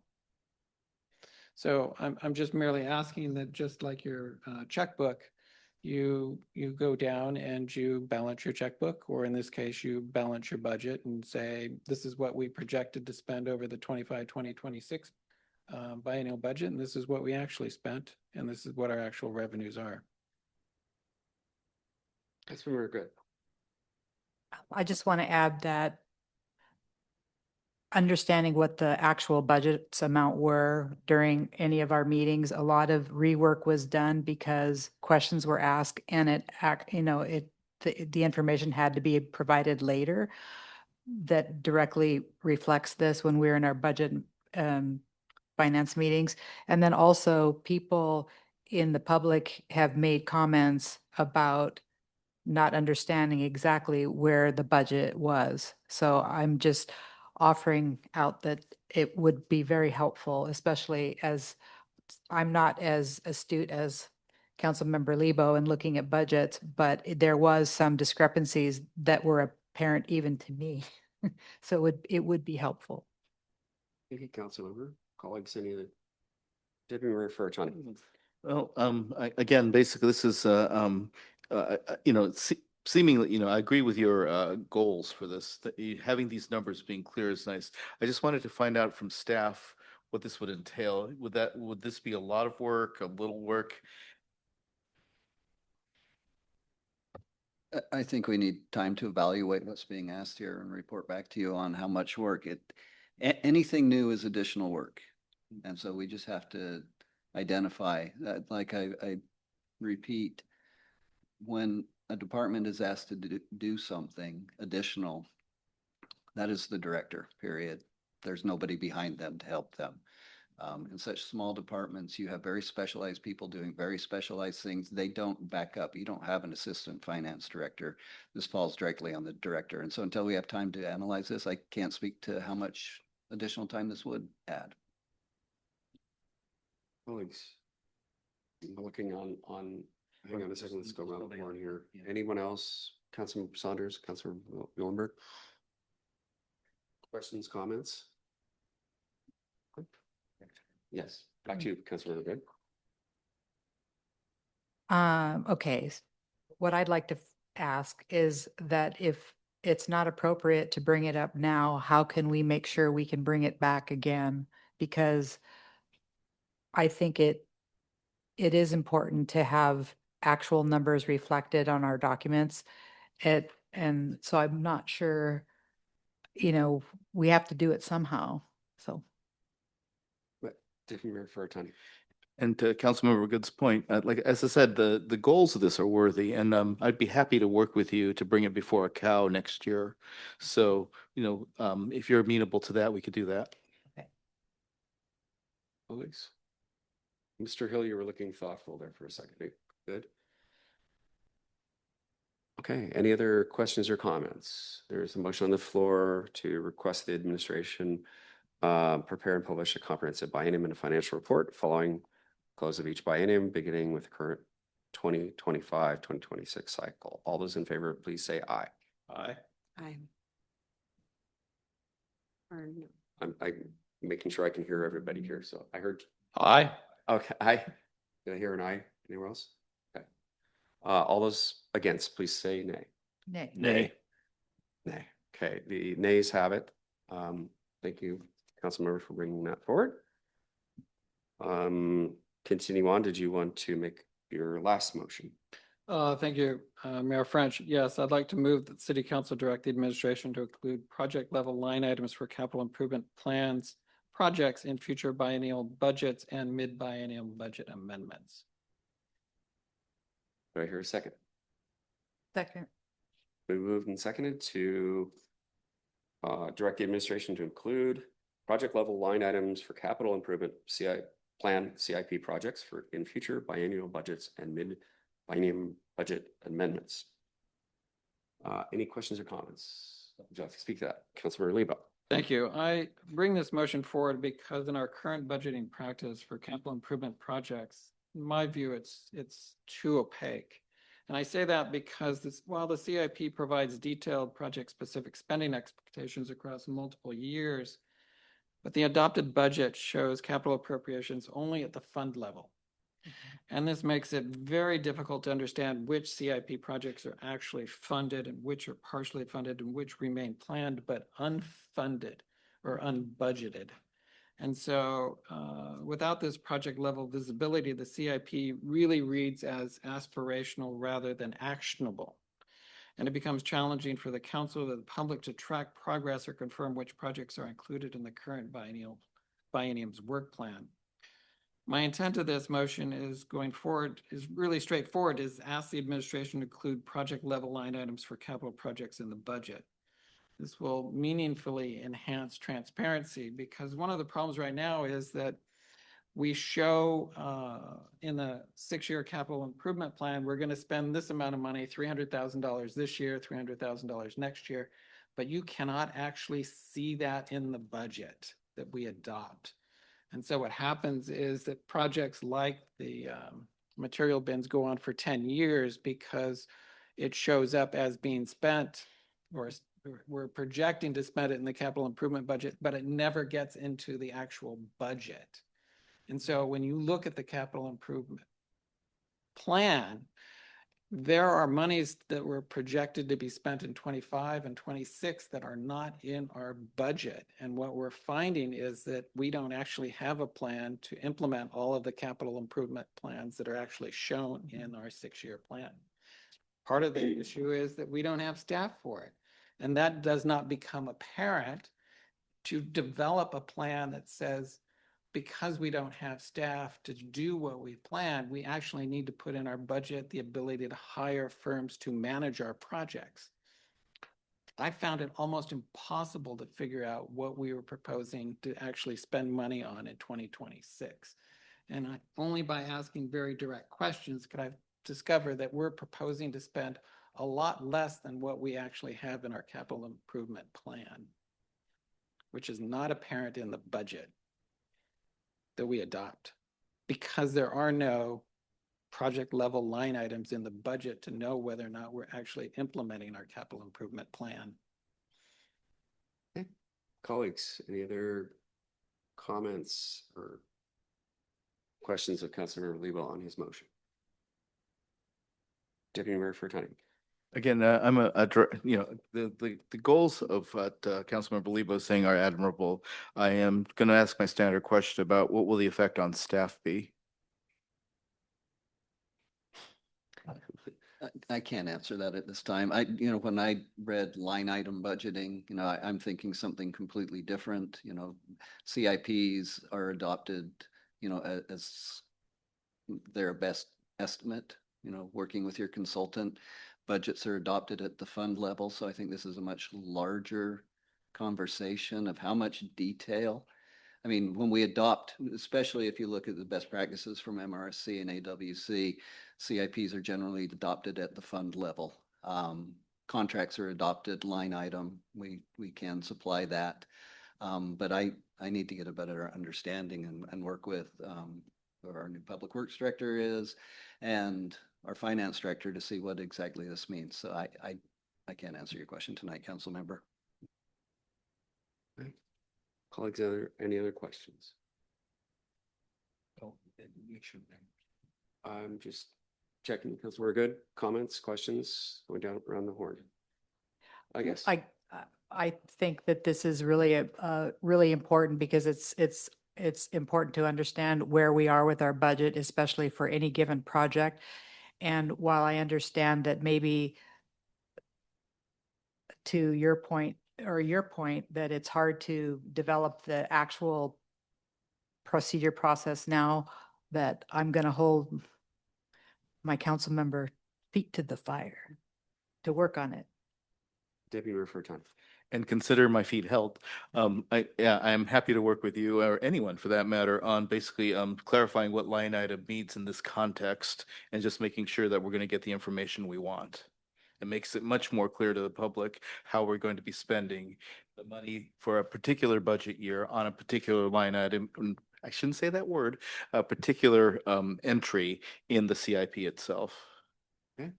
So I'm just merely asking that, just like your checkbook, you go down and you balance your checkbook, or in this case, you balance your budget and say, this is what we projected to spend over the 2026 biennial budget, and this is what we actually spent, and this is what our actual revenues are. That's very good. I just want to add that understanding what the actual budget's amount were during any of our meetings, a lot of rework was done because questions were asked, and the information had to be provided later that directly reflects this when we're in our budget finance meetings. And then also people in the public have made comments about not understanding exactly where the budget was. So I'm just offering out that it would be very helpful, especially as I'm not as astute as Councilmember Lebo in looking at budgets, but there was some discrepancies that were apparent even to me. So it would be helpful. Thank you, Councilmember. Colleagues, any other? Did we refer, Johnny? Well, again, basically, this is, seemingly, I agree with your goals for this. Having these numbers being clear is nice. I just wanted to find out from staff what this would entail. Would this be a lot of work, a little work? I think we need time to evaluate what's being asked here and report back to you on how much work anything new is additional work. And so we just have to identify that, like I repeat, when a department is asked to do something additional, that is the director, period. There's nobody behind them to help them. In such small departments, you have very specialized people doing very specialized things. They don't back up. You don't have an assistant finance director. This falls directly on the director. And so until we have time to analyze this, I can't speak to how much additional time this would add. Colleagues, I'm looking on, hang on a second, let's go around the horn here. Anyone else? Councilmember Saunders, Councilmember Muilenburg? Questions, comments? Yes, back to you, Councilmember Good. Okay, what I'd like to ask is that if it's not appropriate to bring it up now, how can we make sure we can bring it back again? Because I think it is important to have actual numbers reflected on our documents. And so I'm not sure, we have to do it somehow, so. But different for a time. And to Councilmember Good's point, like as I said, the goals of this are worthy, and I'd be happy to work with you to bring it before a cow next year. So, if you're amenable to that, we could do that. Okay. Colleagues? Mr. Hill, you were looking thoughtful there for a second. Good. Okay, any other questions questions? There's a motion on the floor to request the administration prepare and publish a comprehensive biennium and a financial report following close of each biennium, beginning with current 2025-2026 cycle. All those in favor, please say aye. Aye. Aye. Or no. I'm making sure I can hear everybody here. So I heard. Aye. Okay, aye. Did I hear an aye? Anywhere else? Okay. All those against, please say nay. Nay. Nay. Nay. Okay, the nays have it. Thank you, Councilmember, for bringing that forward. Continue on. Did you want to make your last motion? Thank you, Mayor French. Yes, I'd like to move that City Council direct the administration to include project level line items for capital improvement plans, projects in future biennial budgets and mid-biennial budget amendments. Do I hear a second? Second. We moved and seconded to direct the administration to include project level line items for capital improvement CIP projects in future biennial budgets and mid-biennial budget amendments. Any questions or comments? Would you like to speak to that? Councilmember Lebo. Thank you. I bring this motion forward because in our current budgeting practice for capital improvement projects, in my view, it's too opaque. And I say that because while the CIP provides detailed project-specific spending expectations across multiple years, but the adopted budget shows capital appropriations only at the fund level. And this makes it very difficult to understand which CIP projects are actually funded and which are partially funded and which remain planned but unfunded or unbudgeted. And so without this project level visibility, the CIP really reads as aspirational rather than actionable. And it becomes challenging for the council or the public to track progress or confirm which projects are included in the current biennium's work plan. My intent of this motion is going forward is really straightforward, is ask the administration to include project level line items for capital projects in the budget. This will meaningfully enhance transparency because one of the problems right now is that we show in the 6-year capital improvement plan, we're going to spend this amount of money, $300,000 this year, $300,000 next year, but you cannot actually see that in the budget that we adopt. And so what happens is that projects like the material bins go on for 10 years because it shows up as being spent, or we're projecting to spend it in the capital improvement budget, but it never gets into the actual budget. And so when you look at the capital improvement plan, there are monies that were projected to be spent in 25 and 26 that are not in our budget. And what we're finding is that we don't actually have a plan to implement all of the capital improvement plans that are actually shown in our 6-year plan. Part of the issue is that we don't have staff for it. And that does not become apparent to develop a plan that says, because we don't have staff to do what we planned, we actually need to put in our budget the ability to hire firms to manage our projects. I found it almost impossible to figure out what we were proposing to actually spend money on in 2026. And only by asking very direct questions could I discover that we're proposing to spend a lot less than what we actually have in our capital improvement plan, which is not apparent in the budget that we adopt, because there are no project level line items in the budget to know whether or not we're actually implementing our capital improvement plan. Okay. Colleagues, any other comments or questions of Councilmember Lebo on his motion? Deputy Mayor Furtani. Again, the goals of what Councilmember Lebo is saying are admirable. I am going to ask my standard question about what will the effect on staff be? I can't answer that at this time. When I read line item budgeting, I'm thinking something completely different. CIPs are adopted, as their best estimate, working with your consultant. Budgets are adopted at the fund level. So I think this is a much larger conversation of how much detail. I mean, when we adopt, especially if you look at the best practices from MRSC and AWC, CIPs are generally adopted at the fund level. Contracts are adopted line item. We can supply that. But I need to get a better understanding and work with who our new public works director is and our finance director to see what exactly this means. So I can't answer your question tonight, council member. Okay. Colleagues, any other questions? I'm just checking because we're good. Comments, questions, going down around the horn. I guess. I think that this is really really important because it's important to understand where we are with our budget, especially for any given project. And while I understand that maybe to your point that it's hard to develop the actual procedure process now, that I'm going to hold my council member feet to the fire to work on it. Deputy Mayor Furtani. And consider my feet held. I'm happy to work with you or anyone for that matter on basically clarifying what line item needs in this context and just making sure that we're going to get the information we want. It makes it much more clear to the public how we're going to be spending the money for a particular budget year on a particular line item. I shouldn't say that word, a particular entry in the CIP itself. Okay.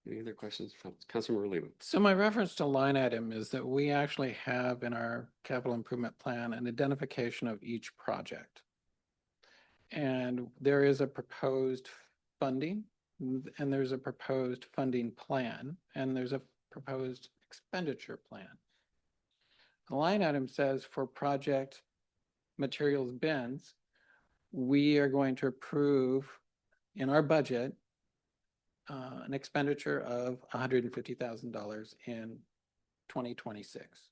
Any other questions from Councilmember Lebo? So my reference to line item is that we actually have in our capital improvement plan an identification of each project. And there is a proposed funding, and there's a proposed funding plan, and there's a proposed expenditure plan. The line item says for project materials bins, we are going to approve in our budget an expenditure of $150,000 in 2026.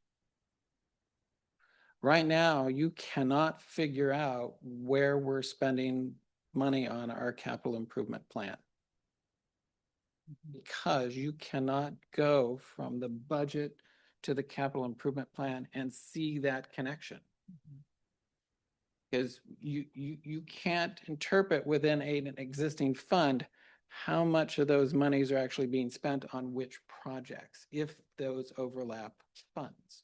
Right now, you cannot figure out where we're spending money on our capital improvement plan because you cannot go from the budget to the capital improvement plan and see that connection. Because you can't interpret within an existing fund how much of those monies are actually being spent on which projects, if those overlap funds.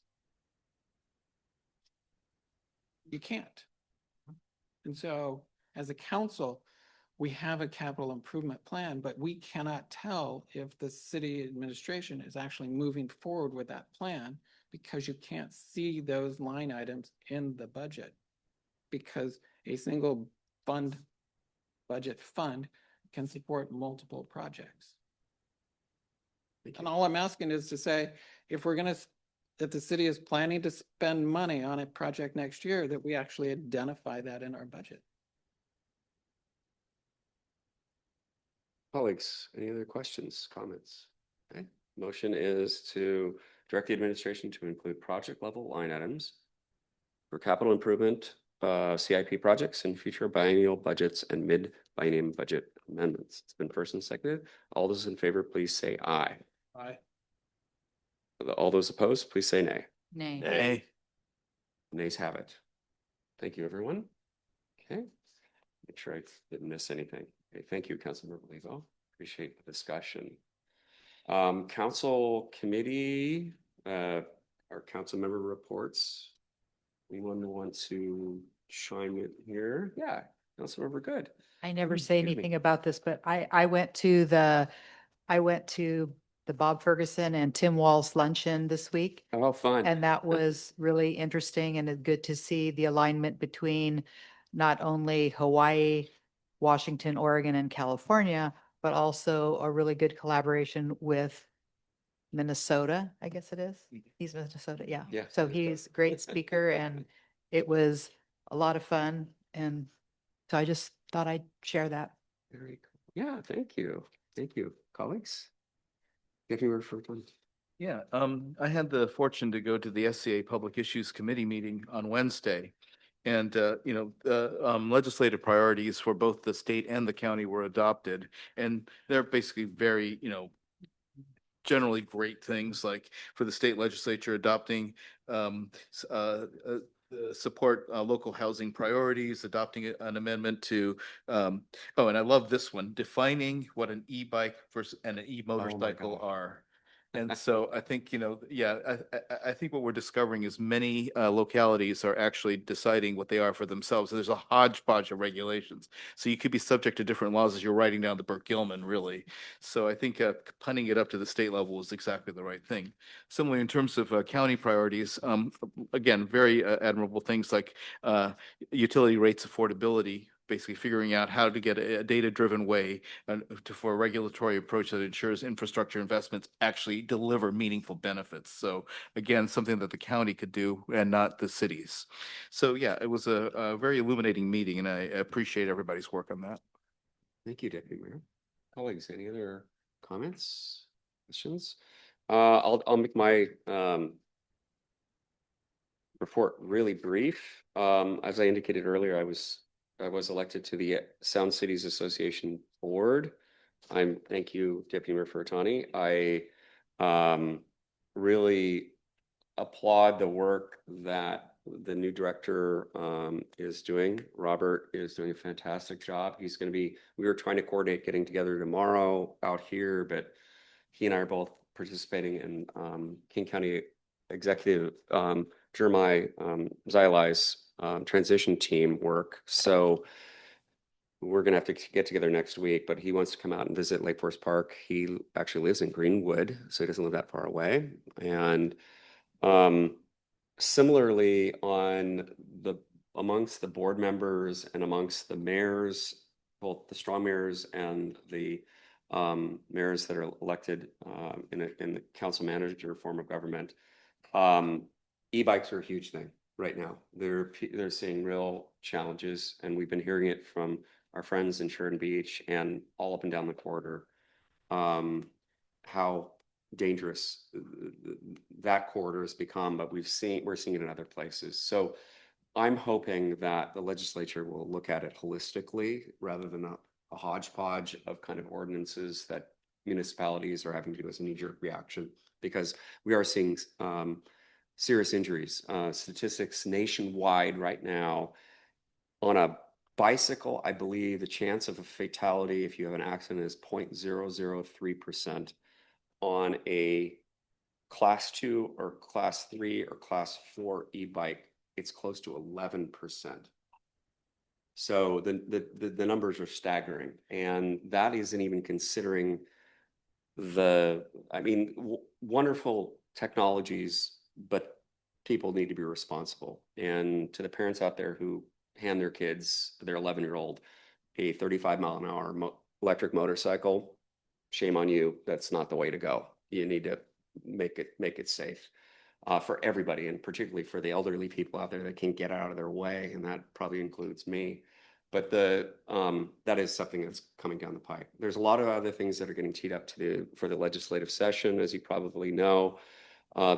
You can't. And so as a council, we have a capital improvement plan, but we cannot tell if the city administration is actually moving forward with that plan because you can't see those line items in the budget because a single budget fund can support multiple projects. Thank And you. all I'm asking is to say, if we're gonna, if the city is planning to spend money on a project next year, that we actually identify that in our budget. Colleagues, any other questions, comments? Okay, motion is to direct the administration to include project level line items for capital improvement, CIP projects in future biennial budgets and mid-biennium budget amendments. It's been first and seconded. All those in favor, please say aye. Aye. All those opposed, please say nay. Nay. Nay. Nays have it. Thank you, everyone. Okay. Make sure I didn't miss anything. Okay, thank you, Councilmember Levo. Appreciate the discussion. Council committee, our council member reports. Anyone want to chime in here? Yeah, Councilmember Good. I never say Excuse me. anything about this, but I went to the Bob Ferguson and Tim Walls luncheon this week. Oh, fun. And that was really interesting and good to see the alignment between not only Hawaii, Washington, Oregon, and California, but also a really good collaboration with Minnesota, I guess it is. He's Minnesota, yeah. Yeah, So Minnesota. he's a great speaker and it was a lot of fun. And so I just thought I'd share that. Very cool. Yeah, thank you. Thank you, colleagues. If you were for one. Yeah, I had the fortune to go to the SCA Public Issues Committee meeting on Wednesday. And, legislative priorities for both the state and the county were adopted. And they're basically very, generally great things, like for the state legislature adopting support local housing priorities, adopting an amendment to, and I love this one, defining what an e-bike versus and an e-motorcycle God. are. And so I think, I think what we're discovering is many localities are actually deciding what they are for themselves. There's a hodgepodge of regulations. So you could be subject to different laws as you're writing down the Burke-Gilman, really. So I think punting it up to the state level is exactly the right thing. Similarly, in terms of county priorities, again, very admirable things like utility rates affordability, basically figuring out how to get a data-driven way for a regulatory approach that ensures infrastructure investments actually deliver meaningful benefits. So again, something that the county could do and not the cities. So yeah, it was a very illuminating meeting and I appreciate everybody's work on that. Thank you, Deputy Mayor. Colleagues, any other comments, questions? I'll make my report really brief. As I indicated earlier, I was elected to the Sound Cities Association Board. Thank you, Deputy Mayor Furtani. I really applaud the work that the new director is doing. Robert is doing a fantastic job. We were trying to coordinate getting together tomorrow out here, but he and I are both participating in King County Executive Jeremiah Zilai's transition team work. So we're going to have to get together next week, but he wants to come out and visit Lake Forest Park. He actually lives in Greenwood, so he doesn't live that far away. And similarly, amongst the board members and amongst the mayors, both the strong mayors and the mayors that are elected in the council manager form of government, e-bikes are a huge thing right now. They're seeing real challenges, and we've been hearing it from our friends in Sheridan Beach and all up and down the corridor, how dangerous that corridor has become, but we're seeing it in other places. So I'm hoping that the legislature will look at it holistically rather than a hodgepodge of kind of ordinances that municipalities are having to do as a knee-jerk reaction, because we are seeing serious injuries. Statistics nationwide right now, on a bicycle, I believe the chance of a fatality if you have an accident is 0.003%. On a class 2 or class 3 or class 4 e-bike, it's close to 11%. So the numbers are staggering, and that isn't even considering wonderful technologies, but people need to be responsible. And to the parents out there who hand their kids, their 11-year-old, a 35-mile-an-hour electric motorcycle, shame on you. That's not the way to go. you need to make it safe for everybody, and particularly for the elderly people out there that can't get out of their way, and that probably includes me. But that is something that's coming down the pike. There's a lot of other things that are getting teed up for the legislative session, as you probably know.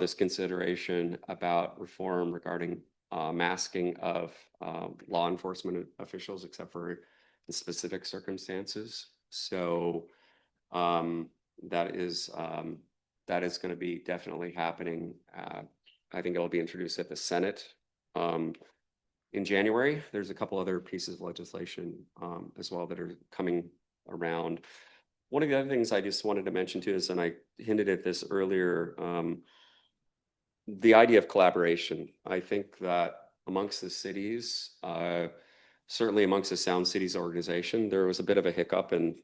This consideration about reform regarding masking of law enforcement officials, except for in specific circumstances. So that is going to be definitely happening. I think it'll be introduced at the Senate in January. There's a couple other pieces of legislation as well that are coming around. One of the other things I just wanted to mention too is, and I hinted at this earlier, the idea of collaboration. I think that amongst the cities, certainly amongst the Sound Cities organization, there was a bit of a hiccup and,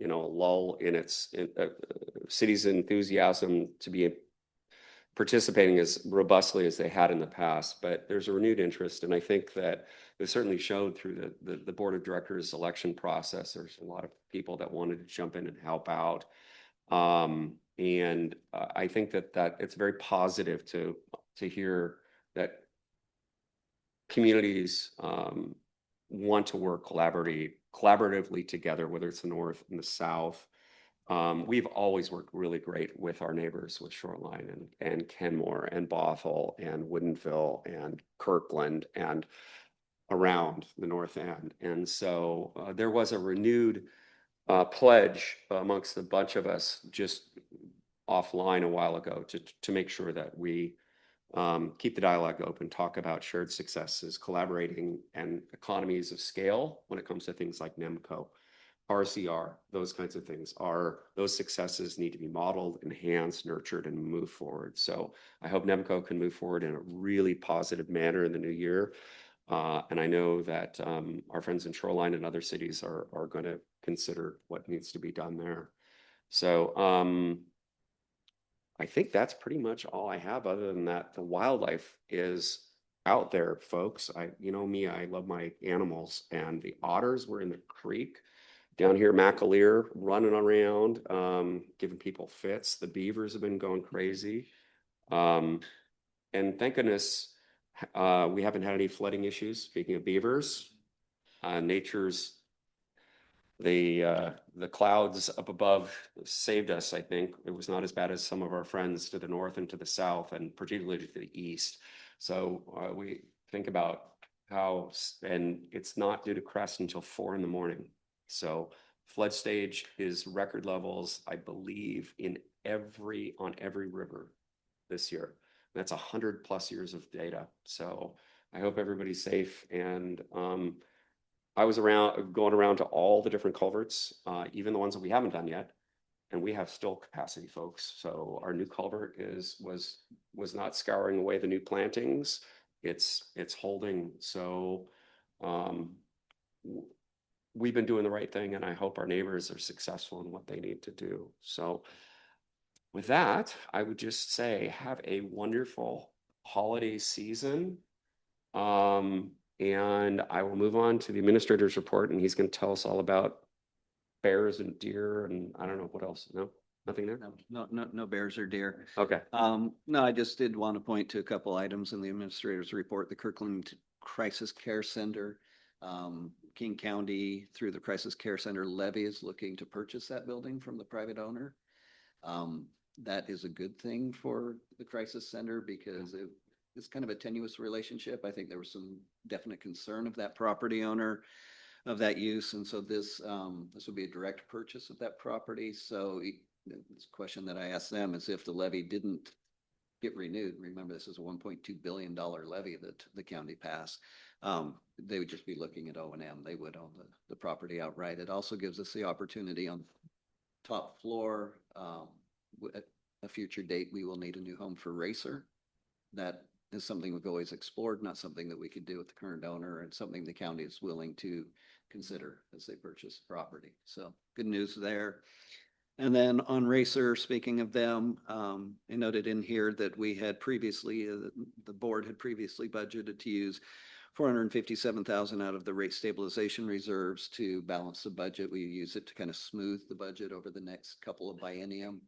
a lull in its city's enthusiasm to be participating as robustly as they had in the past. But there's a renewed interest, and I think that it certainly showed through the board of directors election process. There's a lot of people that wanted to jump in and help out. And I think that it's very positive to hear that communities want to work collaboratively together, whether it's the North and the South. We've always worked really great with our neighbors, with Shoreline and Kenmore and Bothell and Woodinville and Kirkland and around the North End. And so there was a renewed pledge amongst a bunch of us just offline a while ago to make sure that we keep the dialogue open, talk about shared successes, collaborating, and economies of scale when it comes to things like NEMCO, RCR, those kinds of things. Those successes need to be modeled, enhanced, nurtured, and move forward. So I hope NEMCO can move forward in a really positive manner in the new year. And I know that our friends in Shoreline and other cities are going to consider what needs to be done there. So I think that's pretty much all I have. Other than that, the wildlife is out there, folks. You know me, I love my animals, and the otters were in the creek down here, McAleer, running around, giving people fits. The beavers have been going crazy. And thank goodness we haven't had any flooding issues. Speaking of beavers, nature's the clouds up above saved us. I think it was not as bad as some of our friends to the north and to the south, and particularly to the east. So we think about how, and it's not due to crest until 4 a.m. So flood stage is record levels, I believe, on every river this year. That's 100+ years of data. So I hope everybody's safe. And I was going around to all the different culverts, even the ones that we haven't done yet, and we have still capacity, folks. So our new culvert was not scouring away the new plantings. It's holding. So we've been doing the right thing, and I hope our neighbors are successful in what they need to do. So with that, I would just say have a wonderful holiday season. And I will move on to the administrator's report, and he's going to tell us all about bears and deer, and I don't know what else. No, nothing there? No bears or deer. Okay. No, I just did want to point to a couple items in the administrator's report. The Kirkland Crisis Care Center, King County, through the Crisis Care Center levy, is looking to purchase that building from the private owner. That is a good thing for the Crisis Center because it's kind of a tenuous relationship. I think there was some definite concern of that property owner of that use. And so this would be a direct purchase of that property. So this question that I asked them is if the levy didn't get renewed, remember this is a $1.2 billion levy that the county passed, they would just be looking at O&M. They would own the property outright. It also gives us the opportunity on top floor, at a future date, we will need a new home for Racer. That is something we've always explored, not something that we could do with the current owner, and something the county is willing to consider as they purchase the property. So good news there. And then on Racer, speaking of them, I noted in here that we had previously, the board had previously budgeted to use $457,000 out of the rate stabilization reserves to balance the budget. We use it to kind of smooth the budget over the next couple of biennium.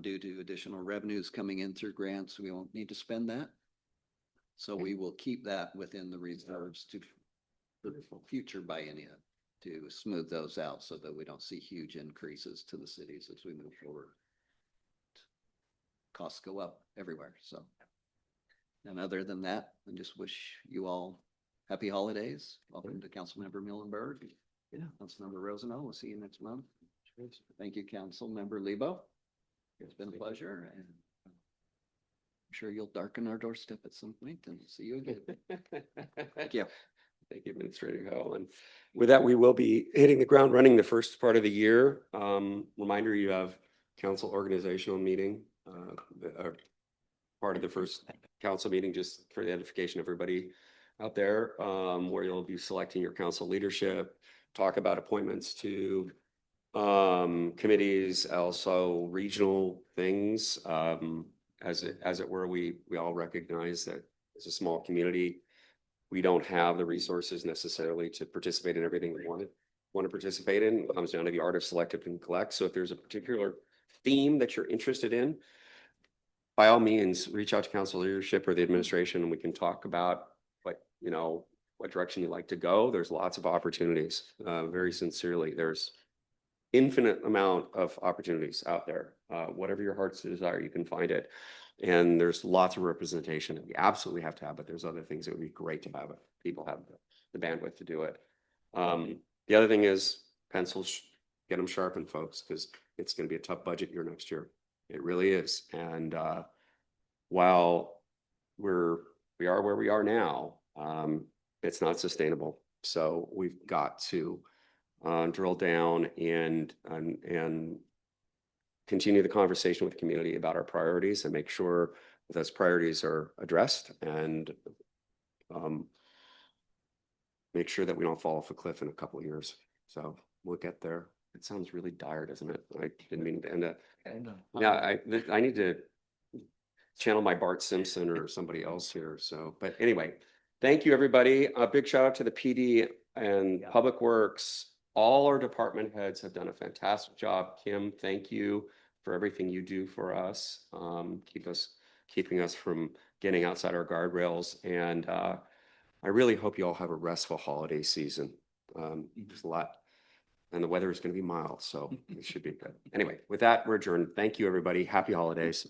due to additional revenues coming in through grants. We won't need to spend that. So we will keep that within the reserves to for the future biennia to smooth those out so that we don't see huge increases to the cities as we move forward. Costs go up everywhere, so. And other than that, I just wish you all happy holidays. Welcome to Councilmember Muilenburg. Yeah, Councilmember Rosenau, we'll see you next month. Thank you, Councilmember Lebo. It's been a pleasure, and I'm sure you'll darken our doorstep at some point and see you again. Thank you. Thank you, Administrator Howell. And with that, we will be hitting the ground running the first part of the year. Reminder, you have council organizational meeting, part of the first council meeting, just for the edification of everybody out there, where you'll be selecting your council leadership, talk about appointments to committees, also regional things. As it were, we all recognize that as a small community, we don't have the resources necessarily to participate in everything we want to participate in. It comes down to the art of selective and collect. So if there's a particular theme that you're interested in, by all means, reach out to council leadership or the administration, and we can talk about what direction you'd like to go. There's lots of opportunities. Very sincerely, there's infinite amount of opportunities out there. Whatever your heart's desire, you can find it. And there's lots of representation that we absolutely have to have, but there's other things that would be great to have if people have the bandwidth to do it. The other thing is pencils, get them sharpened, folks, because it's going to be a tough budget year next year. It really is. And while we are where we are now, it's not sustainable. So we've got to drill down and continue the conversation with the community about our priorities and make sure those priorities are addressed, and make sure that we don't fall off a cliff in a couple of years. So we'll get there. It sounds really dire, doesn't it? I didn't mean to end it. Yeah, I need to channel my Bart Simpson or somebody else here. So, but anyway, thank you, everybody. A big shout out to the PD and Public Works. All our department heads have done a fantastic job. Kim, thank you for everything you do for us. Keeping us from getting outside our guardrails. And I really hope you all have a restful holiday season. There's a lot, and the weather is going to be mild, so it should be good. Anyway, with that, we're adjourned. Thank you, everybody. Happy holidays.